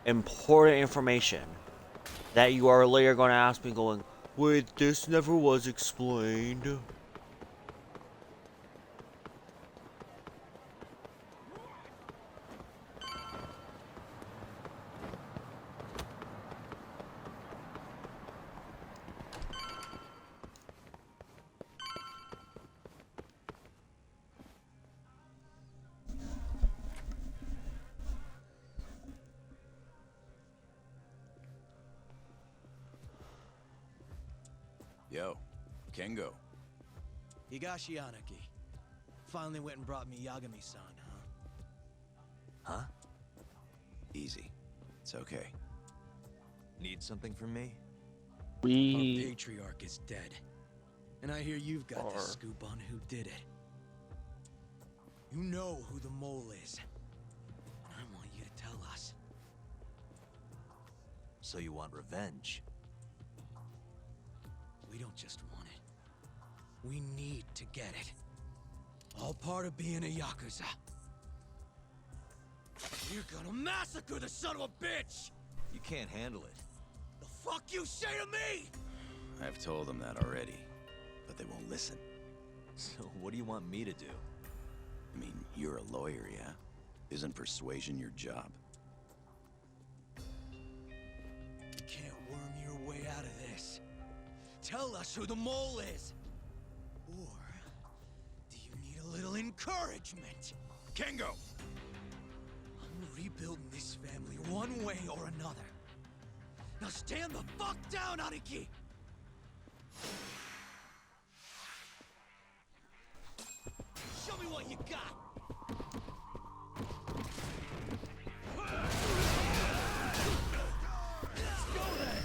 important information that you are later going to ask me going, wait, this never was explained. Yo, Kengo. Higashi Anaki. Finally went and brought me Yagami-san, huh? Huh? Easy. It's okay. Need something from me? Our patriarch is dead. And I hear you've got the scoop on who did it. You know who the mole is. And I want you to tell us. So you want revenge? We don't just want it. We need to get it. All part of being a Yakuza. You're gonna massacre the son of a bitch! You can't handle it. The fuck you say to me?! I've told them that already, but they won't listen. So what do you want me to do? I mean, you're a lawyer, yeah? Isn't persuasion your job? You can't worm your way out of this. Tell us who the mole is! Or do you need a little encouragement? Kengo! I'm rebuilding this family one way or another. Now stand the fuck down, Aniki! Show me what you got! Let's go then!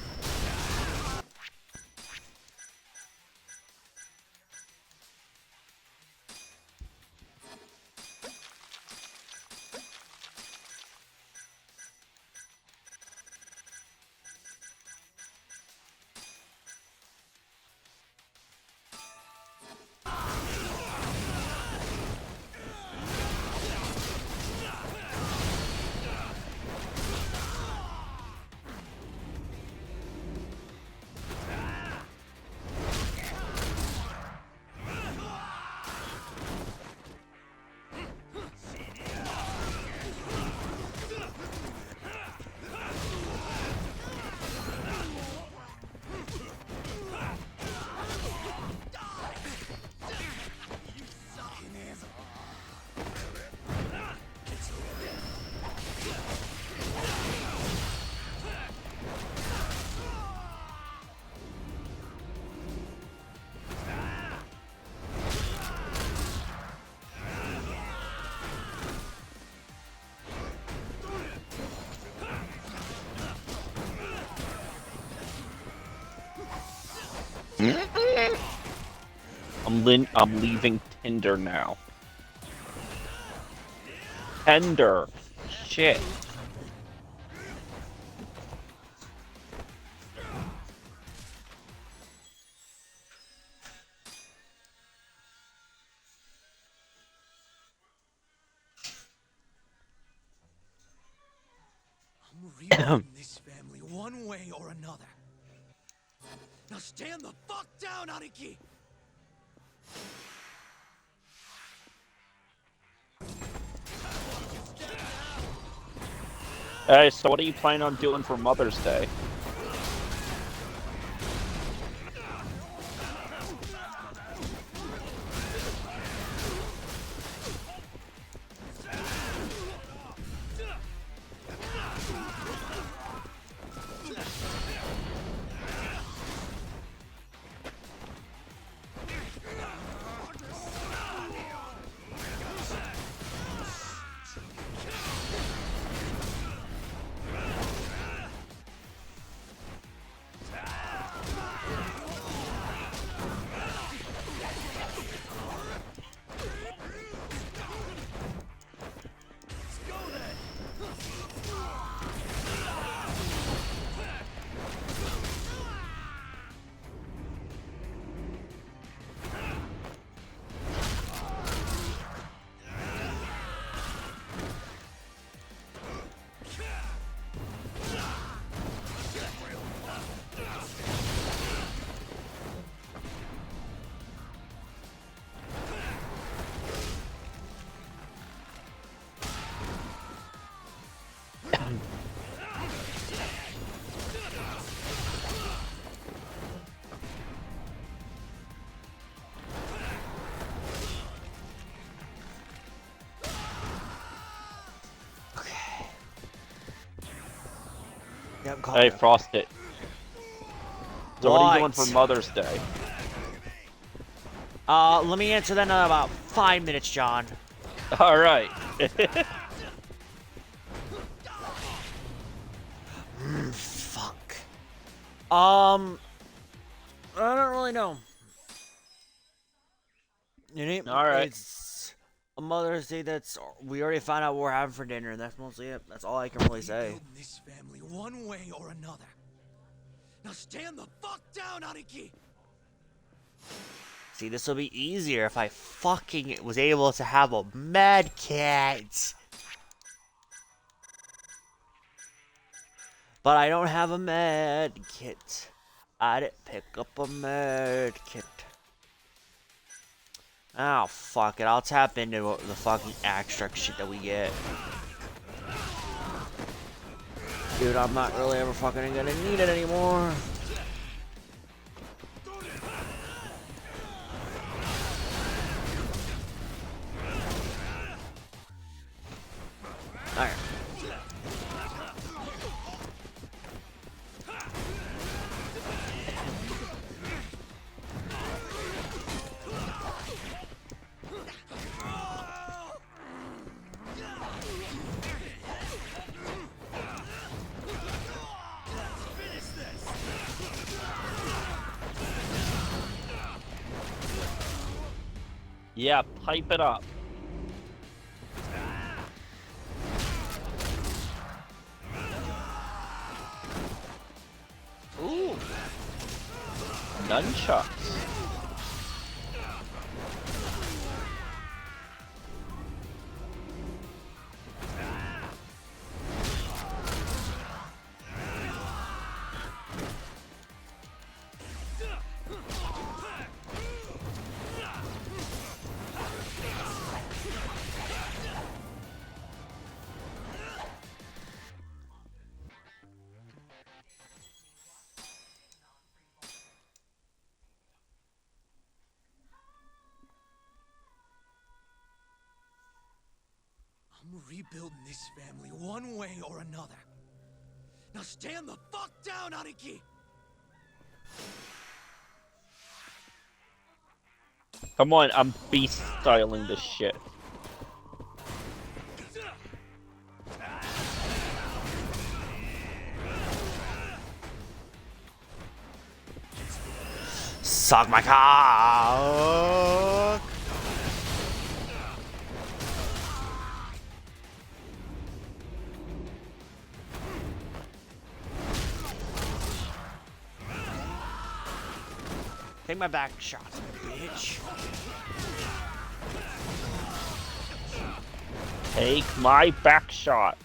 I'm leaving Tinder now. Tender. Shit. I'm rebuilding this family one way or another. Now stand the fuck down, Aniki! Hey, so what are you planning on doing for Mother's Day? Yep, Hey, Frosted. So what are you doing for What? Mother's Day? Let me answer that in about 5 minutes, John. Alright. Fuck. I don't really know. Alright. It's a Mother's Day that's... We already found out what we're having for dinner, and that's mostly it. That's all I can really say. Rebuilding this family one way or another. Now stand the fuck down, Aniki! See, this will be easier if I fucking was able to have a med kit. But I don't have a med kit. I didn't pick up a med kit. Oh, fuck it. I'll tap into the fucking extract shit that we get. Dude, I'm not really ever fucking gonna need it anymore. Alright. Yeah, pipe it up. Ooh. Nunchucks. I'm rebuilding this family one way or another. Now stand the fuck down, Aniki! Come on, I'm beast styling this shit. Suck my cock. Take my back shot, bitch. Take my back shot.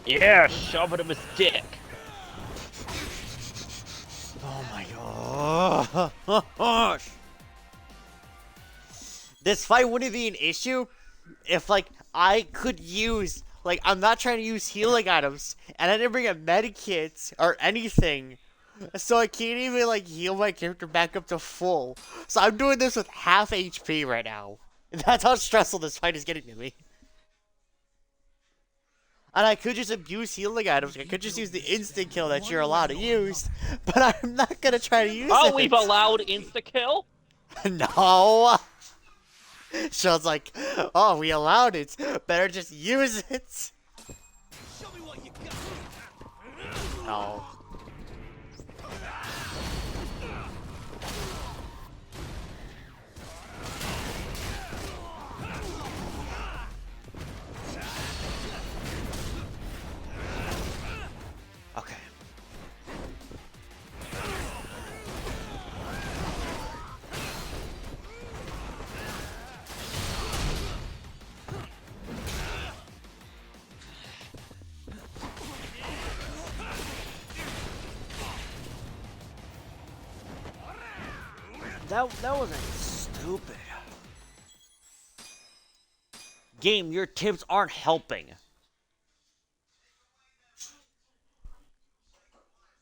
Yeah, shove it in his dick. Oh my gosh. This fight wouldn't be an issue if, like, I could use, like, I'm not trying to use healing items, and I didn't bring a medikit or anything, so I can't even, like, heal my character back up to full. So I'm doing this with half HP right now. That's how stressful this fight is getting to me. And I could just abuse healing items. I could just use the instant kill that you're allowed to use, but I'm not gonna try to use it. Oh, we've allowed insta kill? No. Sean's like, oh, we allowed it. Better just use it. No. Okay. That wasn't stupid. Game, your tips aren't helping.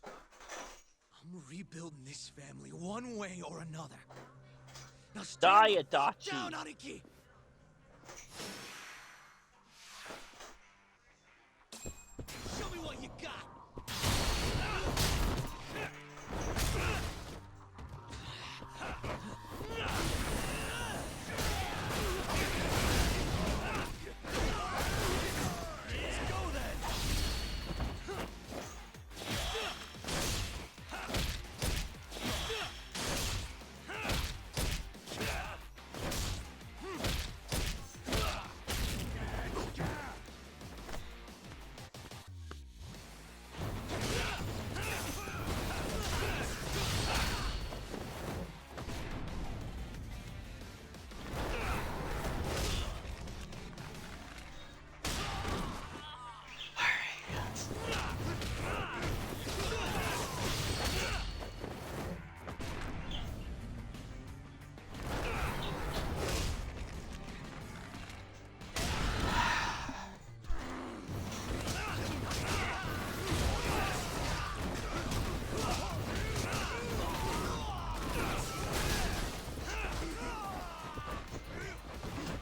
I'm rebuilding this family one way or another. Now Die, stand the fuck Adachi. down, Aniki! Show me what you got!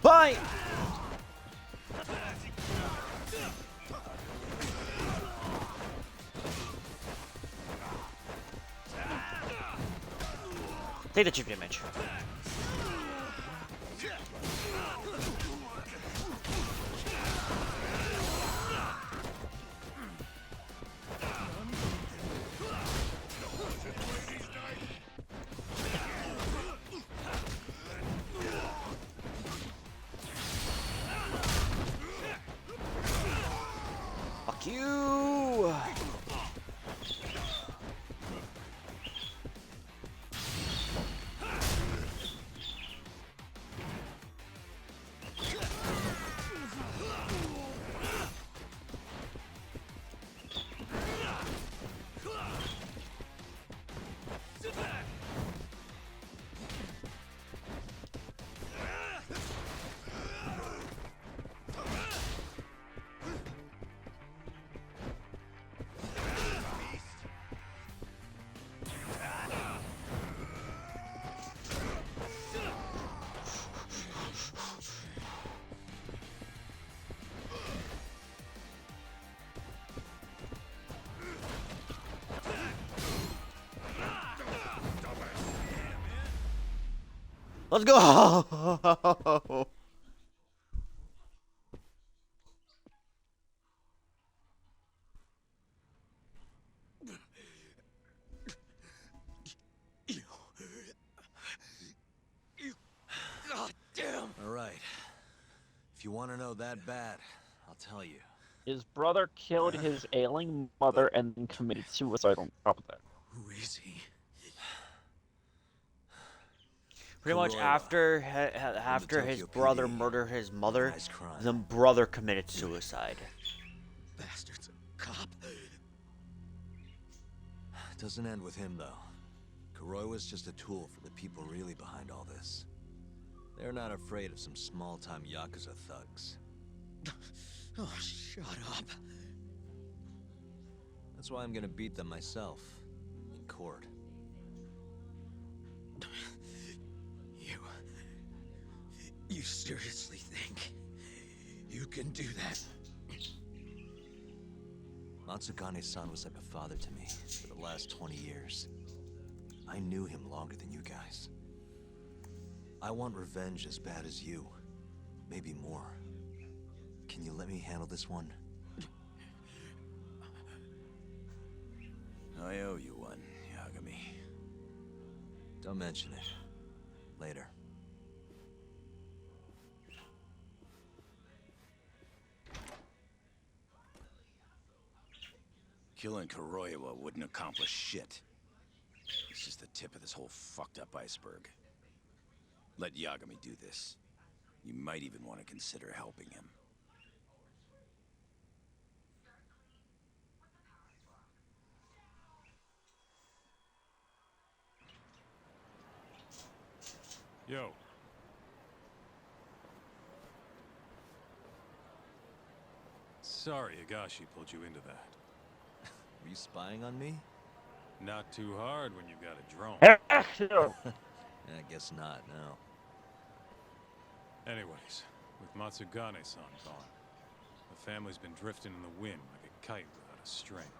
Bye! Take the chip damage. Fuck you! Let's go! God damn! Alright. If you want to know that bad, I'll tell you. His brother killed his ailing mother and then committed suicide on top of that. Who is he? Pretty much after his brother murdered his mother, the brother committed suicide. Bastard's a cop. Doesn't end with him, though. Kuroi was just a tool for the people really behind all this. They're not afraid of some small-time Yakuza thugs. Oh, shut up. That's why I'm gonna beat them myself. In court. You seriously think you can do that? Matsugane-san was like a father to me for the last 20 years. I knew him longer than you guys. I want revenge as bad as you. Maybe more. Can you let me handle this one? I owe you one, Yagami. Don't mention it. Later. Killing Kuroiwa wouldn't accomplish shit. It's just the tip of this whole fucked up iceberg. Let Yagami do this. You might even want to consider helping him. Yo. Sorry Higashi pulled you into that. Were you spying on me? Not too hard when you've got a drone. I guess not, no. Anyways, with Matsugane-san gone, the family's been drifting in the wind like a kite without a string.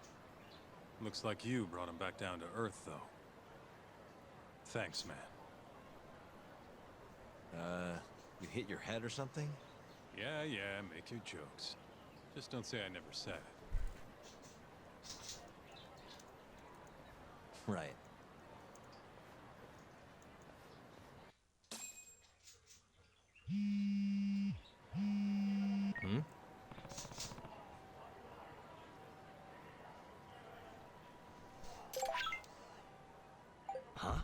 Looks like you brought him back down to earth, though. Thanks, man. You hit your head or something? Yeah, make your jokes. Just don't say I never said it. Right. Hmm? Huh?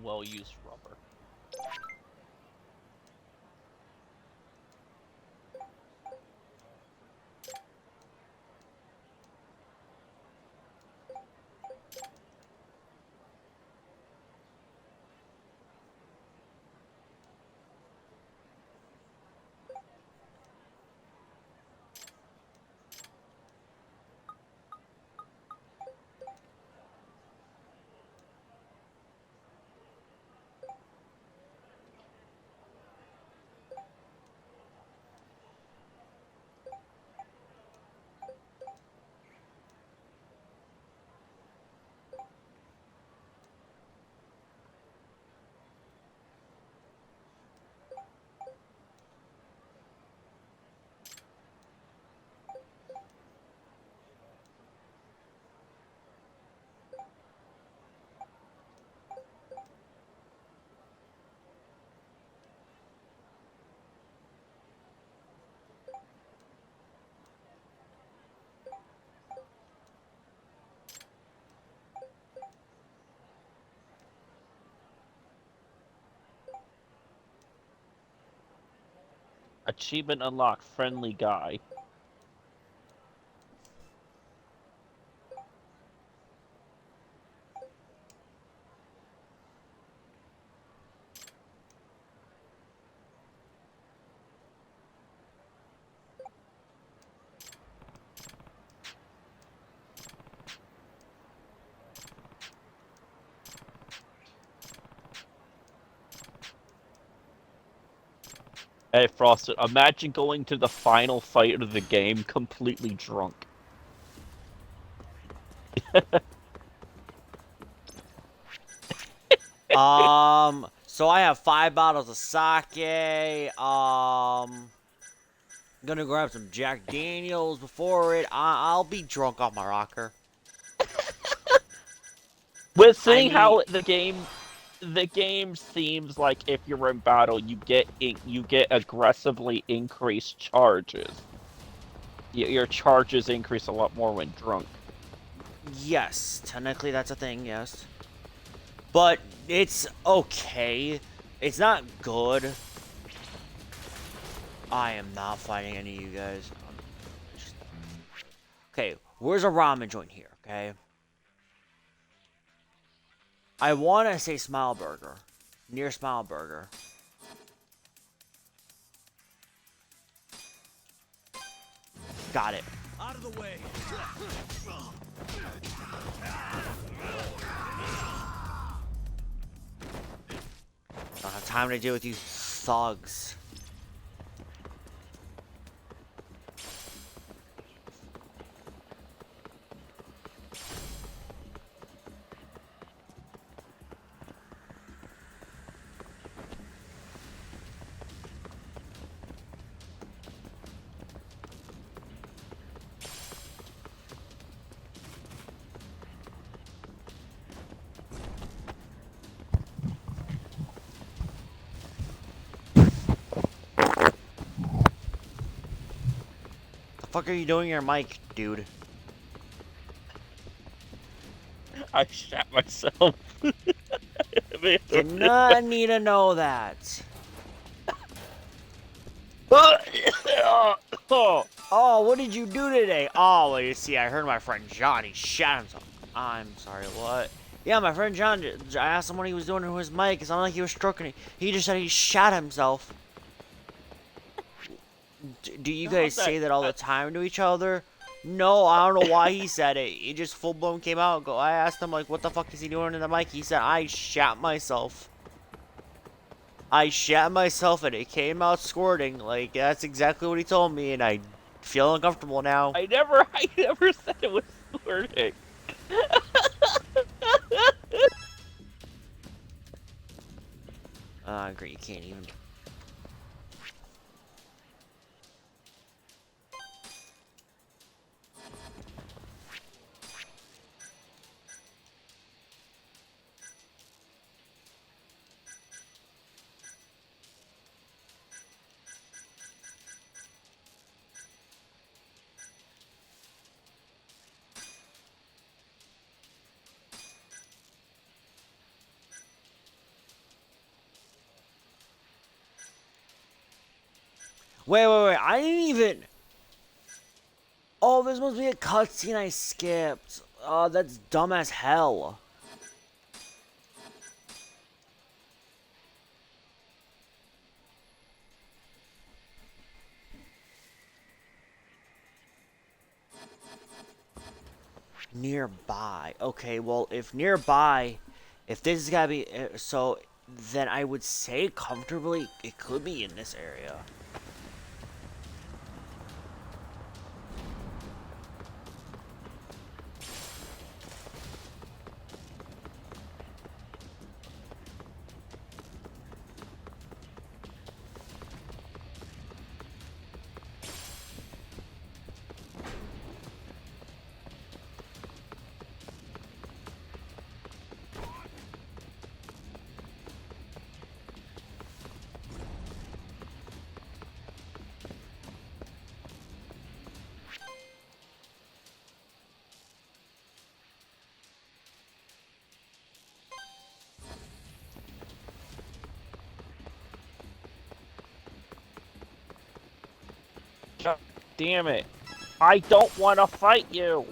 Well-used rubber. Achievement unlocked, friendly guy. Hey, Frosted, imagine going to the final fight of the game completely drunk. So I have 5 bottles of sake. Gonna grab some Jack Daniels before it. I'll be drunk off my rocker. With seeing how the game seems like if you're in battle, you get aggressively increased charges. Your charges increase a lot more when drunk. Yes, technically that's a thing, yes. But it's okay. It's not good. I am not fighting any of you guys. Okay, where's a ramen joint here, okay? I want to say Smile Burger. Near Smile Burger. Got it. Out of the way. Don't have time to deal with you thugs. The fuck are you doing your mic, dude? I shot myself. Did not need to know that. Oh, what did you do today? Oh, well, you see, I heard my friend John, he shot himself. I'm sorry, what? Yeah, my friend John, I asked him what he was doing to his mic. It sounded like he was stroking it. He just said he shot himself. Do you guys say that all the time to each other? No, I don't know why he said it. He just full-blown came out. I asked him, like, what the fuck is he doing in the mic? He said, I shot myself. I shat myself and it came out squirting. Like, that's exactly what he told me, and I feel uncomfortable now. I never said it was squirting. Great, you can't even. Wait, I didn't even... Oh, this must be a cutscene I skipped. That's dumb as hell. Nearby. Okay, well, if nearby... If this is gotta be... So, then I would say comfortably, it could be in this area. God damn it. I don't want to fight you.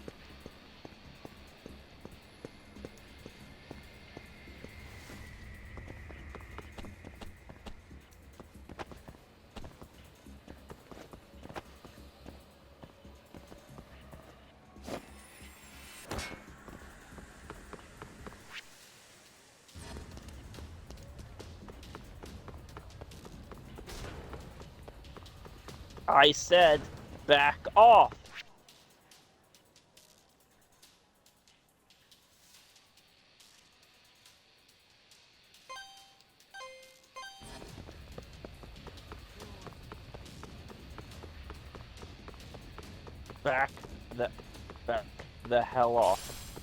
I said, back off. Back the hell off.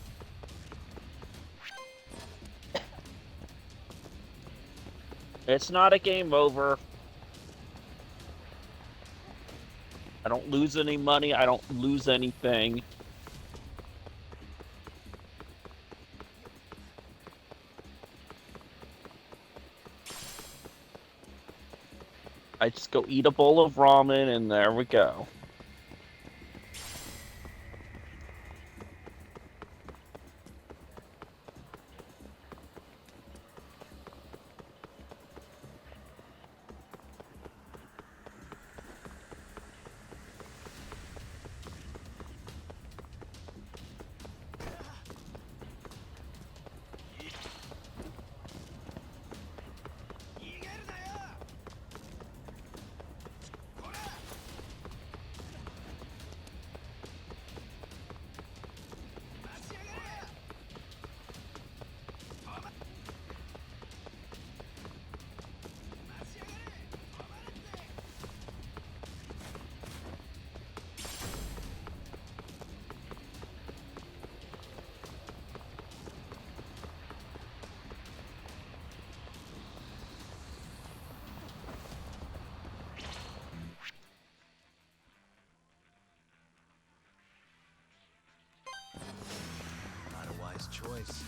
It's not a game over. I don't lose any money. I don't lose anything. I just go eat a bowl of ramen and there we go. Not a wise choice.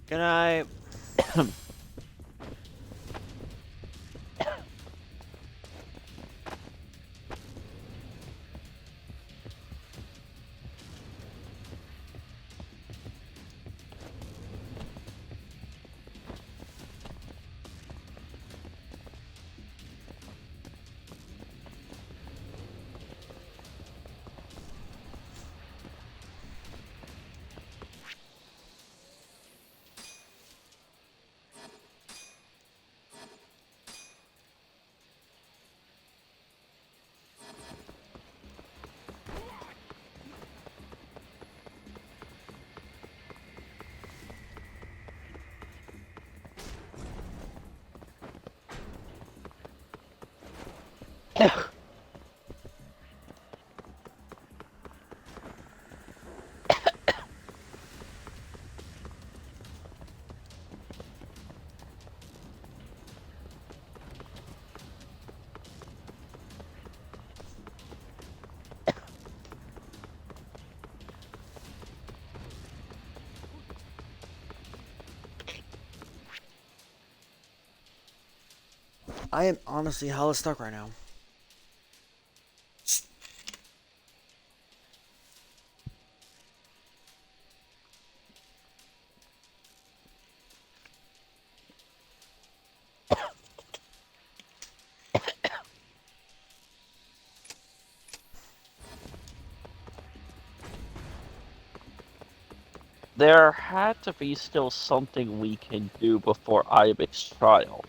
Good night. I am honestly hella stuck right now. There had to be still something we can do before Ayabe's trial.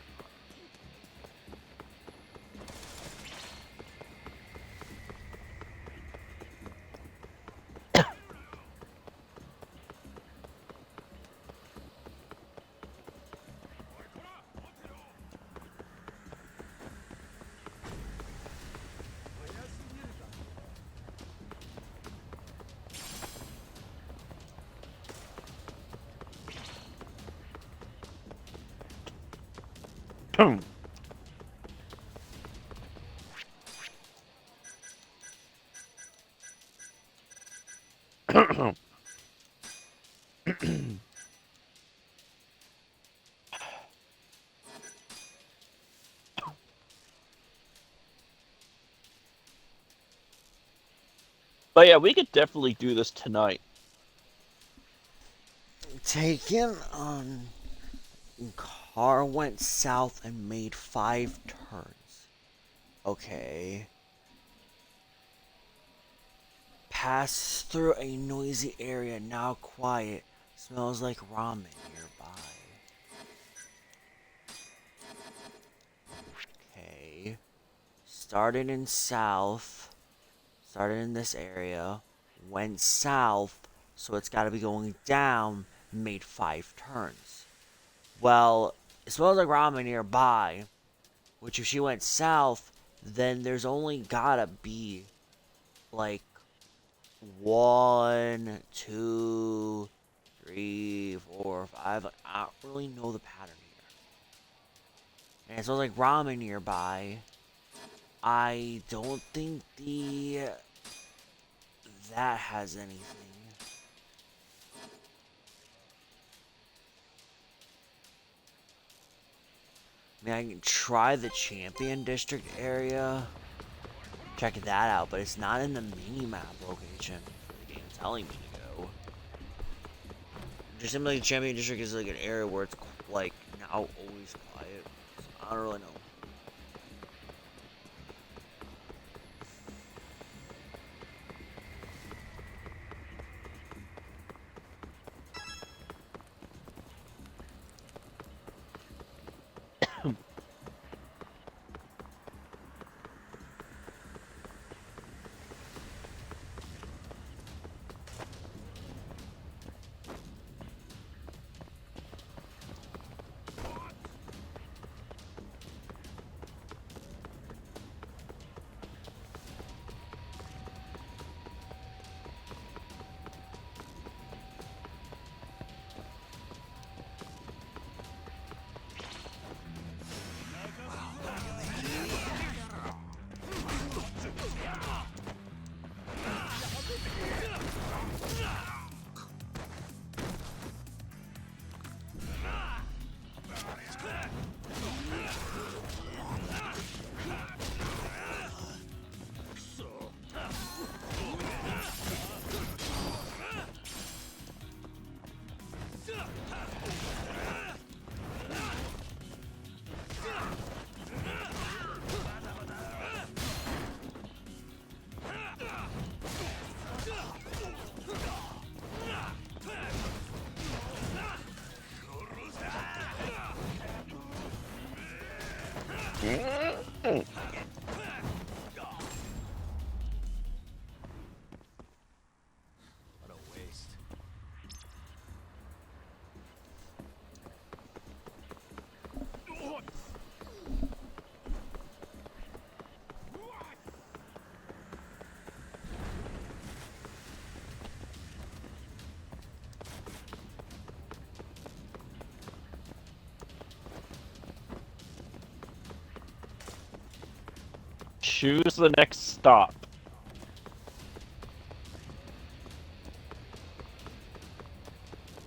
But yeah, we could definitely do this tonight. Taken on. Car went south and made 5 turns. Okay. Passed through a noisy area, now quiet. Smells like ramen nearby. Okay. Started in south. Started in this area. Went south. So it's got to be going down. Made 5 turns. Well, it smells like ramen nearby. Which if she went south, then there's only gotta be like 1, 2, 3, 4, 5. I don't really know the pattern here. And it smells like ramen nearby. I don't think that has anything. I mean, I can try the Champion District area. Check that out, but it's not in the mini-map location the game's telling me to go. Just simply Champion District is like an area where it's like now always quiet. So I don't really know. What a waste. Choose the next stop.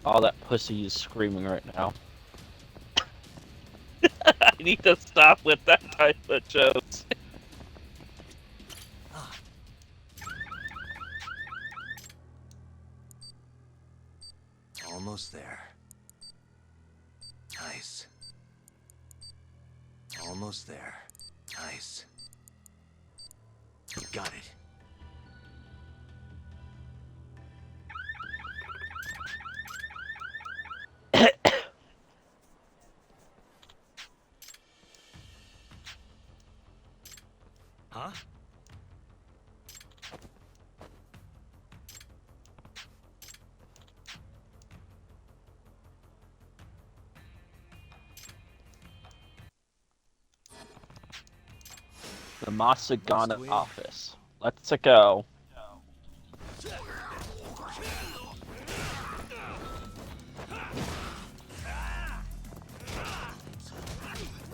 Oh, that pussy is screaming right now. I need to stop with that type of jokes. Almost there. Nice. Almost there. Nice. Got it. Huh? The Masagana office. Let's go.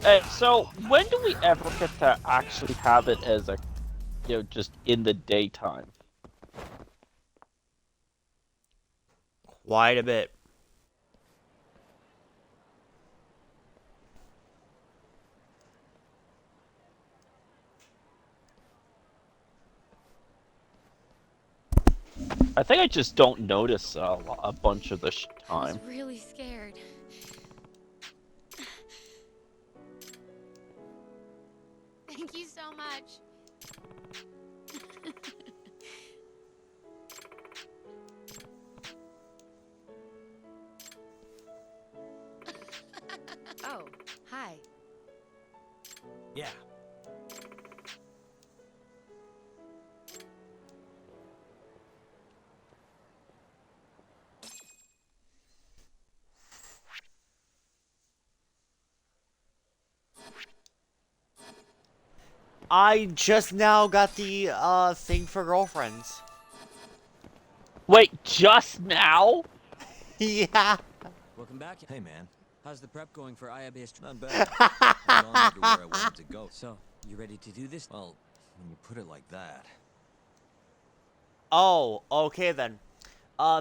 Hey, so when do we ever get to actually have it as a, just in the daytime? Quite a bit. I think I just don't notice a bunch of the I was time. really scared. Thank you so much. Oh, hi. Yeah. I just now got the thing for girlfriends. Wait, just now? Yeah. Welcome back. Hey, man. How's the prep going for IA-based? Not bad. I've gone everywhere I wanted to go. So, you ready to do this? Well, when you put it like that. Oh, okay then.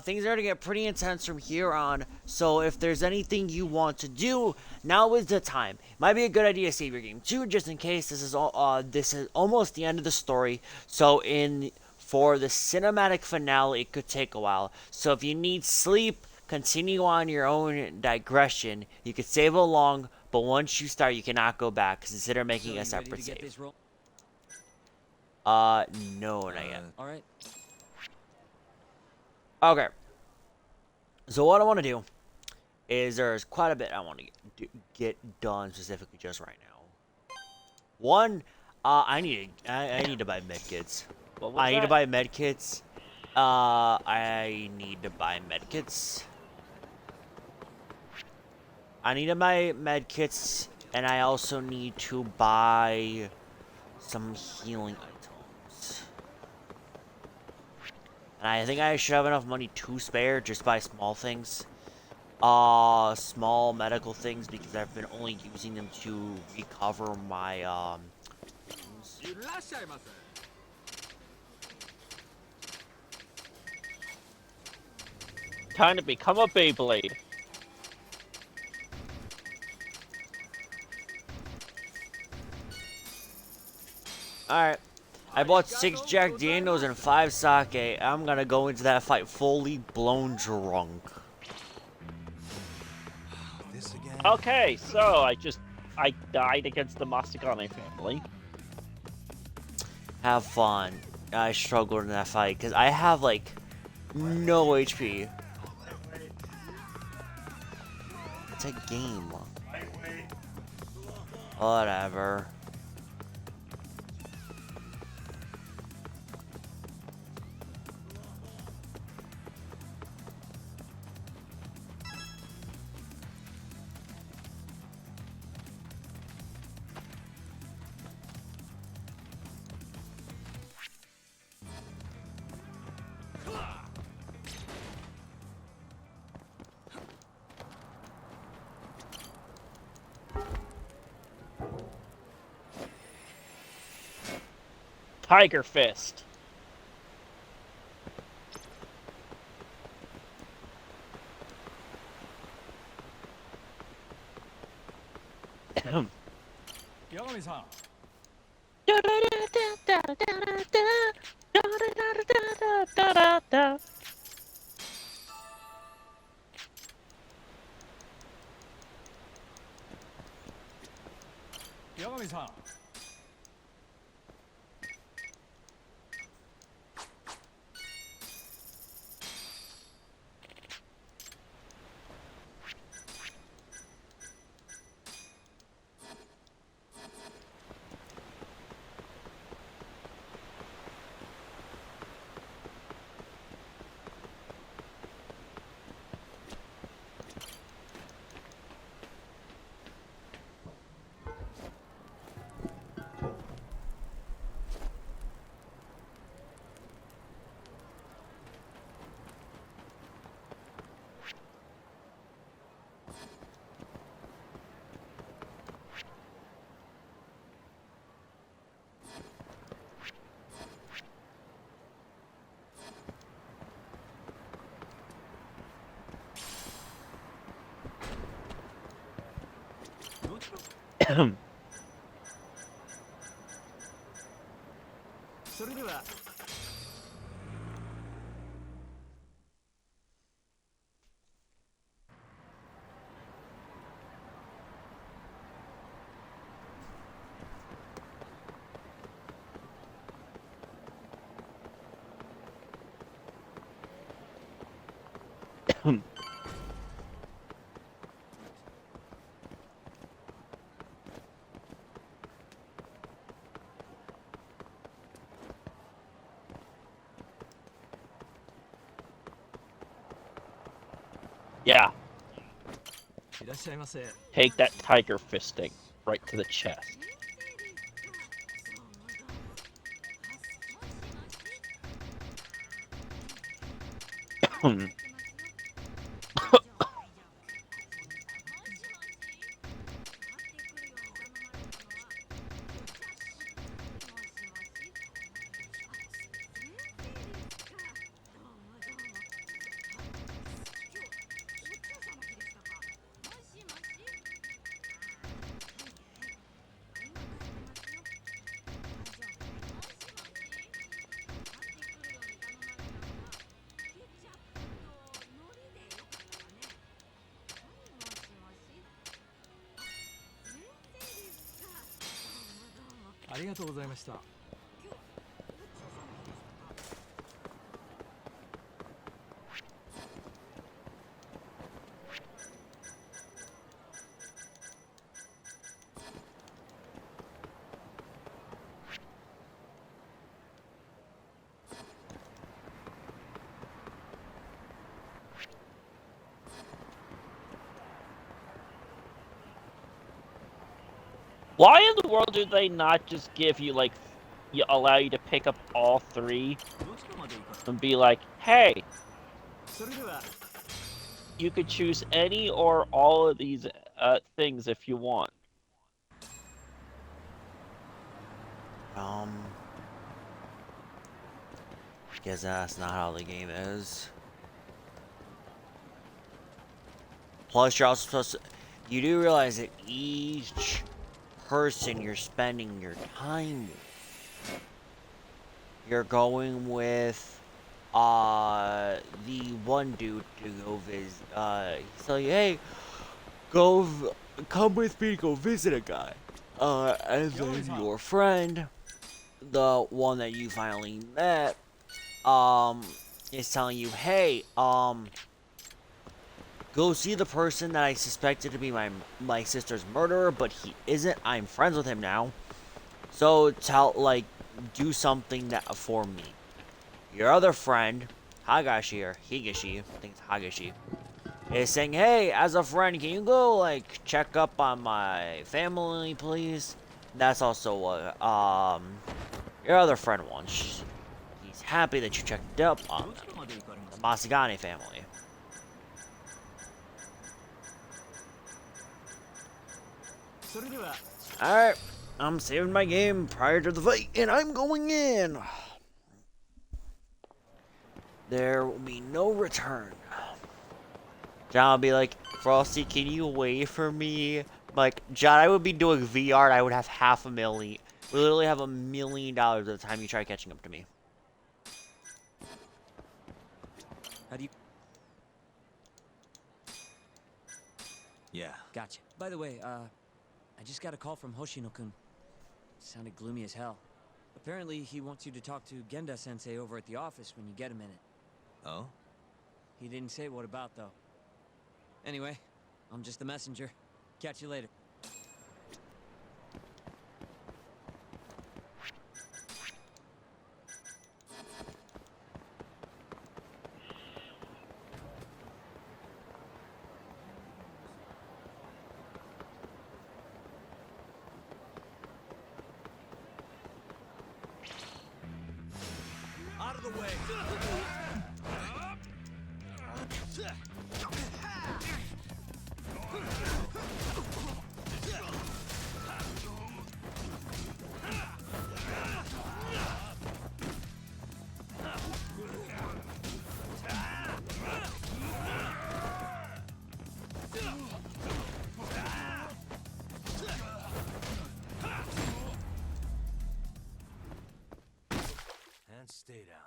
Things are gonna get pretty intense from here on, so if there's anything you want to do, now is the time. Might be a good idea to save your game too, just in case this is almost the end of the story. So for the cinematic finale, it could take a while. So if you need sleep, continue on your own digression. You could save along, but once you start, you cannot go back. Consider making a separate save. No, not yet. All right. Okay. So what I want to do is there's quite a bit I want to get done specifically just right now. One, I need to buy medkits. I need to buy medkits. I need to buy medkits. I need to buy medkits, and I also need to buy some healing items. And I think I should have enough money to spare, just buy small things. Small medical things, because I've been only using them to recover my, Time to become a Beyblade. Alright. I bought 6 Jack Daniels and 5 sake. I'm gonna go into that fight fully blown drunk. This again? Okay, so I died against the Masagane family. Have fun. I struggled in that fight, because I have, like, no HP. It's a game. Whatever. Tiger Fist. Yagami-san. Yagami-san. Yeah. Take that tiger fisting right to the chest. Why in the world do they not just give you, like, allow you to pick up all three and be like, hey, you could choose any or all of these things if you want. Guess that's not how the game is. Plus, you're also supposed to... You do realize that each person you're spending your time with, you're going with, the one dude to go visit, he's telling you, hey, come with me to go visit a guy. And then your friend, the one that you finally met, is telling you, hey, go see the person that I suspected to be my sister's murderer, but he isn't. I'm friends with him now. So do something for me. Your other friend, Higashi, I think it's Higashi, is saying, hey, as a friend, can you go, check up on my family, please? That's also what, your other friend wants. He's happy that you checked up on them. The Masagane family. Alright. I'm saving my game prior to the fight, and I'm going in. There will be no return. John will be like, Frosty, can you wait for me? Like, John, I would be doing VR and I would have $500,000. We literally have $1 million at the time you try catching up to me. How do you... Yeah. Gotcha. By the way, I just got a call from Hoshino-kun. Sounded gloomy as hell. Apparently, he wants you to talk to Genda-sensei over at the office when you get a minute. Oh? He didn't say what about, though. Anyway, I'm just the messenger. Catch you later. Out of the way! And stay down.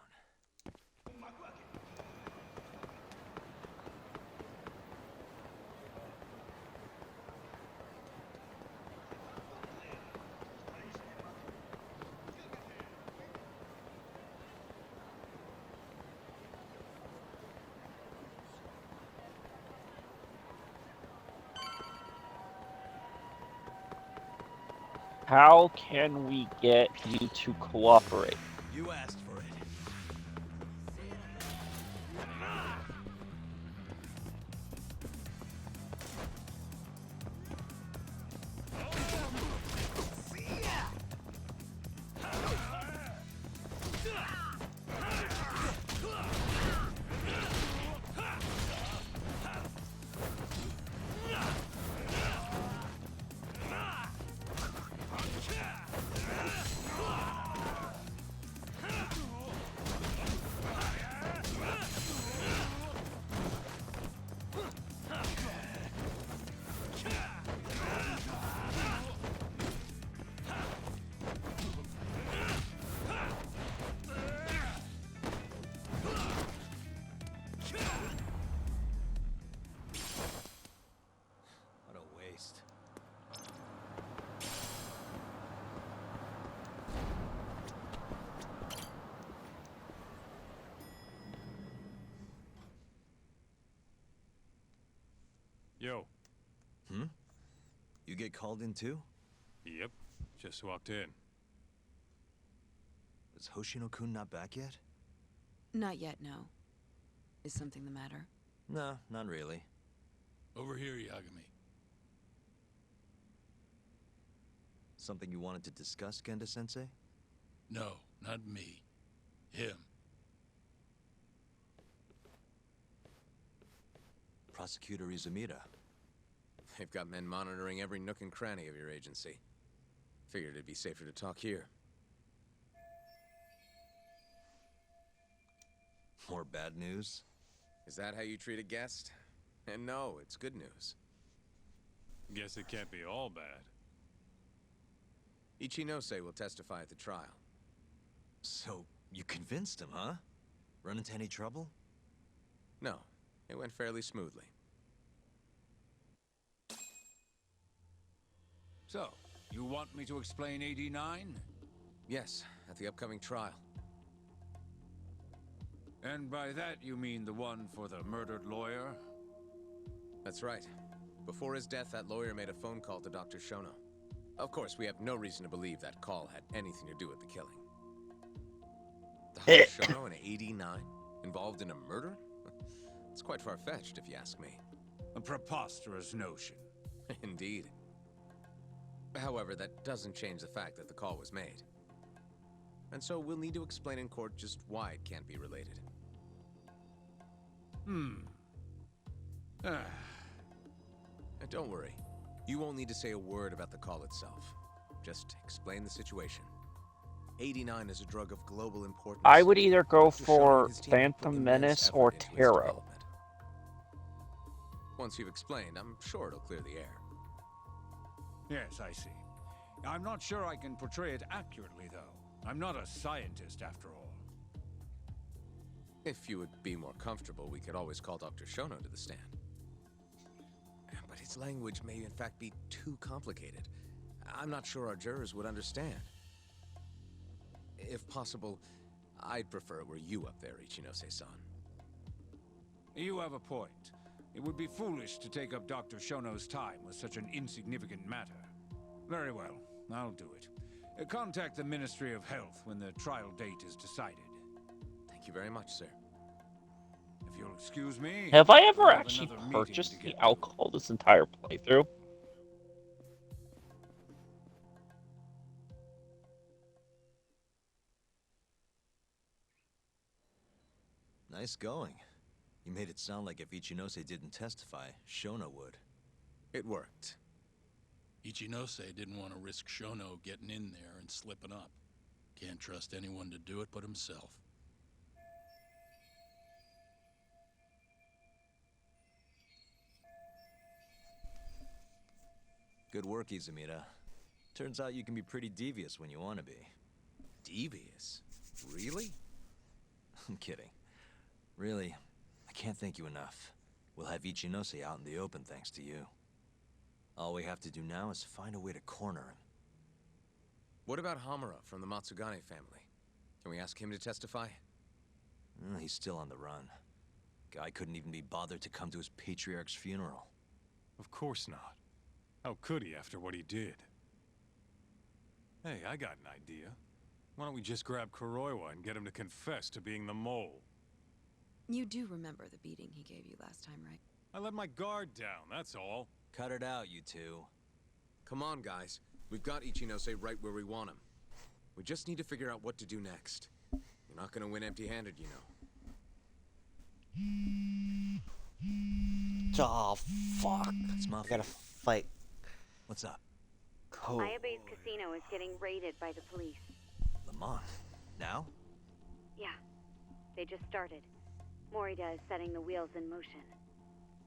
How can we get you to cooperate? You asked for it. What a waste. Yo. Hmm? You get called in too? Yep. Just walked in. Is Hoshino-kun not back yet? Not yet, no. Is something the matter? No, not really. Over here, Yagami. Something you wanted to discuss, Genda-sensei? No, not me. Him. Prosecutor Izumida. They've got men monitoring every nook and cranny of your agency. Figured it'd be safer to talk here. More bad news? Is that how you treat a guest? And no, it's good news. Guess it can't be all bad. Ichinose will testify at the trial. So, you convinced him, huh? Run into any trouble? No, it went fairly smoothly. So, you want me to explain 89? Yes, at the upcoming trial. And by that you mean the one for the murdered lawyer? That's right. Before his death, that lawyer made a phone call to Dr. Shono. Of course, we have no reason to believe that call had anything to do with the killing. Dr. Shono in 89? Involved in a murder? It's quite far-fetched, if you ask me. A preposterous notion. Indeed. However, that doesn't change the fact that the call was made. And so we'll need to explain in court just why it can't be related. Ah. Don't worry. You won't need to say a word about the call itself. Just explain the situation. 89 is a drug of global importance. I would either go Dr. Shono for and his team have put Phantom immense Menace effort or into its Tarot. development. Once you've explained, I'm sure it'll clear the air. Yes, I see. I'm not sure I can portray it accurately, though. I'm not a scientist, after all. If you would be more comfortable, we could always call Dr. Shono to the stand. But his language may in fact be too complicated. I'm not sure our jurors would understand. If possible, I'd prefer it were you up there, Ichinose-san. You have a point. It would be foolish to take up Dr. Shono's time with such an insignificant matter. Very well, I'll do it. Contact the Ministry of Health when the trial date is decided. Thank you very much, sir. If you'll excuse me... Have I ever I have actually another meeting purchased to the get to. alcohol this entire playthrough? Nice going. You made it sound like if Ichinose didn't testify, Shono would. It worked. Ichinose didn't want to risk Shono getting in there and slipping up. Can't trust anyone to do it but himself. Good work, Izumida. Turns out you can be pretty devious when you want to be. Devious? Really? I'm kidding. Really, I can't thank you enough. We'll have Ichinose out in the open thanks to you. All we have to do now is find a way to corner him. What about Hamura from the Matsugane family? Can we ask him to testify? He's still on the run. Guy couldn't even be bothered to come to his patriarch's funeral. Of course not. How could he after what he did? Hey, I got an idea. Why don't we just grab Kuroiwa and get him to confess to being the mole? You do remember the beating he gave you last time, right? I let my guard down, that's all. Cut it out, you two. Come on, guys. We've got Ichinose right where we want him. We just need to figure out what to do next. You're not gonna win empty-handed, you know. Oh, fuck. I gotta fight. What's up? Ayabe's casino is getting raided by the police. Lamont. Now? Yeah. They just started. Morita is setting the wheels in motion.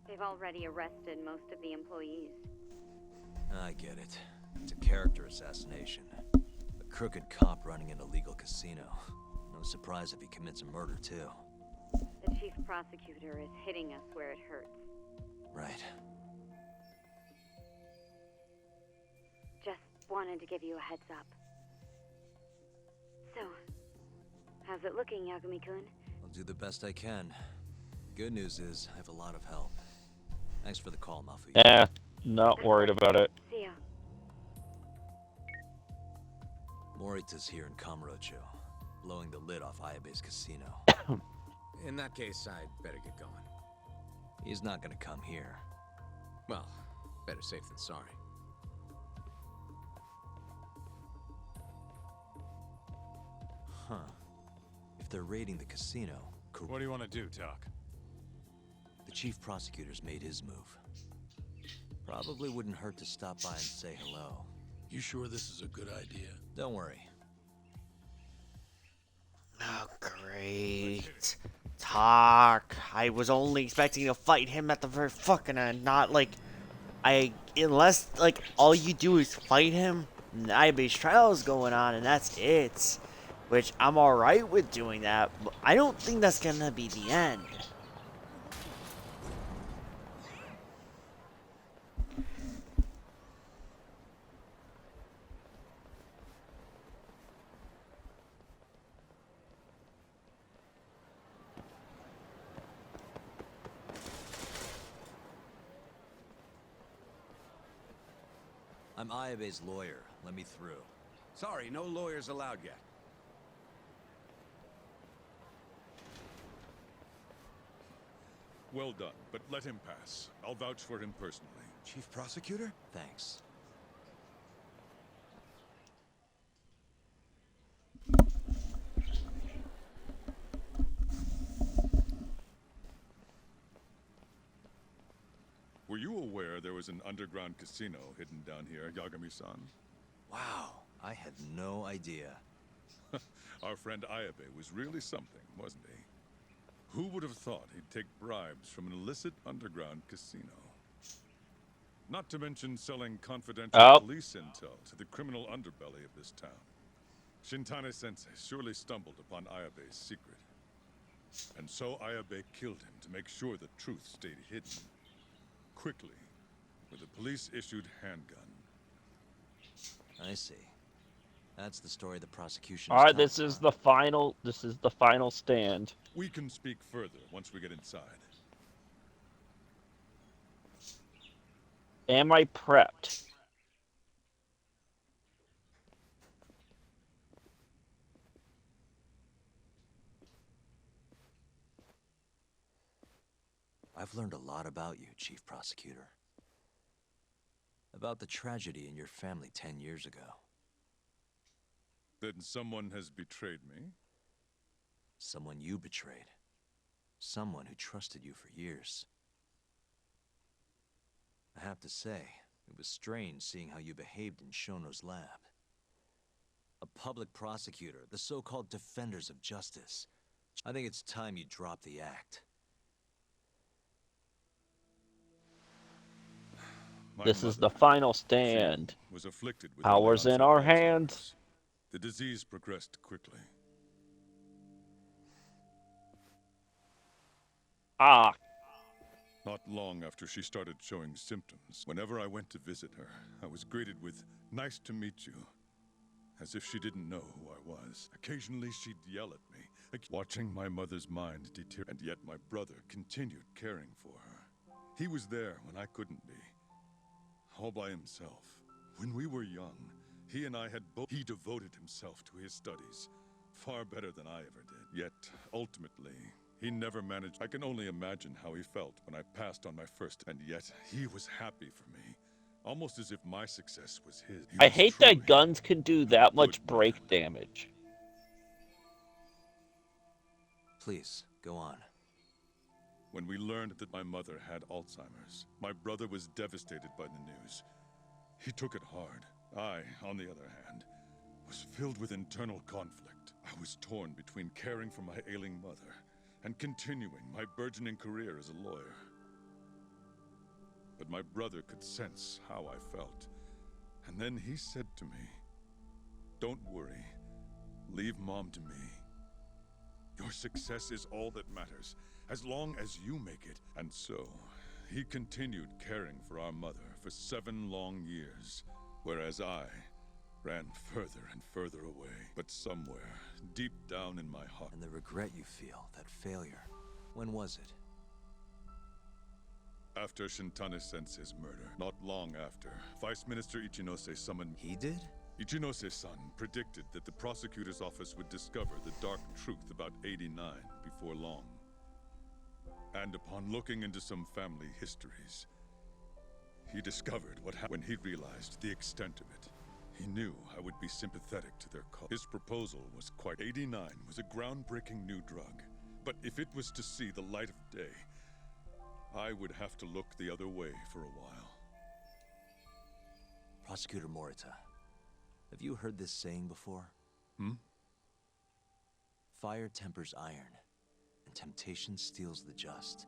They've already arrested most of the employees. I get it. It's a character assassination. A crooked cop running an illegal casino. No surprise if he commits a murder, too. The chief prosecutor is hitting us where it hurts. Right. Just wanted to give you a heads up. So, how's it looking, Yagami-kun? I'll do the best I can. Good news is, I have a lot of help. Thanks for the call, Mafuyu. Not worried about it. See ya. Morita's here in Kamurocho, blowing the lid off Ayabe's casino. In that case, I'd better get going. He's not gonna come here. Well, better safe than sorry. Huh. If they're raiding the casino... What do you want to do, Doc? The chief prosecutor's made his move. Probably wouldn't hurt to stop by and say hello. You sure this is a good idea? Don't worry. Oh, great. Talk. I was only expecting to fight him at the very fucking end, not like... Unless, like, all you do is fight him, Ayabe's trial is going on, and that's it. Which, I'm alright with doing that, but I don't think that's gonna be the end. I'm Ayabe's lawyer. Let me through. Sorry, no lawyers allowed yet. Well done, but let him pass. I'll vouch for him personally. Chief Prosecutor? Thanks. Were you aware there was an underground casino hidden down here, Yagami-san? Wow. I had no idea. Our friend Ayabe was really something, wasn't he? Who would have thought he'd take bribes from an illicit underground casino? Not to mention selling confidential police intel to the criminal underbelly of this town. Shintane-sensei surely stumbled upon Ayabe's secret. And so Ayabe killed him to make sure the truth stayed hidden. Quickly, with a police-issued handgun. I see. That's the story the prosecution All right, this is the final. This is the final stand. We can speak further once we get inside. Am I prepped? I've learned a lot about you, Chief Prosecutor. About the tragedy in your family 10 years ago. Then someone has betrayed me? Someone you betrayed. Someone who trusted you for years. I have to say, it was strange seeing how you behaved in Shono's lab. A public prosecutor, the so-called defenders of justice. I think it's time you drop the act. This is the final stand. Was afflicted with Powers in our hands. The disease progressed quickly. Ah. Not long after she started showing symptoms, whenever I went to visit her, I was greeted with, "Nice to meet you," as if she didn't know who I was. Occasionally she'd yell at me, watching my mother's mind deteriorate, and yet my brother continued caring for her. He was there when I couldn't be, all by himself. When we were young, he and I had both. He devoted himself to his studies, far better than I ever did. Yet, ultimately, he never managed. I can only imagine how he felt when I passed on my first, and yet he was happy for me, almost as if my success was his. I hate that guns can do that much break damage. Please, go on. When we learned that my mother had Alzheimer's, my brother was devastated by the news. He took it hard. I, on the other hand, was filled with internal conflict. I was torn between caring for my ailing mother and continuing my burgeoning career as a lawyer. But my brother could sense how I felt. And then he said to me, "Don't worry. Leave Mom to me. Your success is all that matters, as long as you make it." And so, he continued caring for our mother for 7 long years, whereas I ran further and further away. But somewhere, deep down in my heart... And the regret you feel, that failure, when was it? After Shintane-sensei's murder. Not long after, Vice Minister Ichinose summoned... He did? Ichinose-san predicted that the prosecutor's office would discover the dark truth about 89 before long. And upon looking into some family histories, he discovered what happened. When he realized the extent of it, he knew I would be sympathetic to their cause. His proposal was quite... 89 was a groundbreaking new drug, but if it was to see the light of day, I would have to look the other way for a while. Prosecutor Morita, have you heard this saying before? Fire tempers iron, and temptation steals the just.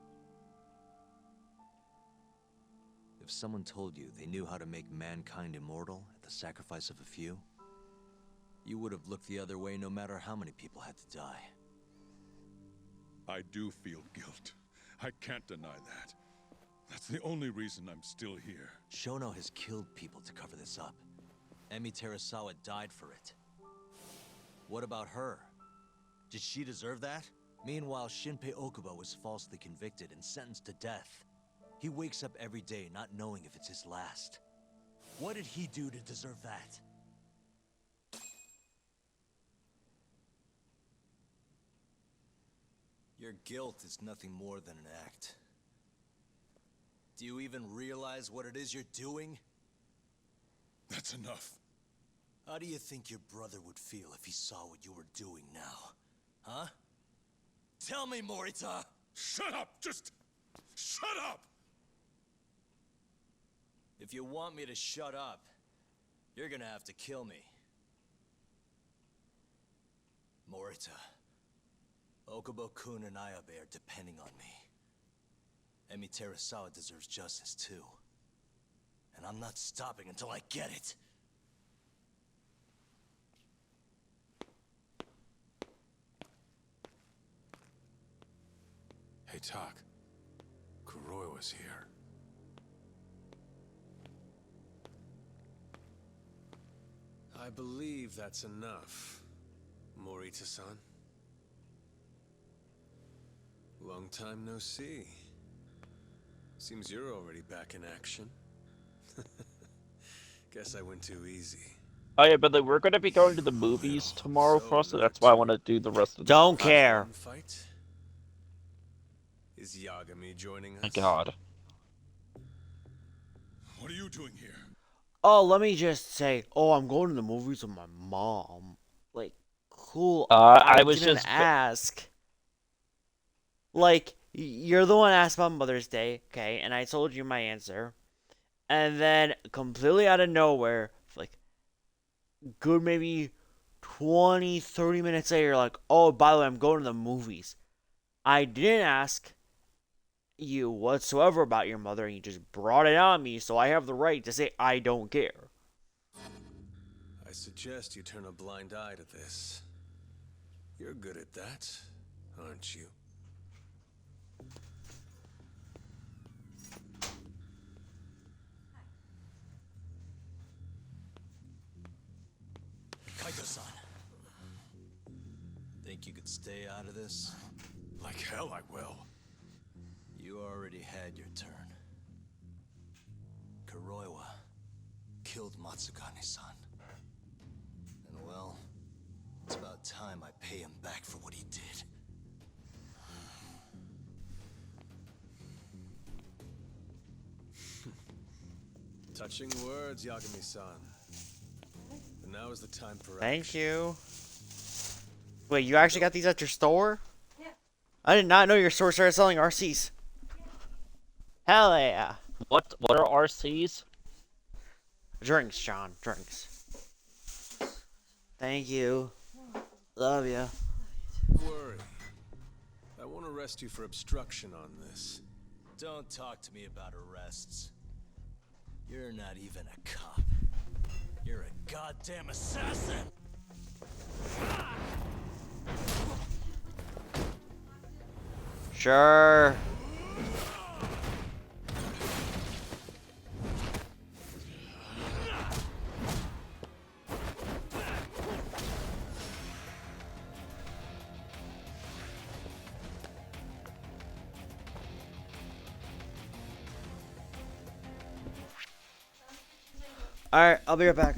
If someone told you they knew how to make mankind immortal at the sacrifice of a few, you would have looked the other way no matter how many people had to die. I do feel guilt. I can't deny that. That's the only reason I'm still here. Shono has killed people to cover this up. Emi Terasawa died for it. What about her? Did she deserve that? Meanwhile, Shinpei Okubo was falsely convicted and sentenced to death. He wakes up every day not knowing if it's his last. What did he do to deserve that? Your guilt is nothing more than an act. Do you even realize what it is you're doing? That's enough. How do you think your brother would feel if he saw what you were doing now? Huh? Tell me, Morita! Shut up! Just... shut up! If you want me to shut up, you're gonna have to kill me. Morita, Okubo-kun and Ayabe are depending on me. Emi Terasawa deserves justice too. And I'm not stopping until I get it. Hey, Tak. Kuroi was here. I believe that's enough, Morita-san. Long time no see. Seems you're already back in action. Guess I went too easy. Oh yeah, but we're gonna be going to the movies tomorrow first, so that's why I want to do the rest of the. Don't care. Fight? Is Yagami joining us? My God. What are you doing here? Oh, let me just say, oh, I'm going to the movies with my mom. Like, cool. I was didn't just ask. Like, you're the one asked about Mother's Day, okay, and I told you my answer. And then, completely out of nowhere, like, good maybe 20, 30 minutes later, you're like, oh, by the way, I'm going to the movies. I didn't ask you whatsoever about your mother, and you just brought it on me, so I have the right to say I don't care. I suggest you turn a blind eye to this. You're good at that, aren't you? Kaito-san. Think you could stay out of this? Like hell I will. You already had your turn. Kuroiwa killed Matsugane-san. And well, it's about time I pay him back for what he did. Touching words, Yagami-san. But now is the time for Thank you. Wait, you actually got these at your store? Yeah. I did not know your store started selling RCs. Hell yeah. What are RCs? Drinks, John. Drinks. Thank you. Love ya. Don't worry. I won't arrest you for obstruction on this. Don't talk to me about arrests. You're not even a cop. You're a goddamn assassin! Sure. Alright, I'll be right back.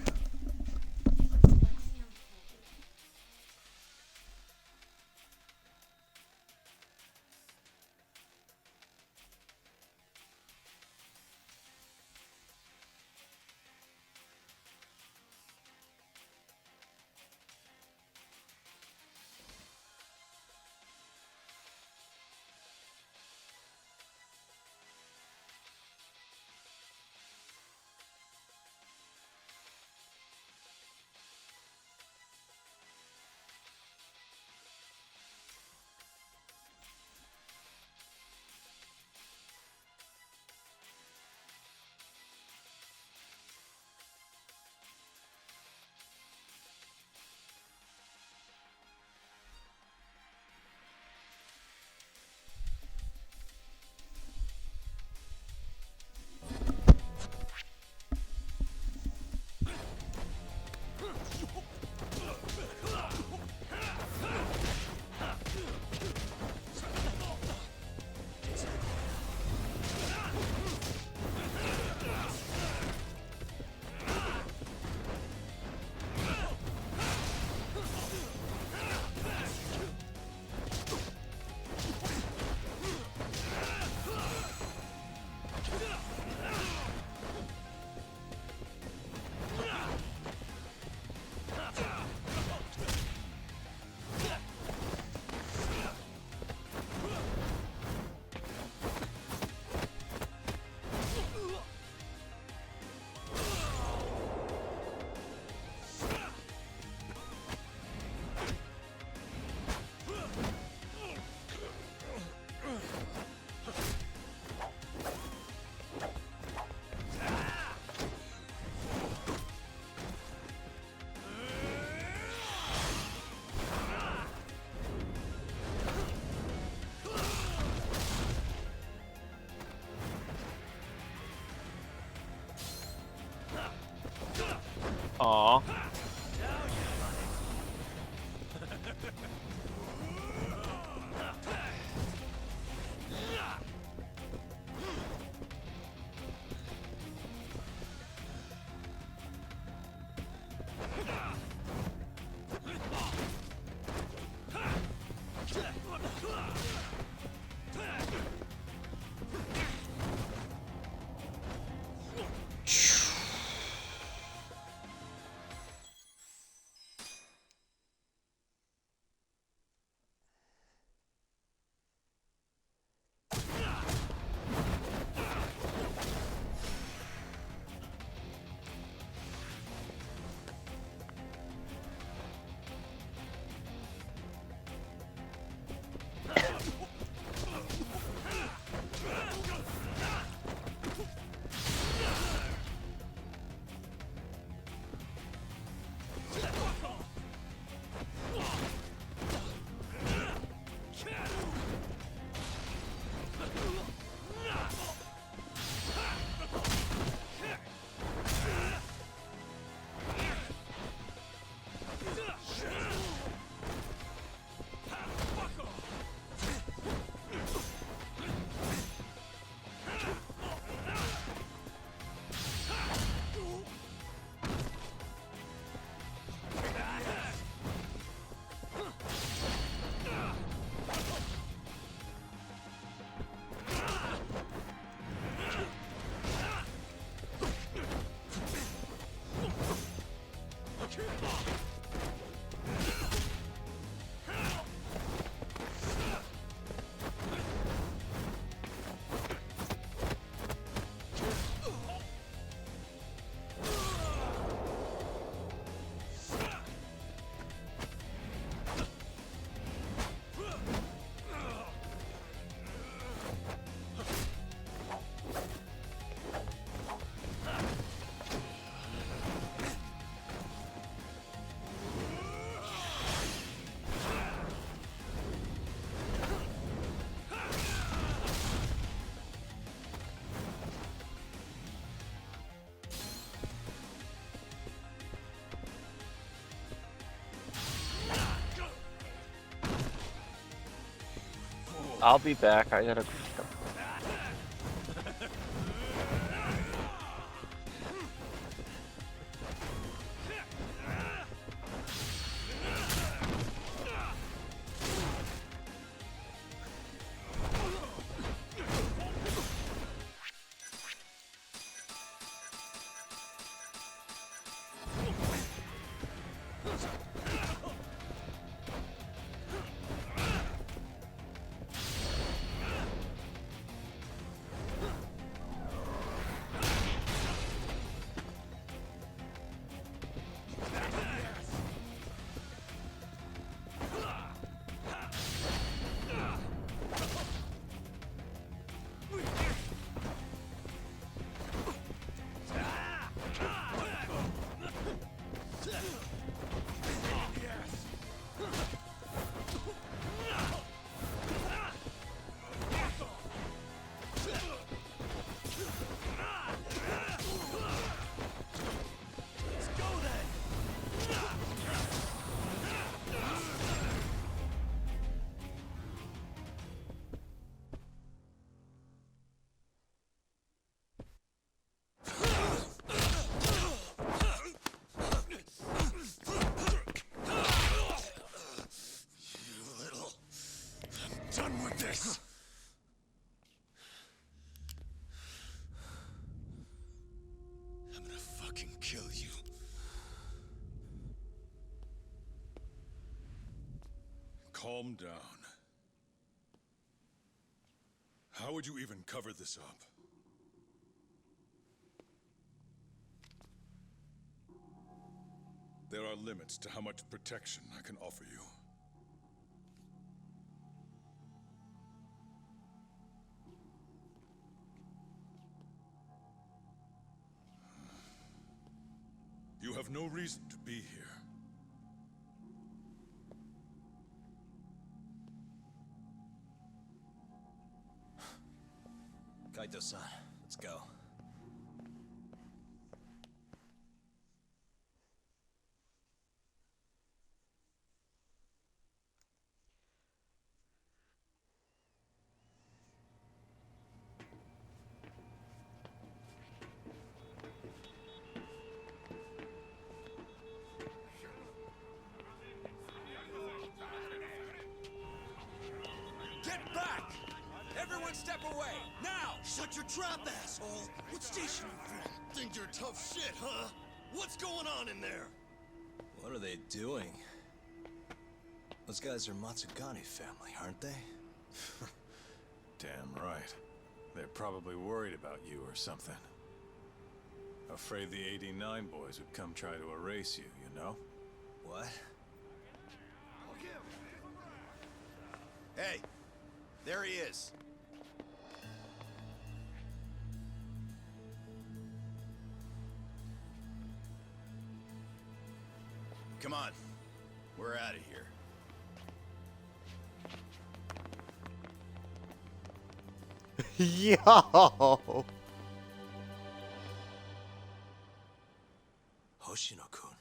Aww. I'll be back. I gotta. Done with this! I'm gonna fucking kill you. Calm down. How would you even cover this up? There are limits to how much protection I can offer you. You have no reason to be here. Kaito-san, let's go. Everyone step away! Now! Shut your trap, asshole! What station you from? Think you're tough shit, huh? What's going on in there? What are they doing? Those guys are Matsugane family, aren't they? Damn right. They're probably worried about you or something. Afraid the 89 boys would come try to erase you, you know? What? Hey, there he is. Come on, we're out of here. Yo! Hoshino-kun.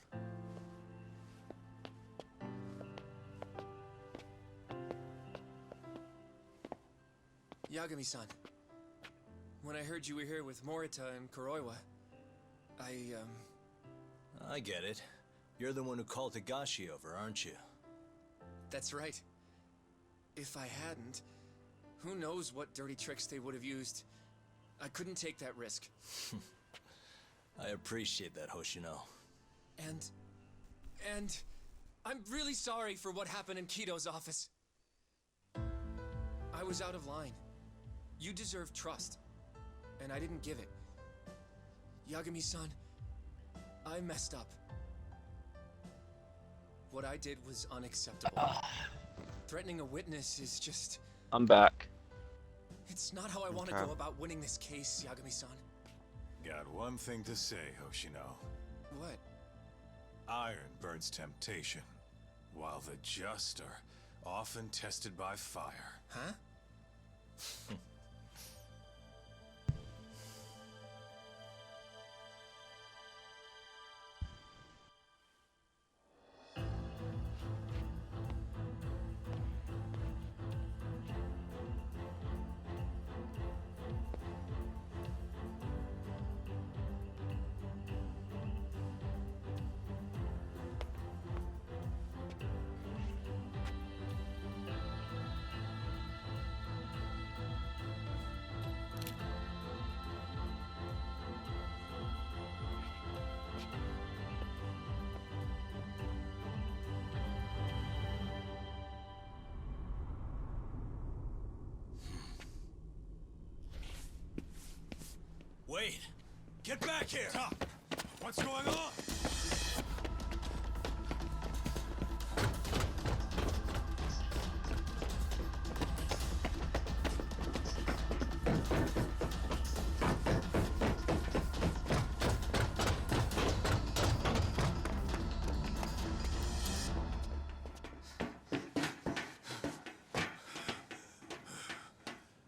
Yagami-san, when I heard you were here with Morita and Kuroiwa, I get it. You're the one who called Higashi over, aren't you? That's right. If I hadn't, who knows what dirty tricks they would have used. I couldn't take that risk. I appreciate that, Hoshino. And I'm really sorry for what happened in Kito's office. I was out of line. You deserve trust, and I didn't give it. Yagami-san, I messed up. What I did was unacceptable. Threatening a witness is just... I'm back. It's not how I want to go about winning this case, Yagami-san. Got one thing to say, Hoshino. What? Iron burns temptation, while the just are often tested by fire. Huh? Wait! Get back here! Stop! What's going on?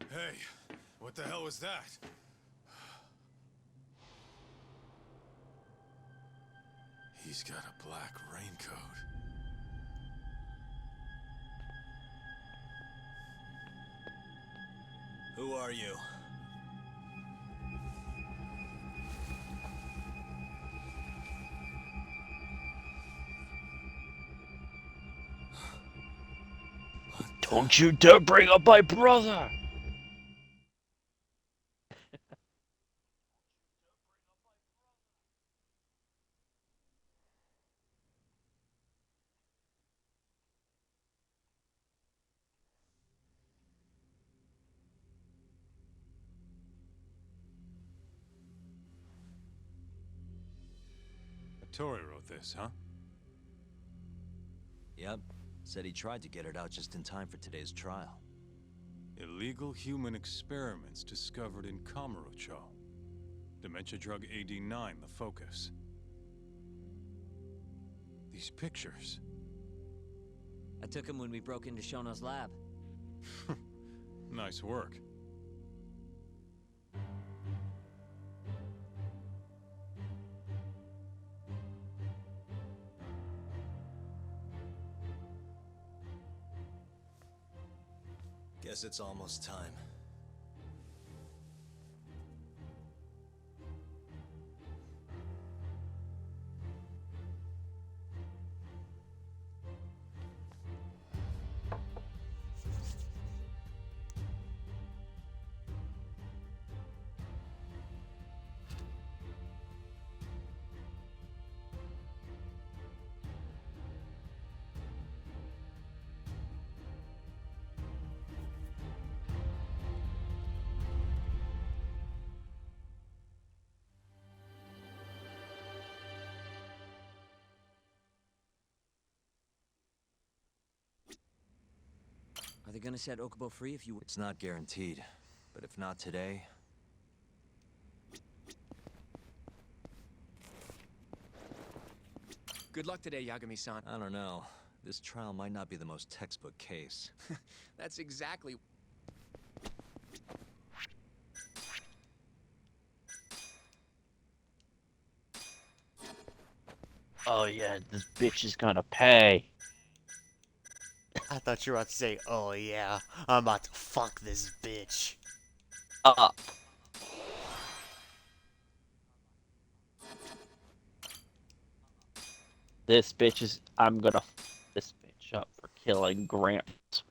Hey, what the hell was that? He's got a black raincoat. Who are you? Don't you dare bring up my brother! Tori wrote this, huh? Yep. Said he tried to get it out just in time for today's trial. Illegal human experiments discovered in Kamurocho. Dementia drug AD9, the focus. These pictures. I took him when we broke into Shono's lab. Nice work. Guess it's almost time. Are they gonna set Okubo free if you... It's not guaranteed, but if not today... Good luck today, Yagami-san. I don't know. This trial might not be the most textbook case. That's exactly... Oh yeah, this bitch is gonna pay. I thought you were about to say, oh yeah, I'm about to fuck this bitch. This bitch is... I'm gonna f this bitch up for killing Gramps.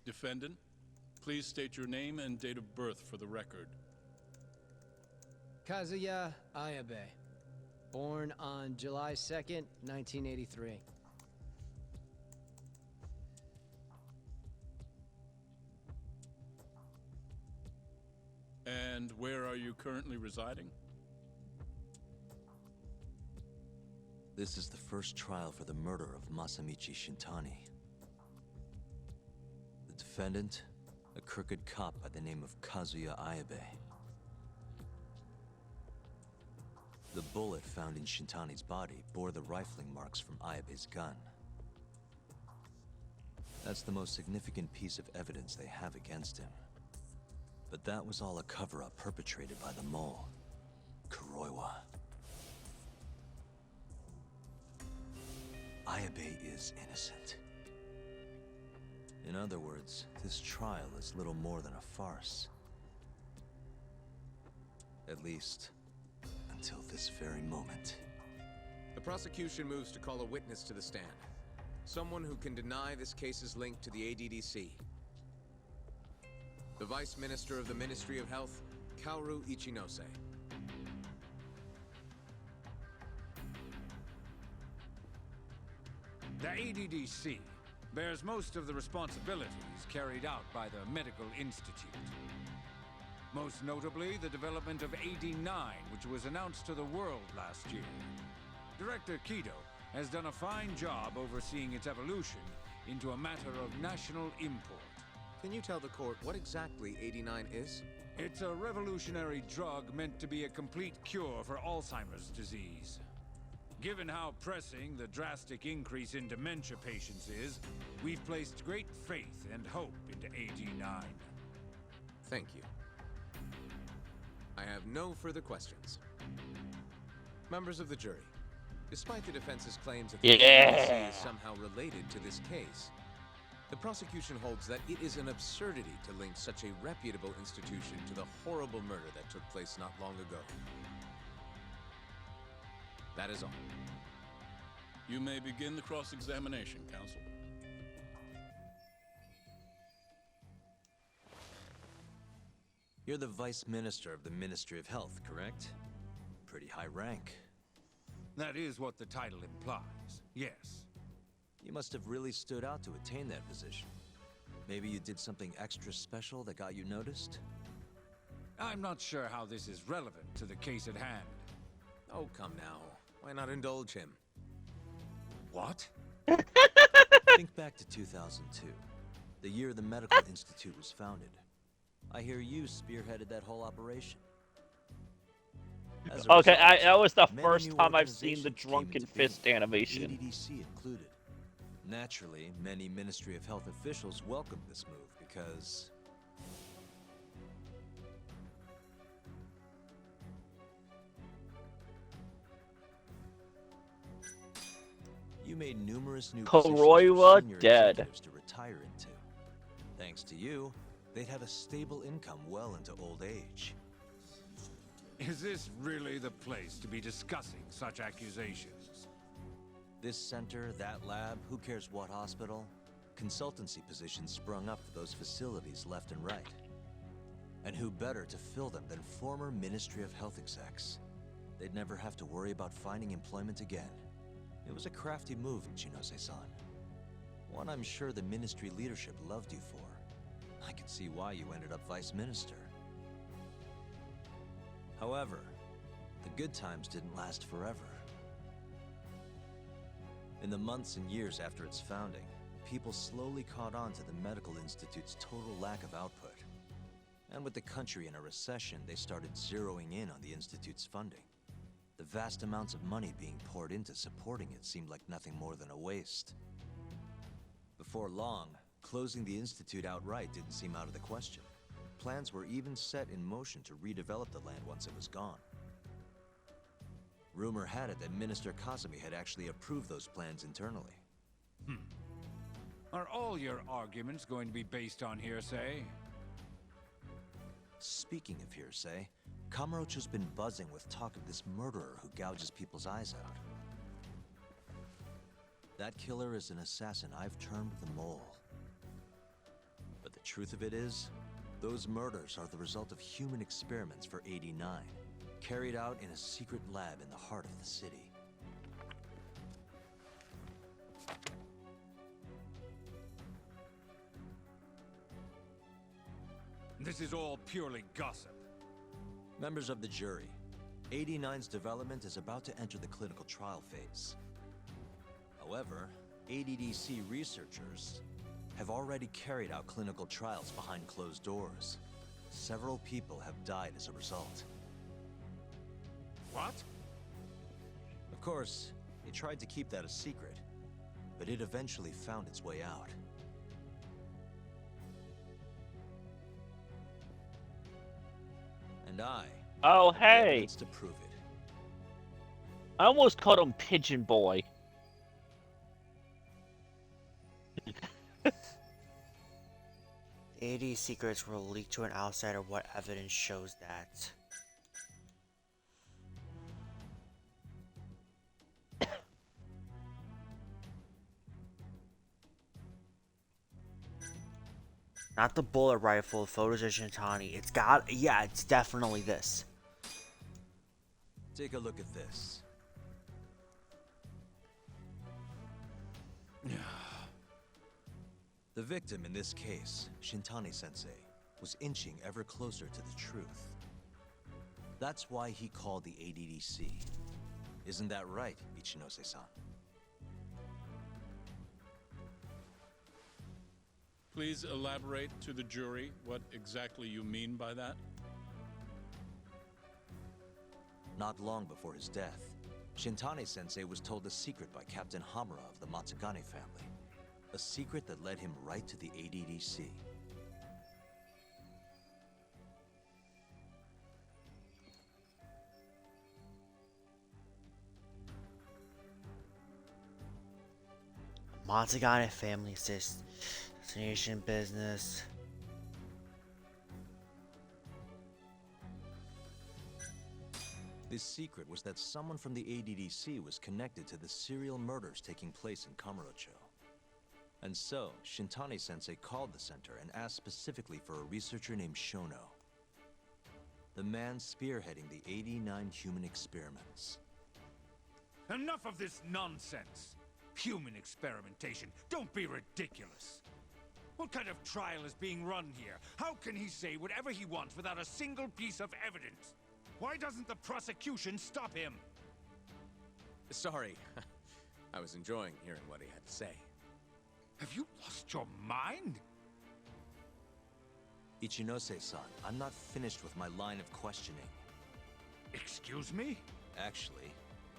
Defendant, please state your name and date of birth for the record. Kazuya Ayabe. Born on July 2nd, 1983. And where are you currently residing? This is the first trial for the murder of Masamichi Shintani. The defendant, a crooked cop by the name of Kazuya Ayabe. The bullet found in Shintani's body bore the rifling marks from Ayabe's gun. That's the most significant piece of evidence they have against him. But that was all a cover-up perpetrated by the mole, Kuroiwa. Ayabe is innocent. In other words, this trial is little more than a farce. At least, until this very moment. The prosecution moves to call a witness to the stand. Someone who can deny this case's link to the ADDC. The Vice Minister of the Ministry of Health, Kaoru Ichinose. The ADDC bears most of the responsibilities carried out by the Medical Institute. Most notably, the development of AD-9, which was announced to the world last year. Director Kido has done a fine job overseeing its evolution into a matter of national import. Can you tell the court what exactly AD-9 is? It's a revolutionary drug meant to be a complete cure for Alzheimer's disease. Given how pressing the drastic increase in dementia patients is, we've placed great faith and hope into AD-9. Thank you. I have no further questions. Members of the jury, despite the defense's claims that the ADDC is somehow related to this case, the prosecution holds that it is an absurdity to link such a reputable institution to the horrible murder that took place not long ago. That is all. You may begin the cross-examination, counsel. You're the Vice Minister of the Ministry of Health, correct? Pretty high rank. That is what the title implies, yes. You must have really stood out to attain that position. Maybe you did something extra special that got you noticed? I'm not sure how this is relevant to the case at hand. Oh, come now. Why not indulge him? What? Think back to 2002, the year the Medical Institute was founded. I hear you spearheaded that whole operation. Okay, that was the first time I've seen the Drunken Fist animation. ADDC included. Naturally, many Ministry of Health officials welcomed this move because... you made numerous new Kuroiwa dead. to retire into. Thanks to you, they'd have a stable income well into old age. Is this really the place to be discussing such accusations? This center, that lab, who cares what hospital? Consultancy positions sprung up for those facilities left and right. And who better to fill them than former Ministry of Health execs? They'd never have to worry about finding employment again. It was a crafty move, Ichinose-san. One I'm sure the ministry leadership loved you for. I could see why you ended up Vice Minister. However, the good times didn't last forever. In the months and years after its founding, people slowly caught on to the medical institute's total lack of output. And with the country in a recession, they started zeroing in on the institute's funding. The vast amounts of money being poured into supporting it seemed like nothing more than a waste. Before long, closing the institute outright didn't seem out of the question. Plans were even set in motion to redevelop the land once it was gone. Rumor had it that Minister Kazumi had actually approved those plans internally. Are all your arguments going to be based on hearsay? Speaking of hearsay, Kamurocho's been buzzing with talk of this murderer who gouges people's eyes out. That killer is an assassin I've termed the Mole. But the truth of it is, those murders are the result of human experiments for 89, carried out in a secret lab in the heart of the city. This is all purely gossip. Members of the jury, 89's development is about to enter the clinical trial phase. However, ADDC researchers have already carried out clinical trials behind closed doors. Several people have died as a result. What? Of course, they tried to keep that a secret, but it eventually found its way out. And I Oh, have the hey! evidence to prove it. I almost called him Pigeon Boy. The AD secrets were leaked to an outsider. What evidence shows that? Not the bullet rifle, photos of Shintani. It's got, yeah, it's definitely this. Take a look at this. The victim in this case, Shintani-sensei, was inching ever closer to the truth. That's why he called the ADDC. Isn't that right, Ichinose-san? Please elaborate to the jury what exactly you mean by that. Not long before his death, Shintani-sensei was told a secret by Captain Hamura of the Matsugane family. A secret that led him right to the ADDC. Matsugane family assassination business. This secret was that someone from the ADDC was connected to the serial murders taking place in Kamurocho. And so, Shintani-sensei called the center and asked specifically for a researcher named Shono. The man spearheading the 89 human experiments. Enough of this nonsense! Human experimentation. Don't be ridiculous. What kind of trial is being run here? How can he say whatever he wants without a single piece of evidence? Why doesn't the prosecution stop him? Sorry. I was enjoying hearing what he had to say. Have you lost your mind? Ichinose-san, I'm not finished with my line of questioning. Excuse me? Actually,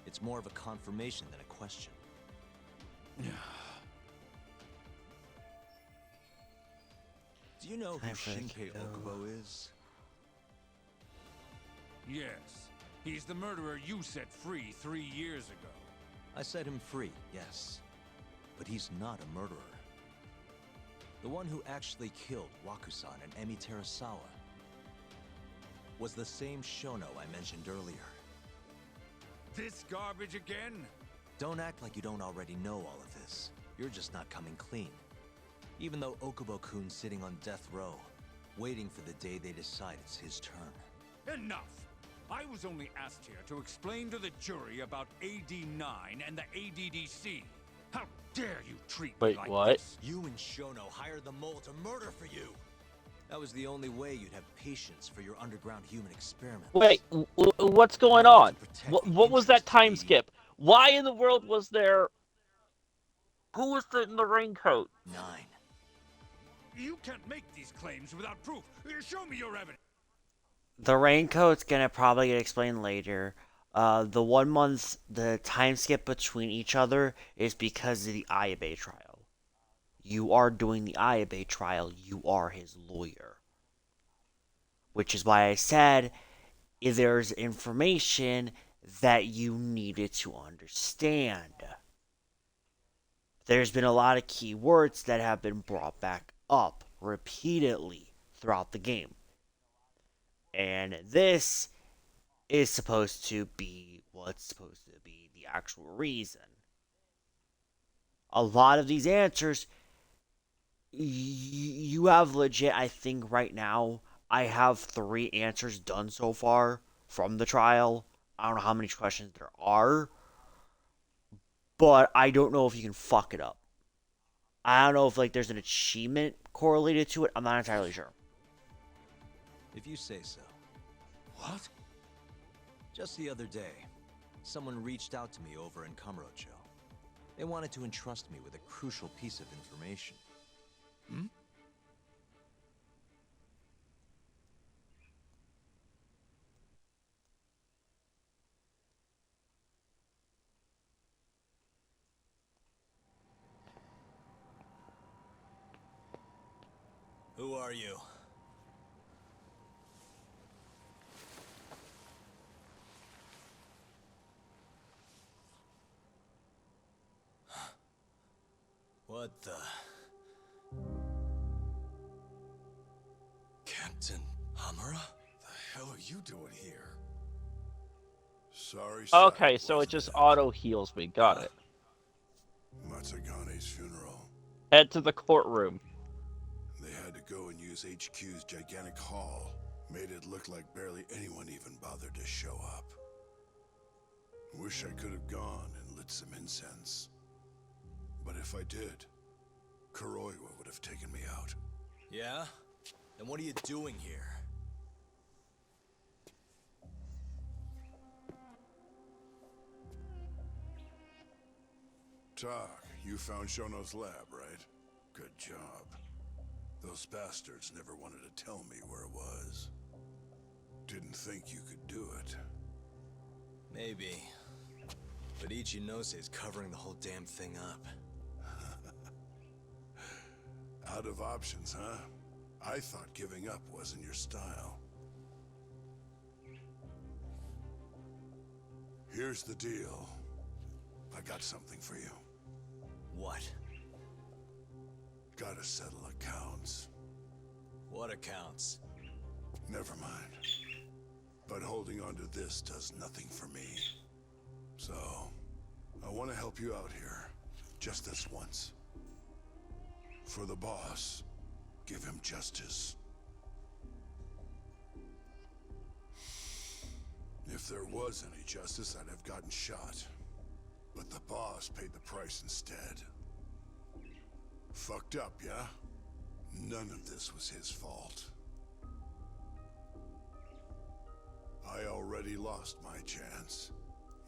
it's more of a confirmation than a question. Do you know who Shinpei Okubo is? Yes. He's the murderer you set free 3 years ago. I set him free, yes. But he's not a murderer. The one who actually killed Wakusan and Emi Terasawa was the same Shono I mentioned earlier. This garbage again? Don't act like you don't already know all of this. You're just not coming clean. Even though Okubo-kun's sitting on death row, waiting for the day they decide it's his turn. Enough! I was only asked here to explain to the jury about AD9 and the ADDC. How dare you treat me like what? this? You and Shono hired the mole to murder for you! That was the only way you'd have patience for your underground human experiments. Wait, what's going on? What was that time skip? Why in the world was there Who was in the raincoat? 9. You can't make these claims without proof. Show me your evidence. The raincoat's gonna probably get explained later. The 1 month, the time skip between each other is because of the Ayabe trial. You are doing the Ayabe trial. You are his lawyer. Which is why I said if there's information that you needed to understand. There's been a lot of key words that have been brought back up repeatedly throughout the game. And this is supposed to be what's supposed to be the actual reason. A lot of these answers, you have legit, I think right now, I have 3 answers done so far from the trial. I don't know how many questions there are, but I don't know if you can fuck it up. I don't know if there's an achievement correlated to it. I'm not entirely sure. If you say so. What? Just the other day, someone reached out to me over in Kamurocho. They wanted to entrust me with a crucial piece of information. Hmm? Who are you? What the? Captain Hamura? The hell are you doing here? Sorry, Okay, so it just auto heals me. Got it. Matsugane's funeral. Head to the courtroom. They had to go and use HQ's gigantic hall. Made it look like barely anyone even bothered to show up. Wish I could have gone and lit some incense. But if I did, Kuroiwa would have taken me out. Yeah? Then what are you doing here? Tak, you found Shono's lab, right? Good job. Those bastards never wanted to tell me where it was. Didn't think you could do it. Maybe. But Ichinose is covering the whole damn thing up. Out of options, huh? I thought giving up wasn't your style. Here's the deal. I got something for you. What? Gotta settle accounts. What accounts? Never mind. But holding on to this does nothing for me. So, I want to help you out here. Just this once. For the boss, give him justice. If there was any justice, I'd have gotten shot. But the boss paid the price instead. Fucked up, yeah? None of this was his fault. I already lost my chance.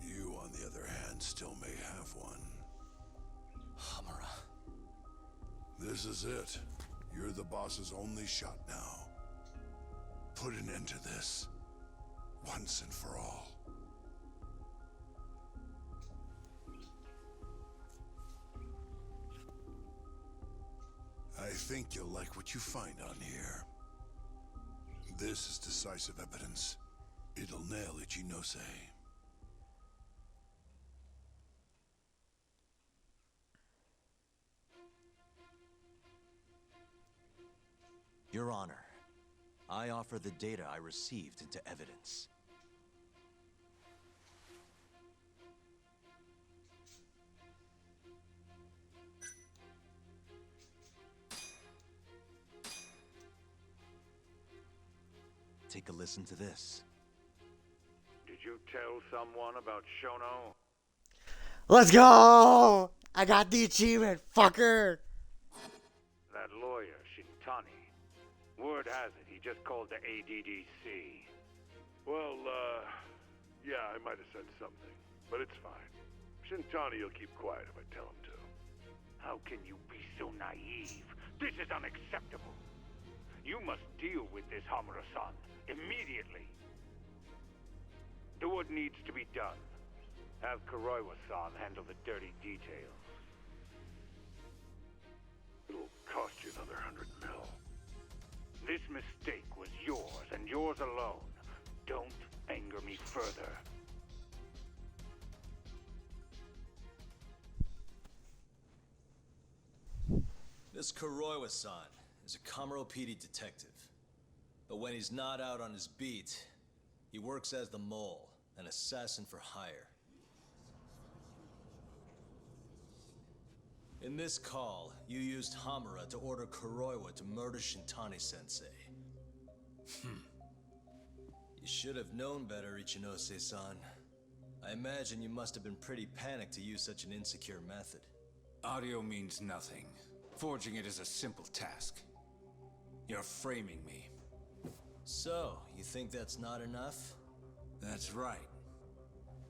You, on the other hand, still may have one. Hamura. This is it. You're the boss's only shot now. Put an end to this. Once and for all. I think you'll like what you find on here. This is decisive evidence. It'll nail Ichinose. Your Honor, I offer the data I received into evidence. Take a listen to this. Did you tell someone about Shono? Let's go! I got the achievement, fucker! That lawyer, Shintani. Word has it, he just called the ADDC. Well, yeah, I might have said something, but it's fine. Shintani will keep quiet if I tell him to. How can you be so naive? This is unacceptable. You must deal with this, Hamura-san, immediately. Do what needs to be done. Have Kuroiwa-san handle the dirty details. It'll cost you another 100 mil. This mistake was yours, and yours alone. Don't anger me further. This Kuroiwa-san is a Kamuro PD detective. But when he's not out on his beat, he works as the mole, an assassin for hire. In this call, you used Hamura to order Kuroiwa to murder Shintani-sensei. You should have known better, Ichinose-san. I imagine you must have been pretty panicked to use such an insecure method. Audio means nothing. Forging it is a simple task. You're framing me. So, you think that's not enough? That's right.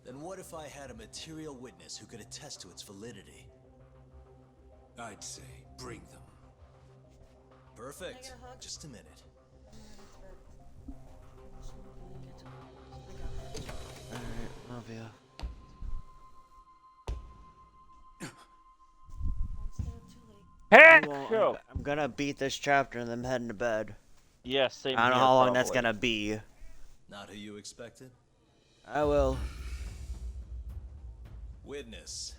Then what if I had a material witness who could attest to its validity? I'd say, bring them. Perfect. Just a minute. Alright, love ya. Heck! I'm gonna beat this chapter and then I'm heading to bed. Yeah, same I don't know here, how long that's probably. gonna be. Not who you expected? I will. Witness.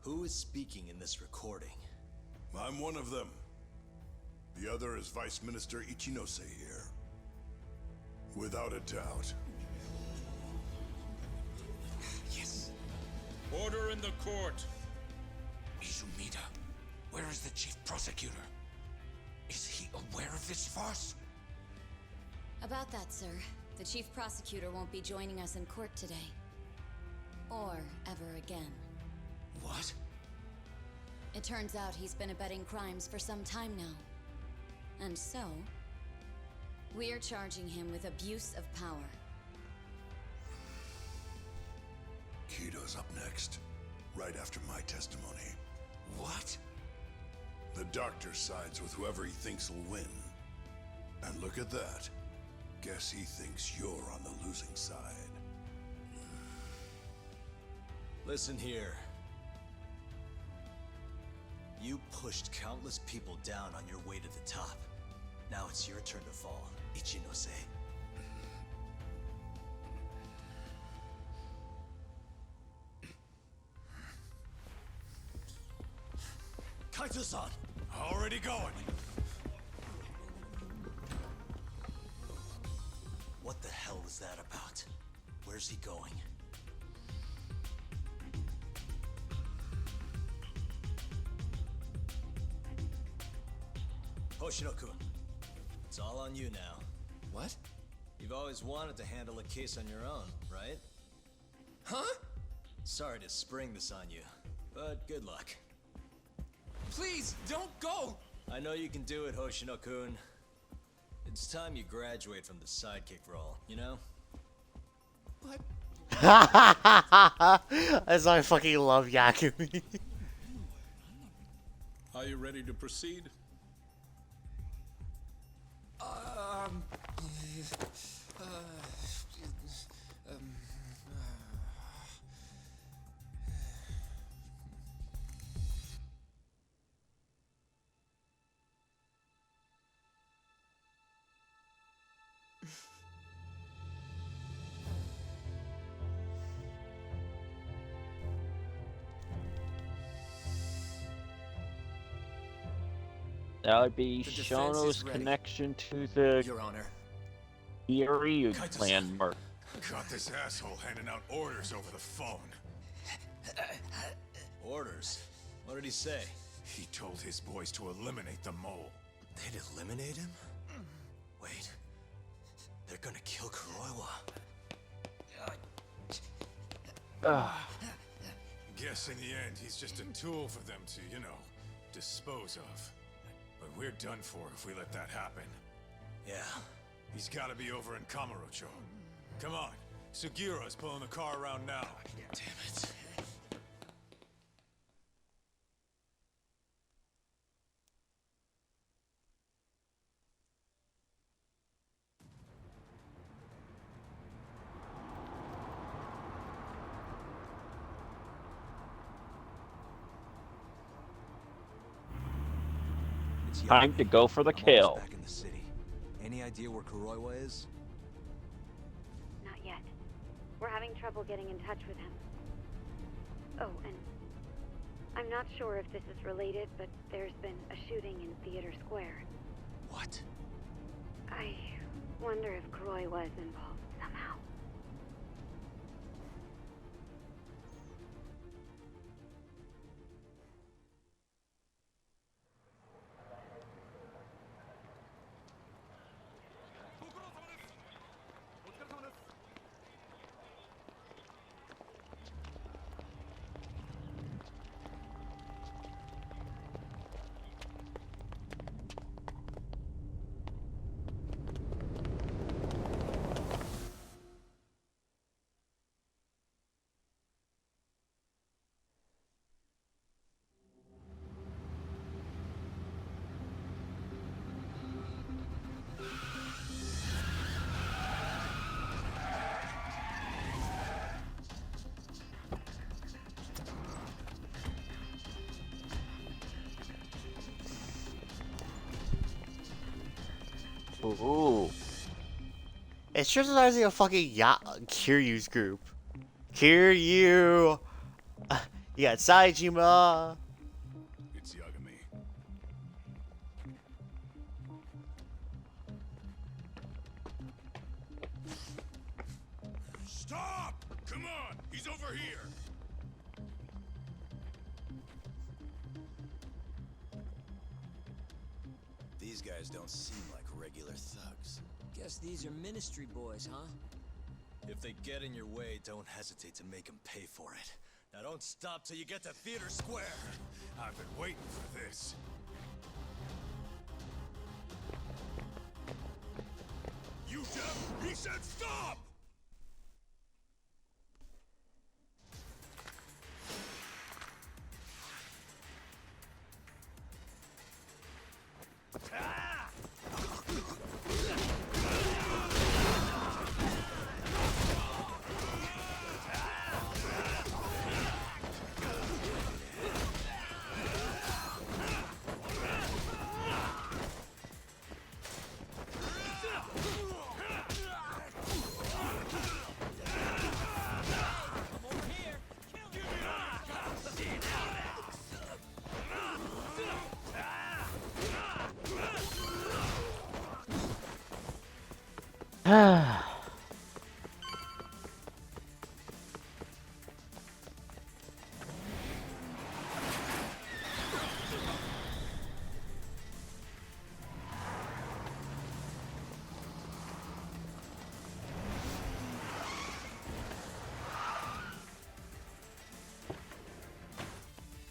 Who is speaking in this recording? I'm one of them. The other is Vice Minister Ichinose here. Without a doubt. Yes. Order in the court. Izumida, where is the chief prosecutor? Is he aware of this farce? About that, sir. The chief prosecutor won't be joining us in court today. Or ever again. What? It turns out he's been abetting crimes for some time now. And so, we're charging him with abuse of power. Kito's up next, right after my testimony. What? The doctor sides with whoever he thinks will win. And look at that. Guess he thinks you're on the losing side. Listen here. You pushed countless people down on your way to the top. Now it's your turn to fall, Ichinose. Kaito-san! Already going. What the hell is that about? Where's he going? Hoshino-kun, it's all on you now. What? You've always wanted to handle a case on your own, right? Huh? Sorry to spring this on you, but good luck. Please, don't go! I know you can do it, Hoshino-kun. It's time you graduate from the sidekick role, you know? But... That's why I fucking love Yakumi. Are you ready to proceed? That would be The defense Shono's is ready, connection to the Your Honor. Erie Kaito-san. clan murder. Got this asshole handing out orders over the phone. Orders? What did he say? He told his boys to eliminate the mole. They'd eliminate him? Wait. They're gonna kill Kuroiwa. Guess in the end, he's just a tool for them to, you know, dispose of. But we're done for if we let that happen. Yeah. He's gotta be over in Kamurocho. Come on. Sugiura's pulling the car around now. Damn it. It's Time to go for the I'm almost kill. back in the city. Any idea where Kuroiwa is? Not yet. We're having trouble getting in touch with him. Oh, and I'm not sure if this is related, but there's been a shooting in Theater Square. What? I wonder if Croy was involved somehow. Ooh. It's just like a fucking Kiryu's group. Kiryu! You got Saejima. It's Yagami. Stop! Come on! He's over here! These guys don't seem like regular thugs. Guess these are ministry boys, huh? If they get in your way, don't hesitate to make them pay for it. Now don't stop till you get to Theater Square. I've been waiting for this. You deaf? He said stop!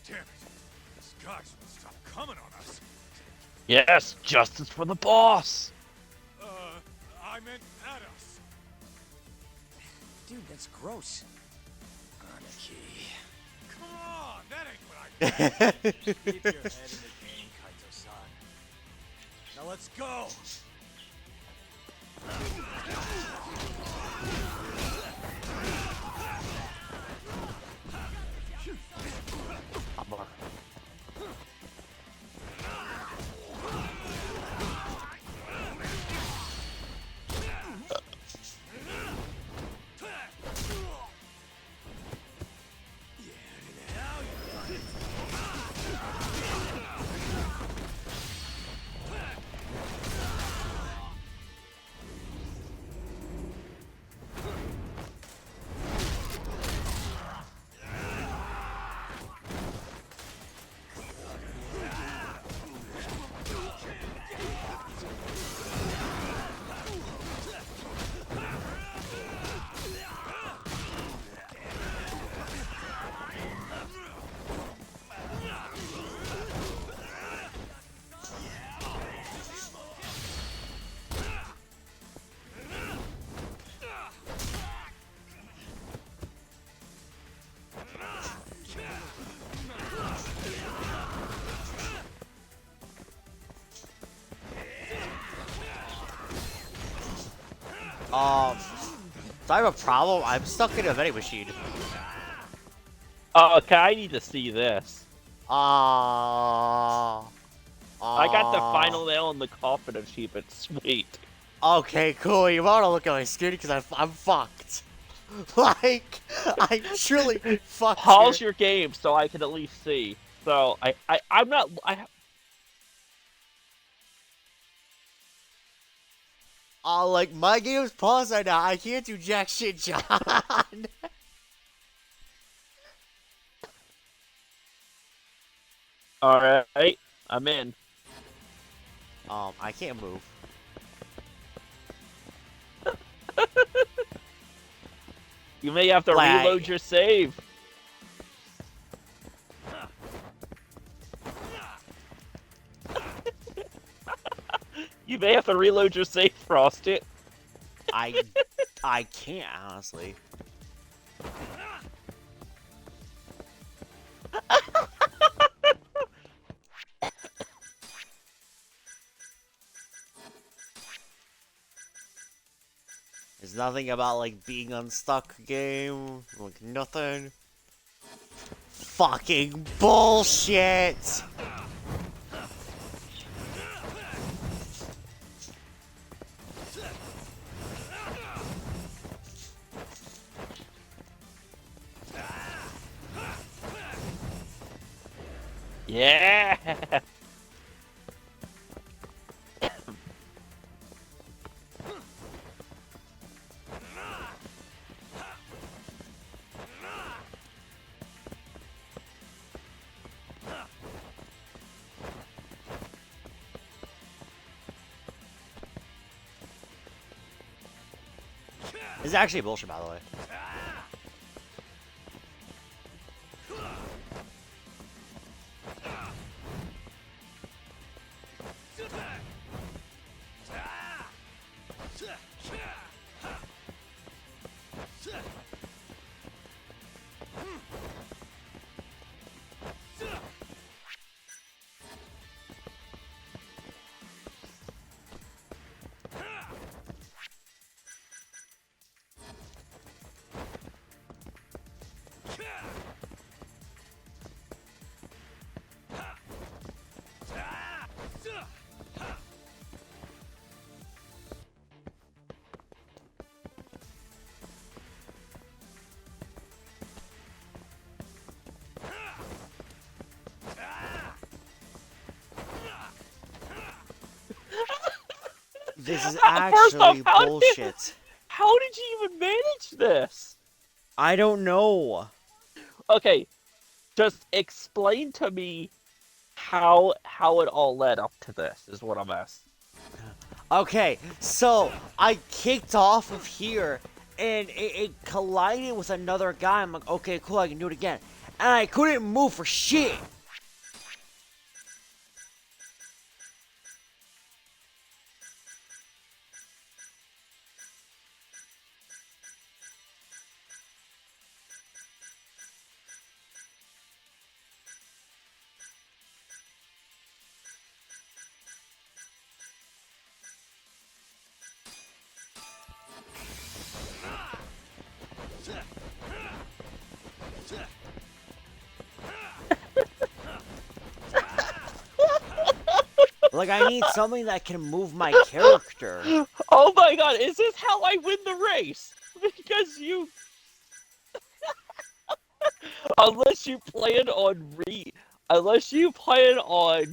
Damn it! These guys won't stop coming on us. Yes, justice for the boss. I meant at us. Dude, that's gross. Anarchy. Come on, that ain't what I meant. Keep your head in the game, Kaito-san. Now let's go! So I have a problem. I'm stuck in a vending machine. Oh, okay, I need to see this. I got the final nail in the coffin achievement. Sweet. Okay, cool. You want to look at my screen because I'm fucked. Like, I'm truly fucked. Pause here. your game so I can at least see. So I'm not. Like my game's paused right now. I can't do jack shit, John. All right, I'm in. I can't move. You may have to reload your save. You may have to reload your save, Frosty. I can't, honestly. There's nothing about, like, being unstuck game. Like, nothing. Fucking bullshit! Yeah. This is actually bullshit, by the way. This is actually bullshit. How did you even manage this? I don't know. Okay, just explain to me how it all led up to this is what I'm asking. Okay, so I kicked off of here, and it collided with another guy. I'm like, okay, cool, I can do it again. And I couldn't move for shit. Like, I need something that can move my character. Oh my god, is this how I win the race? Because you... Unless you plan on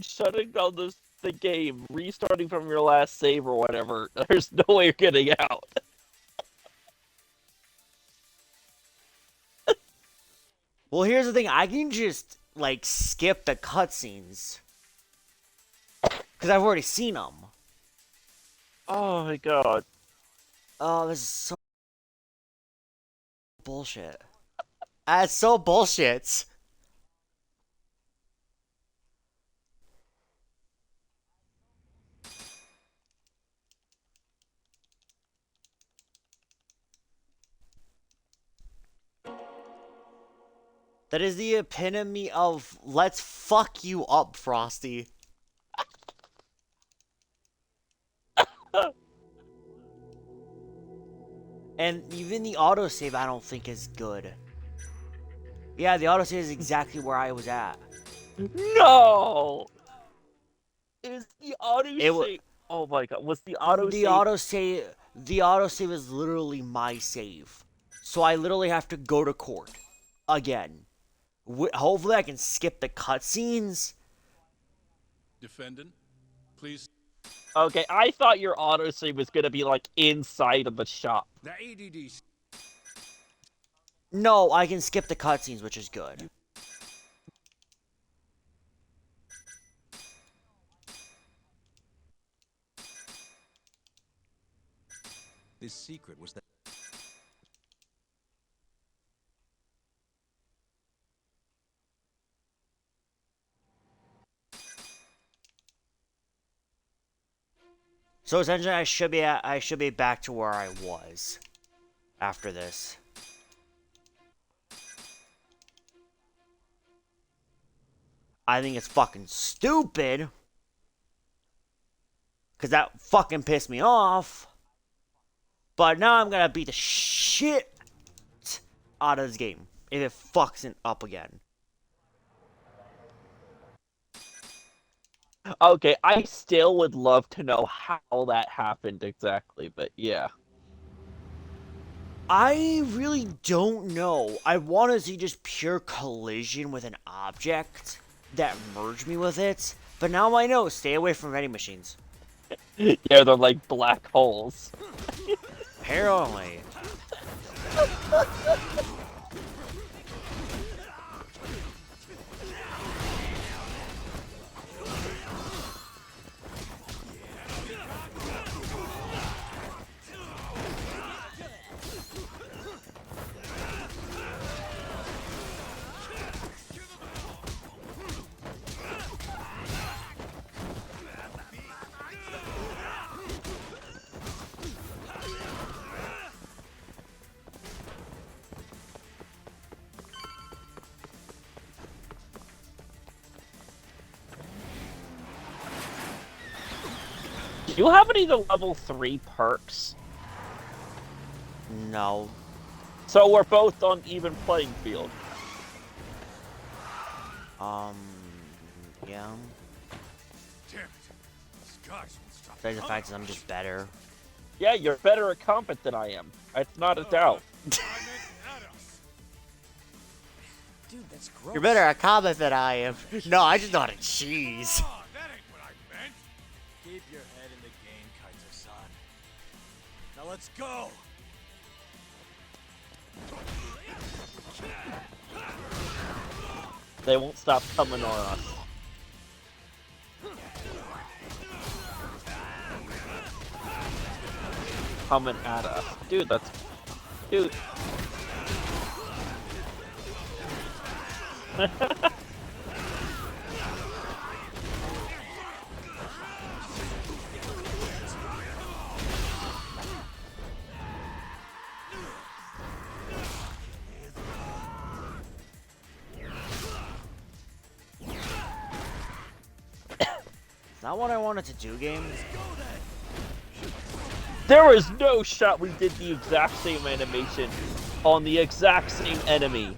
shutting down the game, restarting from your last save or whatever, there's no way you're getting out. Well, here's the thing. I can just, like, skip the cutscenes. Because I've already seen them. Oh my god. Oh, this is so bullshit. That's so bullshit. That is the epitome of let's fuck you up, Frosty. And even the autosave I don't think is good. Yeah, the autosave is exactly where I was at. No! Is the auto It was save? Oh my god, was the auto the save? autosave. The autosave is literally my save, so I literally have to go to court again. Hopefully, I can skip the cutscenes. Defendant, please. Okay, I thought your autosave was gonna be like inside of the shop. The ADD. No, I can skip the cutscenes, which is good. This secret was that. So essentially, I should be back to where I was after this. I think it's fucking stupid. Because that fucking pissed me off. But now I'm gonna beat the shit out of this game if it fucks it up again. Okay, I still would love to know how that happened exactly, but yeah. I really don't know. I want to see just pure collision with an object that merged me with it. But now I know, stay away from vending machines. Yeah, they're like black holes. Apparently. Do you have any of the level 3 perks? No. So we're both on even playing field. Yeah. Damn it. These guys won't stop. Besides the fact that I'm just better. Yeah, you're better at combat than I am. It's not a doubt. Dude, that's gross. You're better at combat than I am. No, I just know how to cheese. Keep your head in the game, Kaito-san. Now let's go! They won't stop coming on us. Coming at us. Dude, that's... Dude. Not what I wanted to do, game. There is no shot we did the exact same animation on the exact same enemy.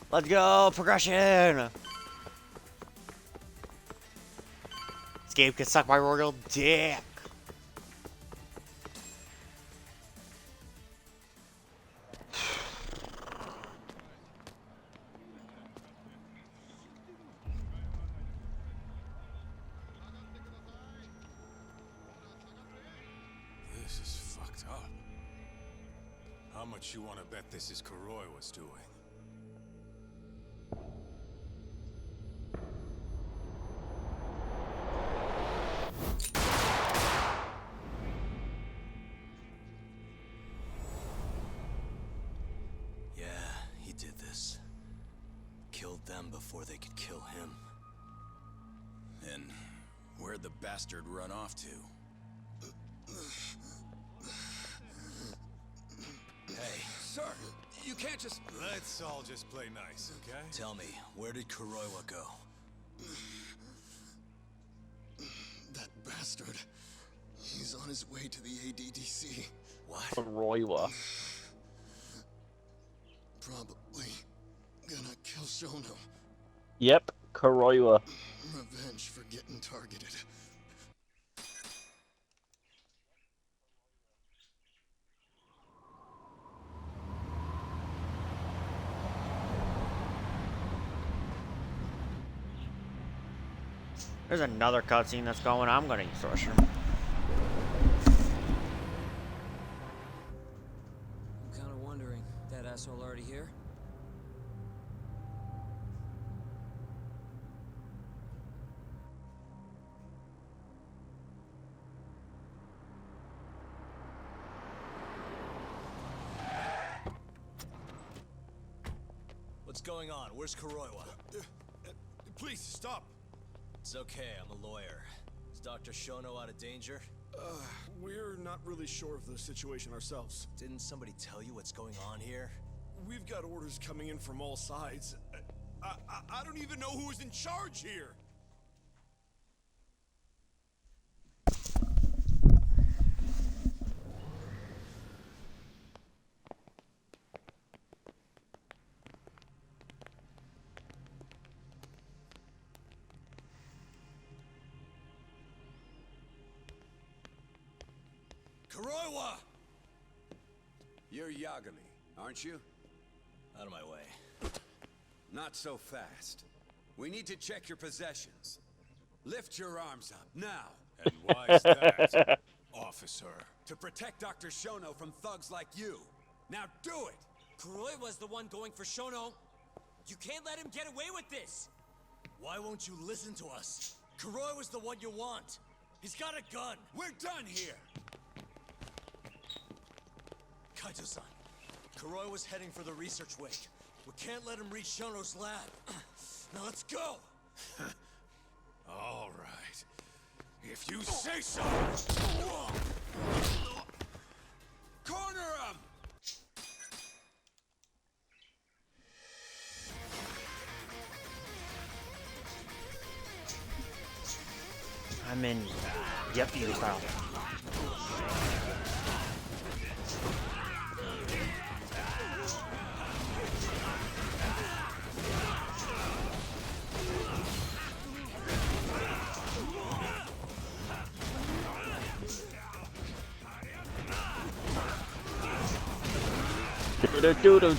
Let's go, progression! This game can suck my royal dick. This is fucked up. How much you want to bet this is Kuroi was doing? Yeah, he did this. Killed them before they could kill him. And where'd the bastard run off to? Hey, Sir! You can't just... Let's all just play nice, okay? Tell me, where did Kuroiwa go? That bastard. He's on his way to the ADDC. What? Roiwa. Probably gonna kill Shono. Yep, Kuroiwa. Revenge for getting targeted. There's another cutscene that's going. I'm gonna use the restroom. I'm kind of wondering, that asshole already here? What's going on? Where's Kuroiwa? Please, stop. It's okay, I'm a lawyer. Is Dr. Shono out of danger? We're not really sure of the situation ourselves. Didn't somebody tell you what's going on here? We've got orders coming in from all sides. I don't even know who is in charge here. Kuroiwa! You're Yagami, aren't you? Out of my way. Not so fast. We need to check your possessions. Lift your arms up, now. And why's that, officer? To protect Dr. Shono from thugs like you. Now do it! Kuroiwa's the one going for Shono. You can't let him get away with this. Why won't you listen to us? Kuroiwa's the one you want. He's got a gun. We're done here! Kaito-san, Kuroiwa's heading for the research wing. We can't let him reach Shono's lab. Now let's go! All right. If you say so! Corner him! I'm in Yeppy style. JoJo's.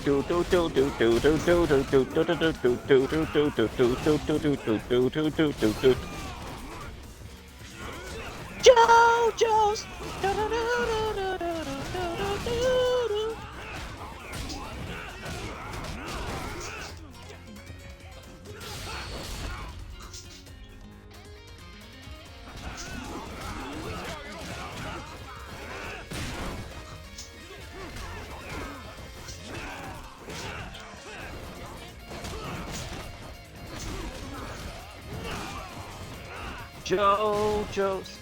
JoJo's.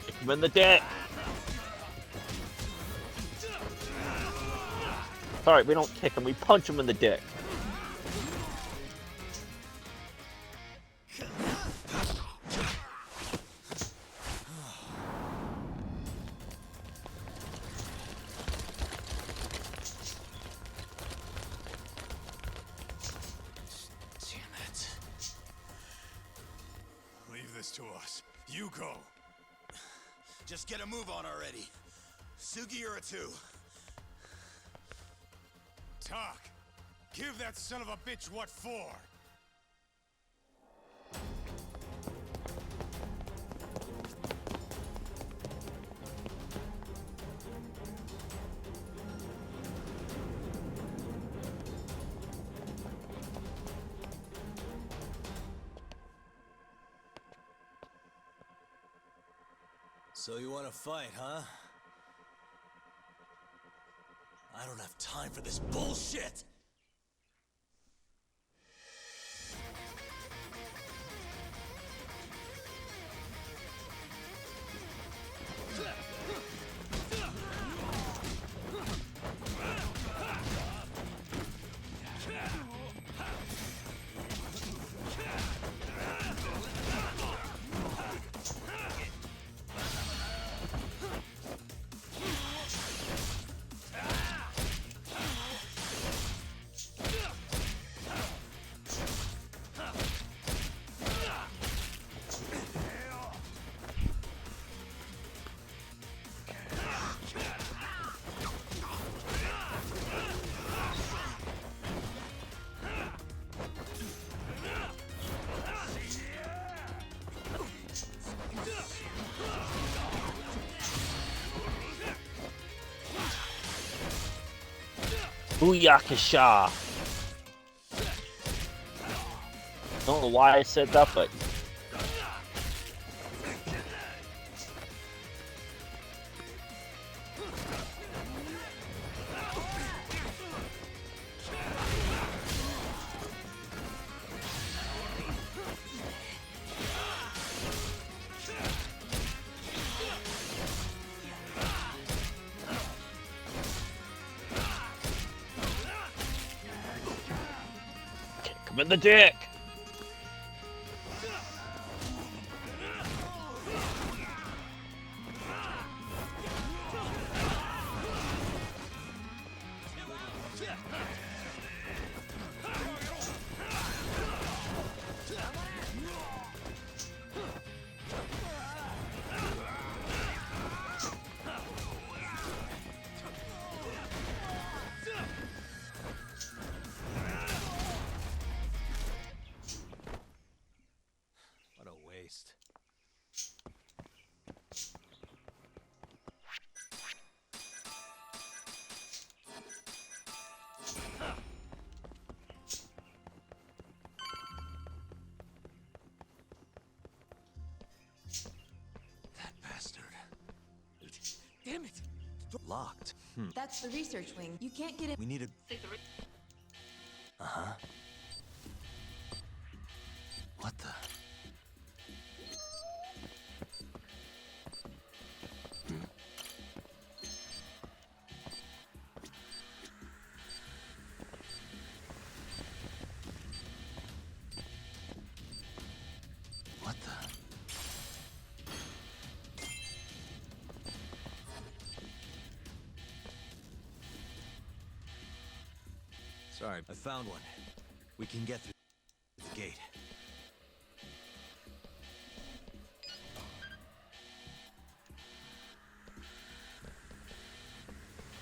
Kick him in the dick. Sorry, we don't kick him, we punch him in the dick. To us. You go. Just get a move on already. Sugiura-2. Talk. Give that son of a bitch what for. So you want to fight, huh? I don't have time for this bullshit! Booyakasha. Don't know why I said that, but kick him in the dick. What a waste. That bastard. Damn it! Locked. That's the research wing. You can't get it. We need a... Uh-huh. What the... What the... Sorry, I found one. We can get through the gate.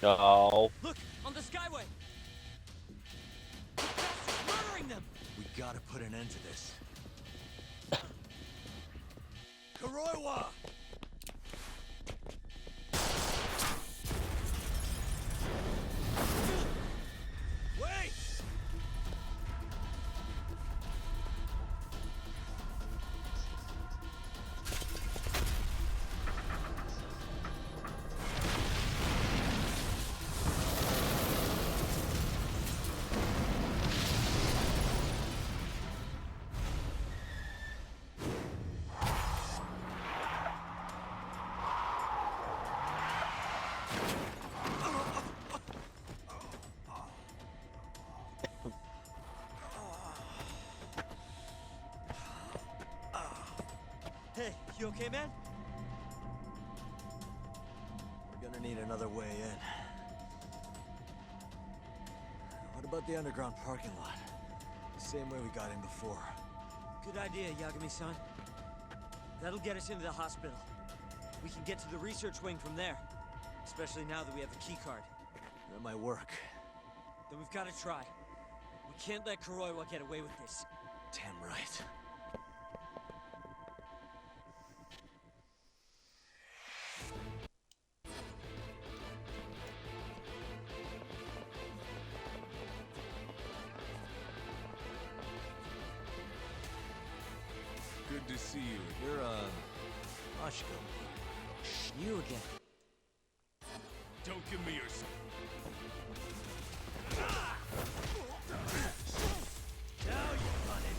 No. Look, on the Skyway! Bastards murdering them! We gotta put an end to this. Kuroiwa! Wait! Hey, you okay, man? We're gonna need another way in. What about the underground parking lot? Same way we got in before. Good idea, Yagami-san. That'll get us into the hospital. We can get to the research wing from there. Especially now that we have the key card. That might work. Then we've got to try. We can't let Kuroiwa get away with this. Damn right. Good to see you. You're, Ashiko. You again. Don't give me your... Now you've done it.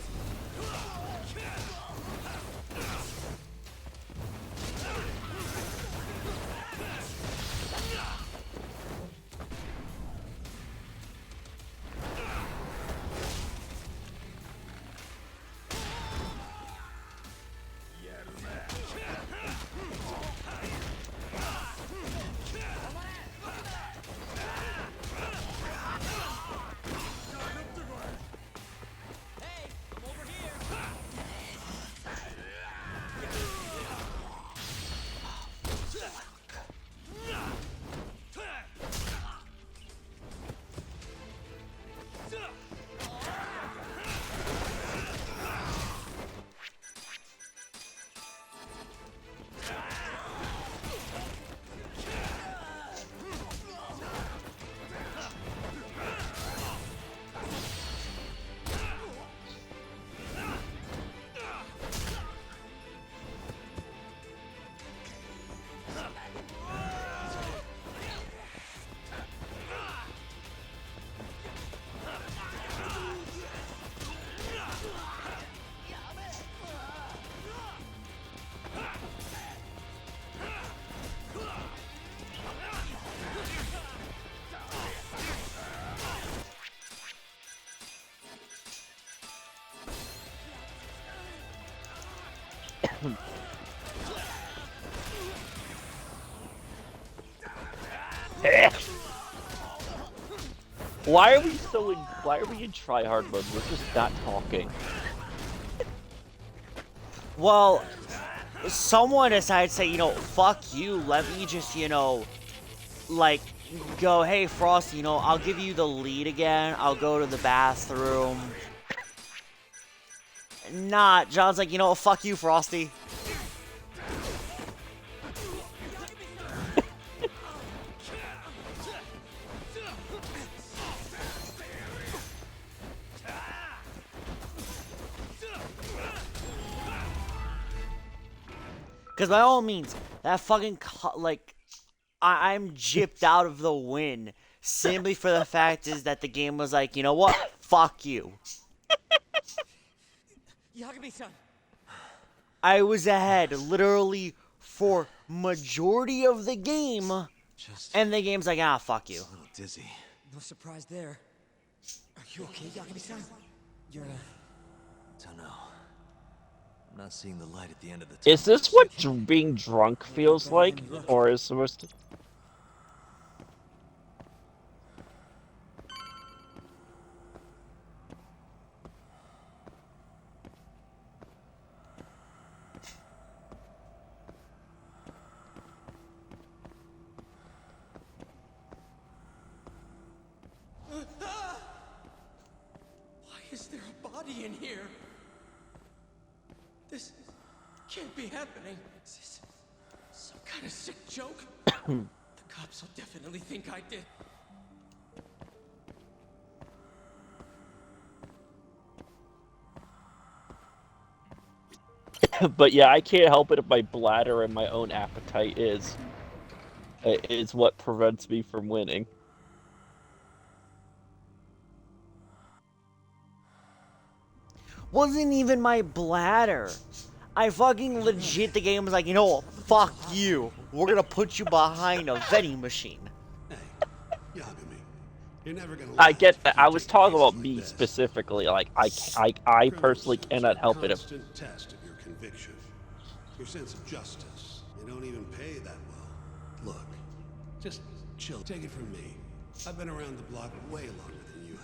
Why are we why are we in tryhard mode? We're just not talking. Well, someone decided to say, you know, fuck you, let me just, you know, like, go, hey, Frosty, you know, I'll give you the lead again. I'll go to the bathroom. Nah, John's like, you know, fuck you, Frosty. Because by all means, that fucking, like, I'm gypped out of the win simply for the fact is that the game was like, you know what? Fuck you. Yagami-san. I was ahead literally for majority of the game, and the game's like, ah, fuck you. A little dizzy. No surprise there. Are you okay, Yagami-san? You're Don't know. I'm not seeing the light at the end of the tunnel. Is this what being drunk feels like? Or is supposed to... Why is there a body in here? This can't be happening. Is this some kind of sick joke? The cops will definitely think I did. But yeah, I can't help it if my bladder and my own appetite is what prevents me from winning. Wasn't even my bladder. I fucking legit, the game was like, you know what? Fuck you. We're gonna put you behind a vending machine. You're never gonna I get that. I was talking about me specifically. Like, I personally cannot help it if... constant test of your conviction, your sense of justice. You don't even pay that well. Look, just chill. Take it from me. I've been around the block way longer than you have.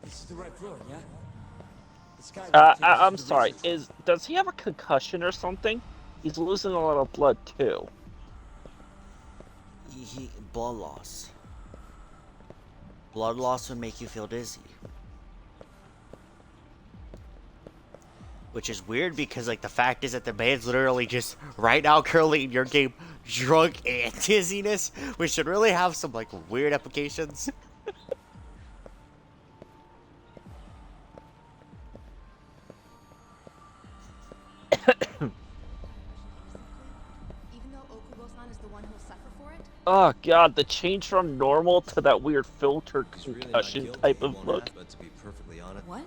This is the right floor, yeah? This guy I'm sorry. Does he have a concussion or something? He's losing a lot of blood too. Blood loss. Blood loss would make you feel dizzy. Which is weird because, like, the fact is that the man's literally just right now currently in your game drunk and dizziness, which should really have some, like, weird applications. Even though Okubo-san is the one who'll suffer for it? Oh god, the change from normal to that weird filtered concussion type of look. But to be perfectly honest, What?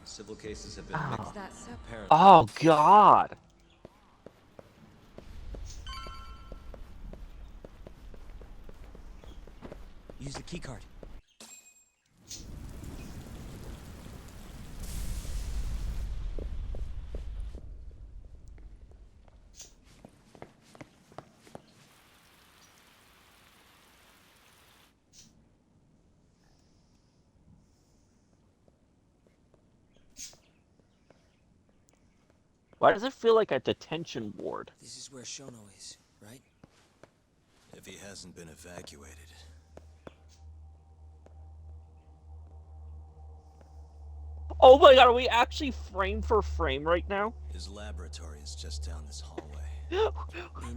civil cases have been Oh. mixed. Is that so? Apparently. Oh god. Use the keycard. Why does it feel like a detention ward? This is where Shono is, right? If he hasn't been evacuated. Oh my god, are we actually frame for frame right now? His laboratory is just down this hallway.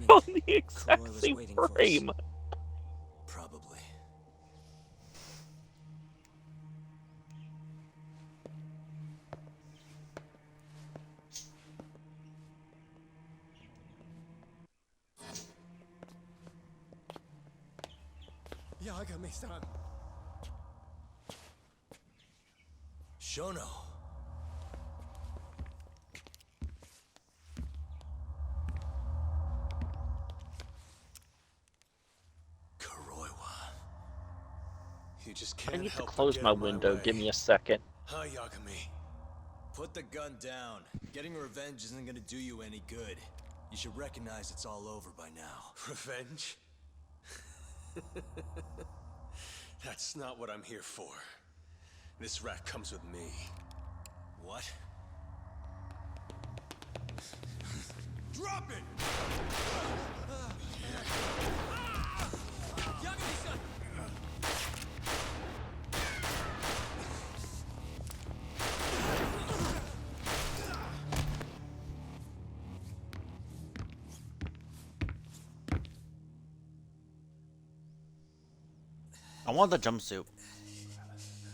On the exact same frame. Probably. Yagami-san. Shono. You just I can't need to help but close get my in window. way. Give me a second. Huh, Yagami? Put the gun down. Getting revenge isn't gonna do you any good. You should recognize it's all over by now. Revenge? That's not what I'm here for. This rat comes with me. What? Drop it! Yagami-san! I want the jumpsuit.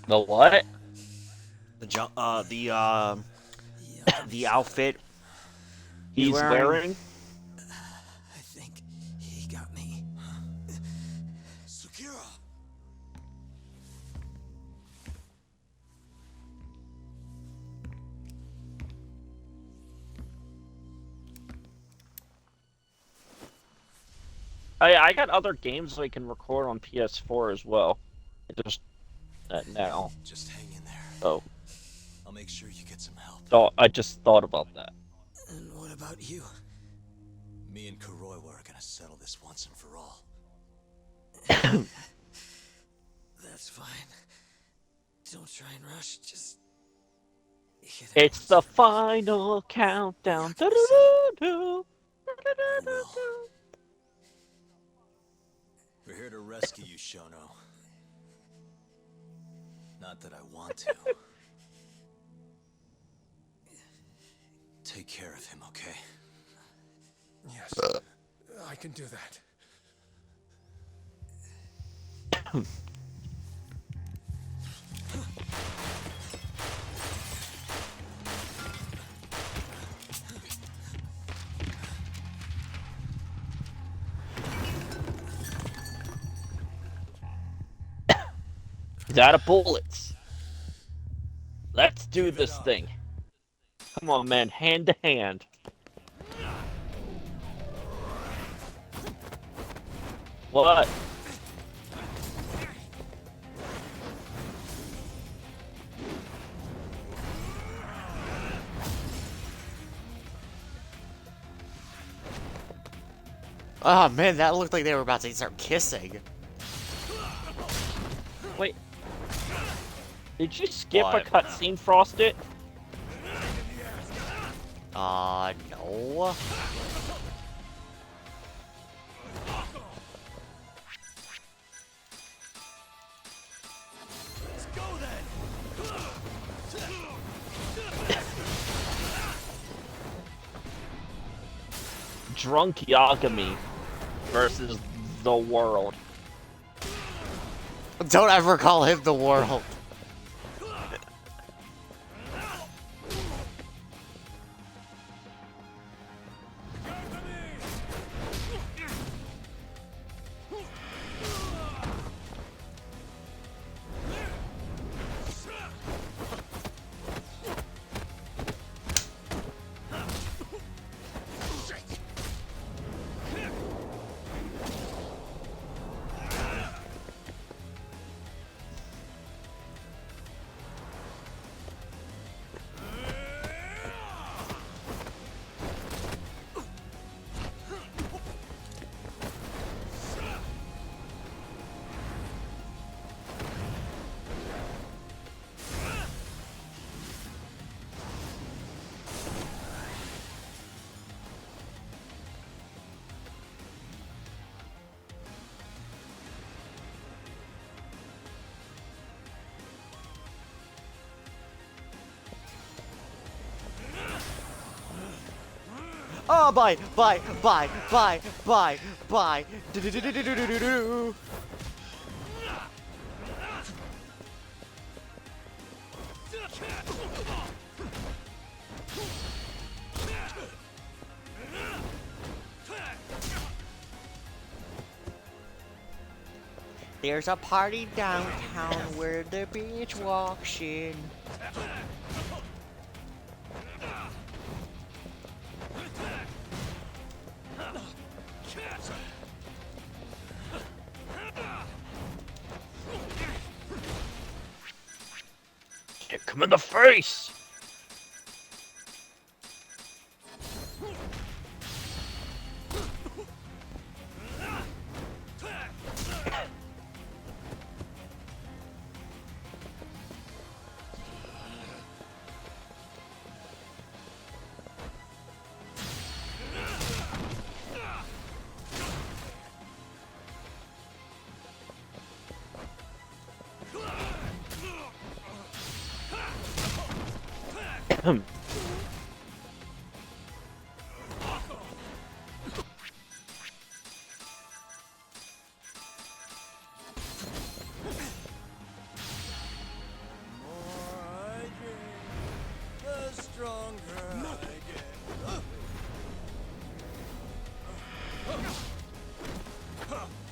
The what? The outfit he's wearing. I think he got me. Sukira! I got other games I can record on PS4 as well. Just now. Just hang in there. Oh. I'll make sure you get some help. So I just thought about that. And what about you? Me and Kuroiwa are gonna settle this once and for all. That's fine. Don't try and rush, just... It's the final countdown. Do-do-do-do. We're here to rescue you, Shono. Not that I want to. Take care of him, okay? Yes, I can do that. He's out of bullets. Let's do this thing. Come on, man. Hand to hand. What? Oh man, that looked like they were about to start kissing. Wait. Did you skip What? a cutscene, Frosted? No. Let's go then! Drunk Yagami versus the world. Don't ever call him the world. Oh, bye. Do-do-do-do-do-do-do-do. There's a party downtown where the beach walks in. Kick him in the face!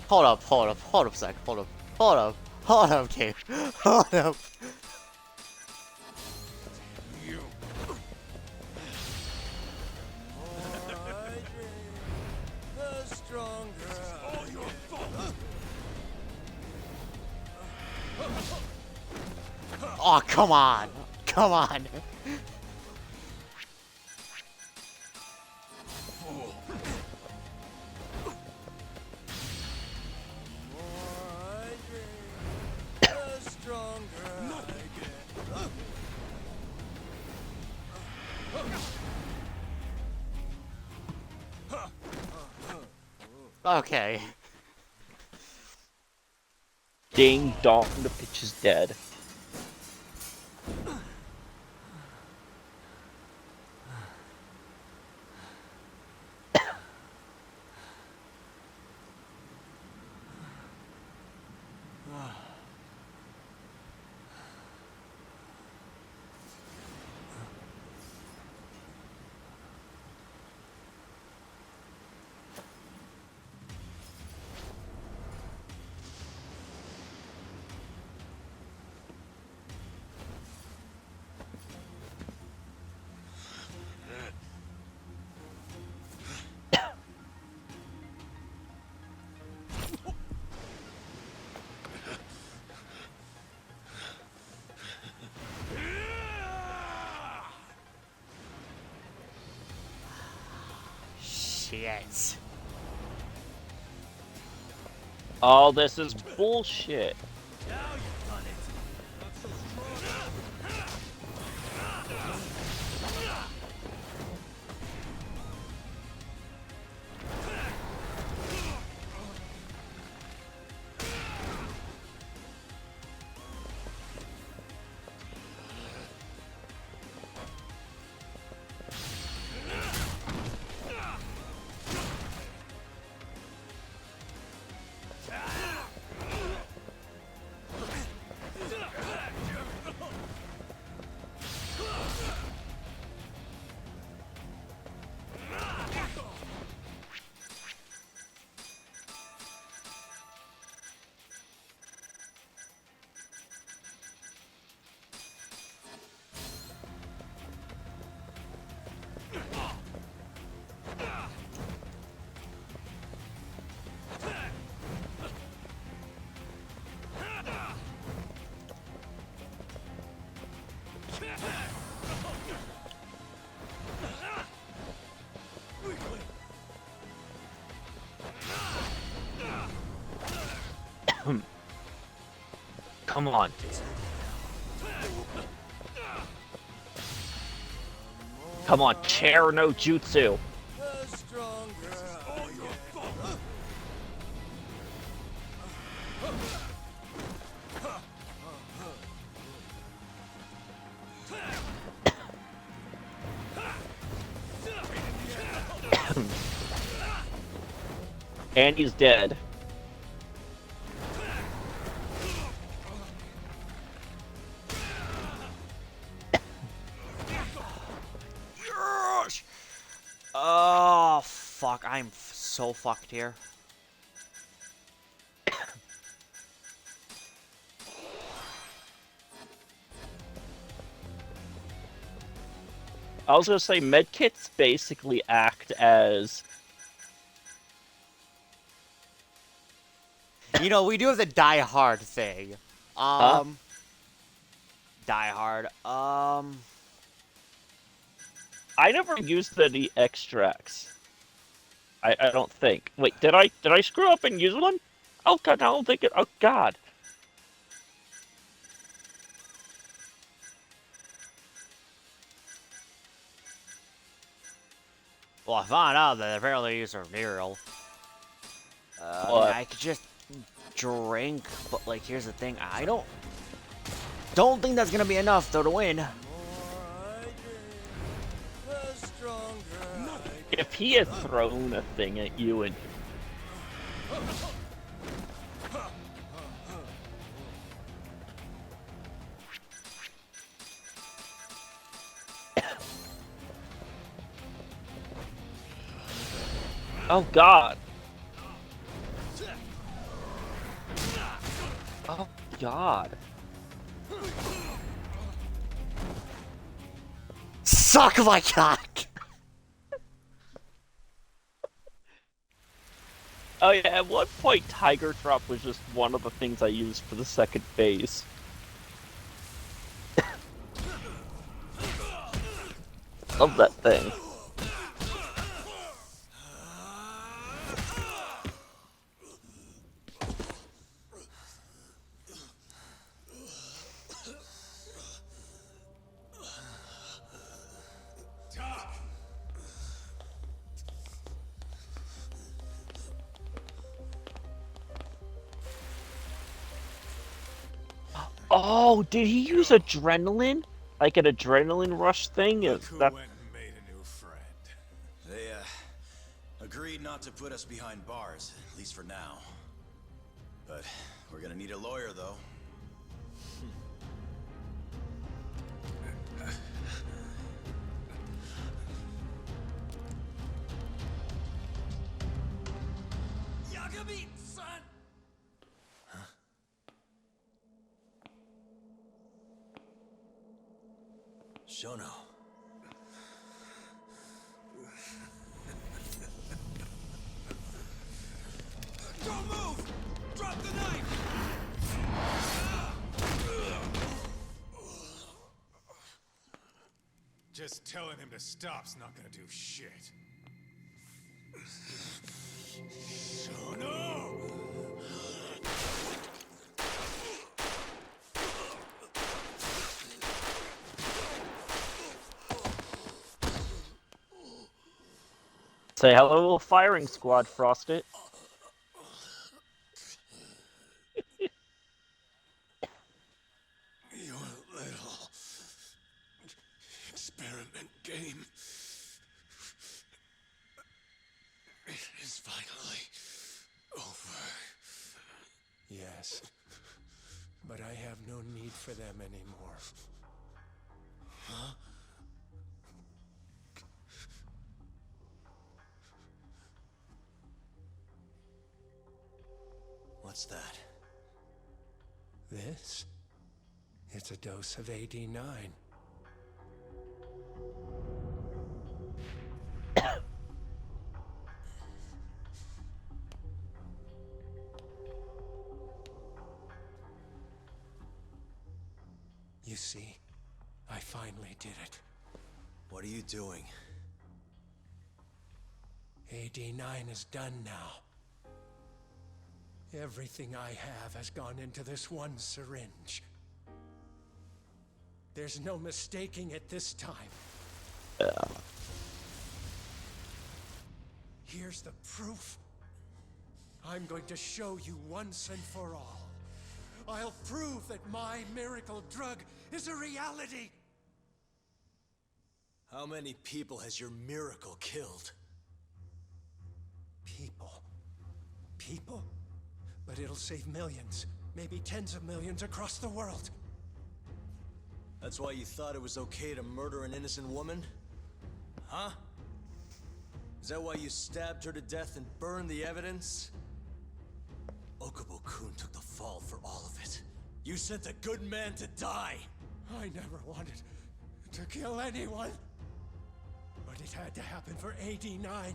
Hold up a sec, hold up, Dave. Hold up. Oh, come on. Come on. Okay. Ding dong, the bitch is dead. Shit. All this is bullshit. Come on. Come on, chair no jutsu. And he's dead. Yes! Oh, fuck. I'm so fucked here. I was gonna say medkits basically act as. You know, we do have the Die Hard thing. Huh? Die Hard. I never used any extracts. I don't think. Wait, did I screw up and use one? Oh god, I don't think it. Oh god. Well, I found out that apparently these are real. I mean, I could just drink, but like, here's the thing: I don't think that's gonna be enough though to win. If he had thrown a thing at you and. Oh god. Oh god. Suck my cock! Oh yeah, at one point Tiger Drop was just one of the things I used for the second phase. Love that thing. Oh, did he use adrenaline? Like an adrenaline rush thing? Look Is who that... went and made a new friend. They, agreed not to put us behind bars, at least for now. But we're gonna need a lawyer, though. Yagami, son! Shono. Don't move! Drop the knife! Just telling him to stop's not gonna do shit. Shono! Say hello, firing squad, Frost it. Your little experiment game is finally over. Yes, but I have no need for them anymore. Huh? What's that? This? It's a dose of AD9. You see, I finally did it. What are you doing? AD9 is done now. Everything I have has gone into this one syringe. There's no mistaking it this time. Here's the proof. I'm going to show you once and for all. I'll prove that my miracle drug is a reality. How many people has your miracle killed? People. People? But it'll save millions, maybe tens of millions across the world. That's why you thought it was okay to murder an innocent woman? Huh? Is that why you stabbed her to death and burned the evidence? Okubo-kun took the fall for all of it. You sent a good man to die! I never wanted to kill anyone. It had to happen for AD9.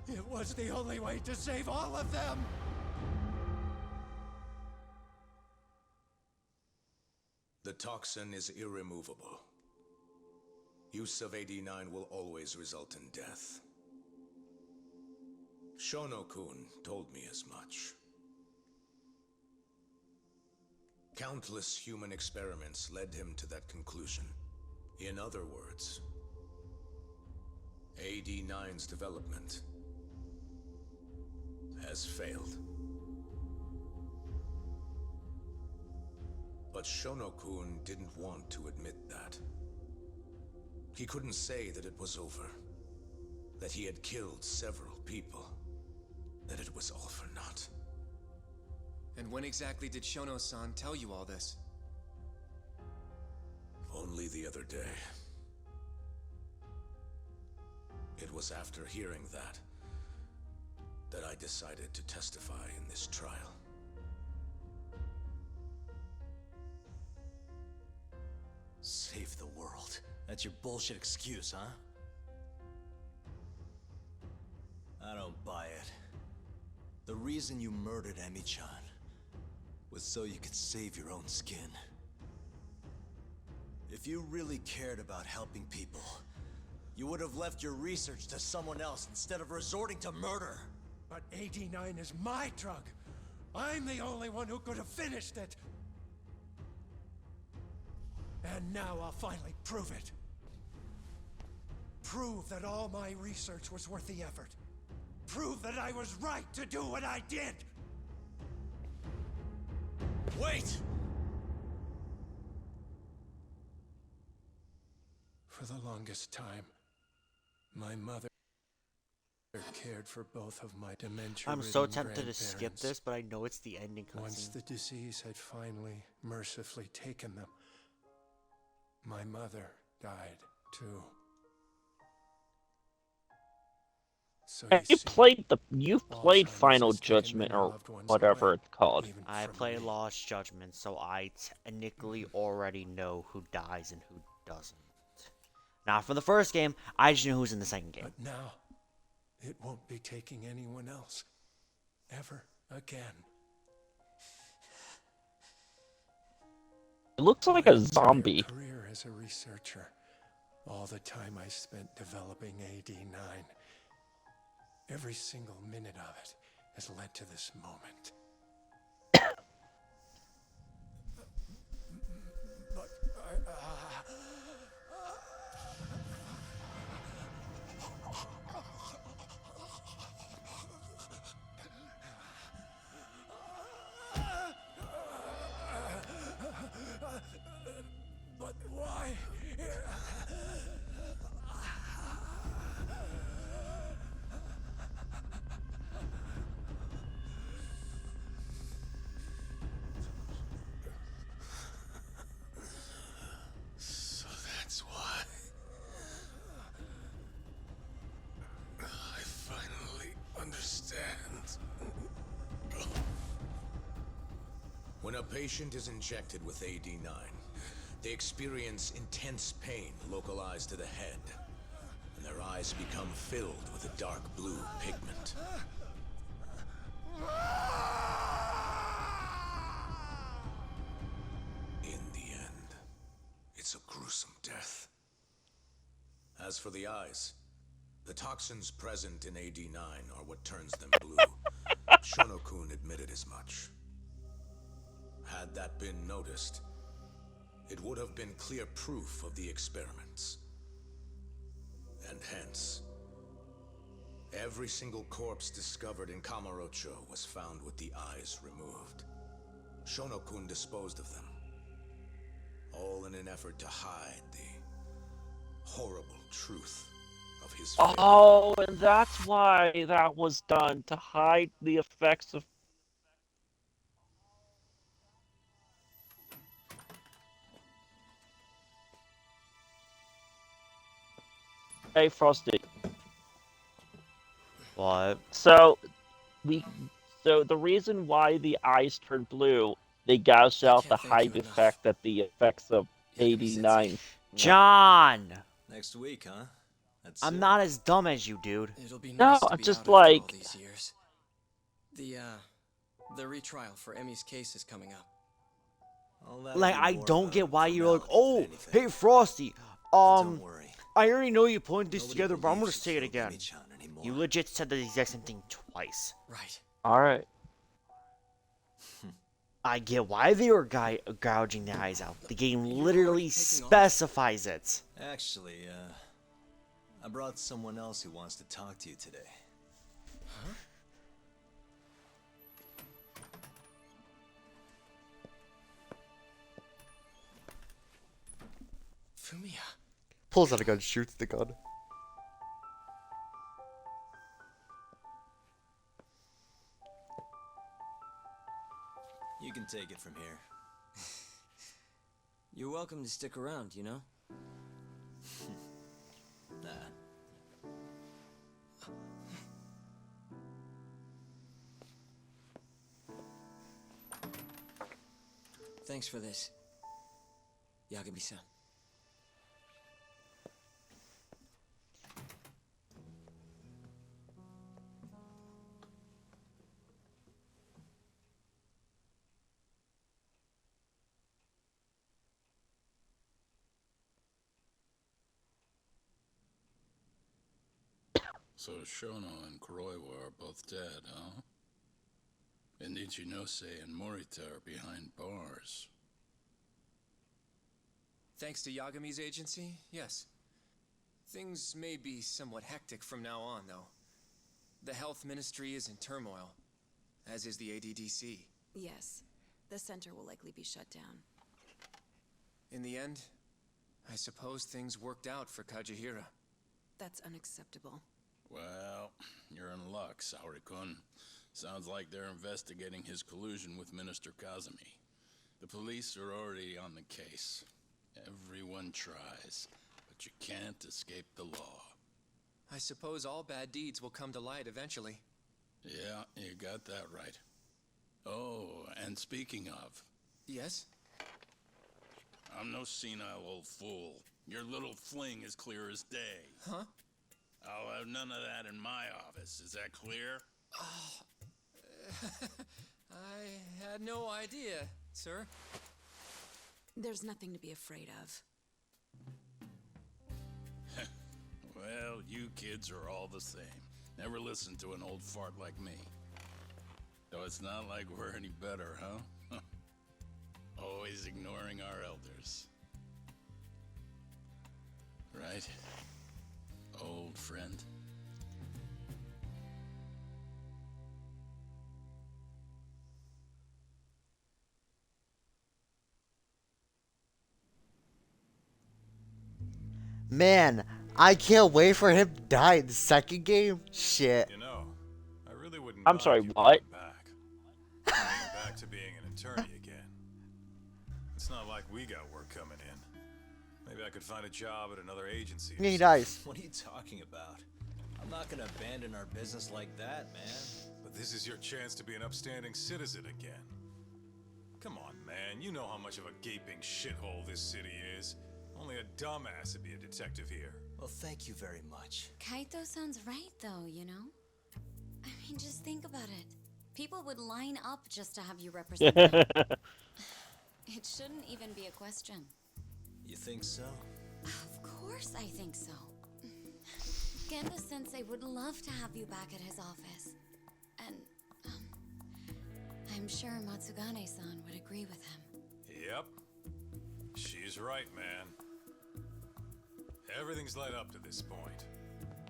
It was the only way to save all of them! The toxin is irremovable. Use of AD9 will always result in death. Shono-kun told me as much. Countless human experiments led him to that conclusion. In other words, AD9's development has failed. But Shono-kun didn't want to admit that. He couldn't say that it was over, that he had killed several people, that it was all for naught. And when exactly did Shono-san tell you all this? Only the other day. It was after hearing that I decided to testify in this trial. Save the world. That's your bullshit excuse, huh? I don't buy it. The reason you murdered Emi-chan was so you could save your own skin. If you really cared about helping people, you would have left your research to someone else instead of resorting to murder. But AD9 is my drug. I'm the only one who could have finished it. And now I'll finally prove it. Prove that all my research was worth the effort. Prove that I was right to do what I did. Wait! For the longest time, my mother cared for both of my dementia. I'm so tempted to skip this, but I know it's the ending cutscene. Once the disease had finally, mercifully taken them, my mother died too. So you've played Final Judgment or whatever it's called. I played Lost Judgment, so I technically already know who dies and who doesn't. Not from the first game, I just know who's in the second game. But now, it won't be taking anyone else. Ever again. It looks like a zombie. Career as a researcher. All the time I spent developing AD9. Every single minute of it has led to this moment. But but why? So that's why. I finally understand. When a patient is injected with AD9, they experience intense pain localized to the head, and their eyes become filled with a dark blue pigment. In the end, it's a gruesome death. As for the eyes, the toxins present in AD9 are what turns them blue. Shono-kun admitted as much. Had that been noticed, it would have been clear proof of the experiments. And hence, every single corpse discovered in Kamurocho was found with the eyes removed. Shono-kun disposed of them, all in an effort to hide the horrible truth of his failure. Oh, and that's why that was done, to hide the effects of... Hey, Frosty. What? So the reason why the eyes turn blue, they gouged out the hide effect that the effects of AD9. John! Next week, huh? That's I'm it. not as dumb as you, dude. It'll be No, nice to I'm be just out after like- all these years. The retrial for Emmy's case is coming up. Oh, that'll Like, be I more don't of a get why you're like, formality than oh, anything. hey, Frosty, Don't worry. I already know you put this Nobody together, but I'm gonna believes say you it killed again. Emi-chan anymore. You legit said the exact same thing twice. Right. Alright. I get why they were gouging the eyes out. The game literally specifies it. Actually, I brought someone else who wants to talk to you today. Huh? Fumiya. Pulls out a gun, shoots the gun. You can take it from here. You're welcome to stick around, you know? Nah. Thanks for this, Yagami-san. So Shono and Kuroiwa are both dead, huh? And Ichinose and Morita are behind bars. Thanks to Yagami's agency, yes. Things may be somewhat hectic from now on, though. The health ministry is in turmoil, as is the ADDC. Yes. The center will likely be shut down. In the end, I suppose things worked out for Kajihira. That's unacceptable. Well, you're in luck, Saori-kun. Sounds like they're investigating his collusion with Minister Kazumi. The police are already on the case. Everyone tries, but you can't escape the law. I suppose all bad deeds will come to light eventually. Yeah, you got that right. Oh, and speaking of... Yes? I'm no senile old fool. Your little fling is clear as day. Huh? I'll have none of that in my office. Is that clear? I had no idea, sir. There's nothing to be afraid of. Well, you kids are all the same. Never listen to an old fart like me. Though it's not like we're any better, huh? Always ignoring our elders. Right? Old friend. Man, I can't wait for him to die in the second game. Shit. You know, I really wouldn't. I'm sorry, what? Back. Back to being an attorney again. It's not like we got work coming in. Maybe I could find a job at another agency. Yeah, he dies. What are you talking about? I'm not gonna abandon our business like that, man. But this is your chance to be an upstanding citizen again. Come on, man. You know how much of a gaping shithole this city is. Only a dumbass would be a detective here. Well, thank you very much. Kaito sounds right, though, you know? I mean, just think about it. People would line up just to have you represent them. It shouldn't even be a question. You think so? Of course I think so. Genda-sensei would love to have you back at his office. And, I'm sure Matsugane-san would agree with him. Yep. She's right, man. Everything's led up to this point.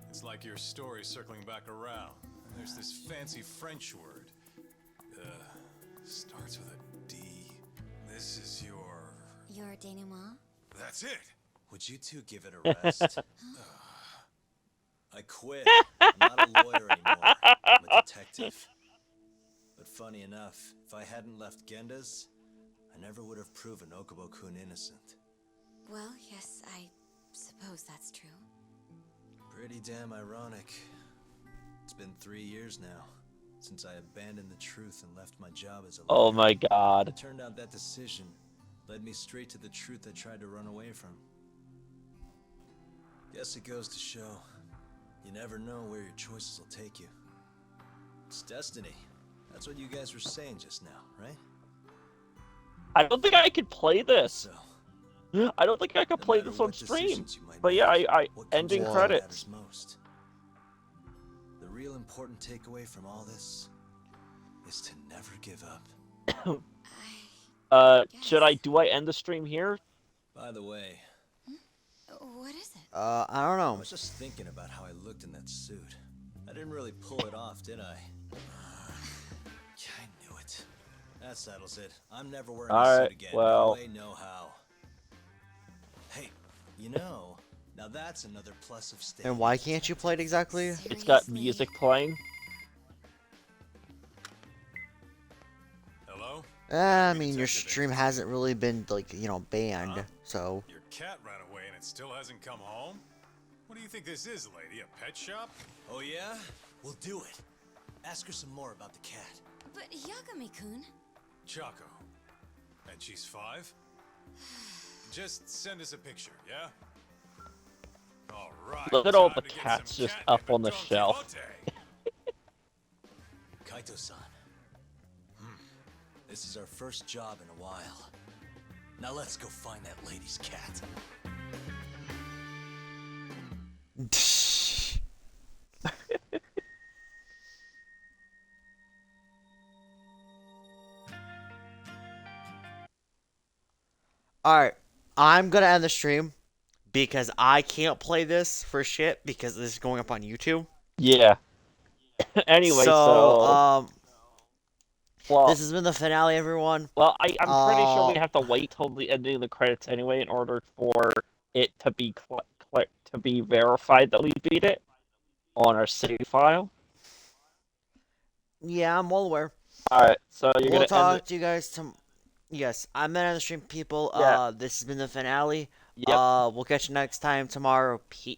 It's like your story's circling back around. And there's this fancy French word. Starts with a D. This is your... Your denouement? That's it! Would you two give it a rest? I quit. I'm not a lawyer anymore. I'm a detective. But funny enough, if I hadn't left Genda's, I never would have proven Okubo-kun innocent. Well, yes, I suppose that's true. Pretty damn ironic. It's been 3 years now since I abandoned the truth and left my job as a lawyer. Oh my god. It turned out that decision led me straight to the truth I tried to run away from. Guess it goes to show, you never know where your choices will take you. It's destiny. That's what you guys were saying just now, right? I don't think I could play this. So, I don't think I could play matter this on what stream. decisions you might But yeah, make, I what comes ending after credits. matters most. The real important takeaway from all this is to never give up. Do I end the stream here? By the way, What is it? I don't I know. was just thinking about how I looked in that suit. I didn't really pull it off, did I? Yeah, I knew it. That settles it. I'm never wearing a Alright, suit again. well. No way, no how. Hey, you know, now that's another plus of staying. And why can't you play it exactly? It's got music playing. Hello? I mean, your stream hasn't really been, like, you know, banned, so... Your cat ran away and it still hasn't come home? What do you think this is, lady? A pet shop? Oh yeah? We'll do it. Ask her some more about the cat. But Yagami-kun... Choco. And she's 5? Just send us a picture, yeah? Alright. Look at all the cats just up on the shelf. Kaito-san. This is our first job in a while. Now let's go find that lady's cat. Alright, I'm gonna end the stream because I can't play this for shit because this is going up on YouTube. Yeah. Anyway, well, this has been the finale, everyone. Well, I'm pretty sure we have to wait till the ending of the credits anyway in order for it to be to be verified that we beat it on our save file. Yeah, I'm well aware. Alright, so we'll talk to you guys Yes, I'm gonna end the stream, people. Yeah. This has been the finale. Yep. We'll catch you next time tomorrow. Peace.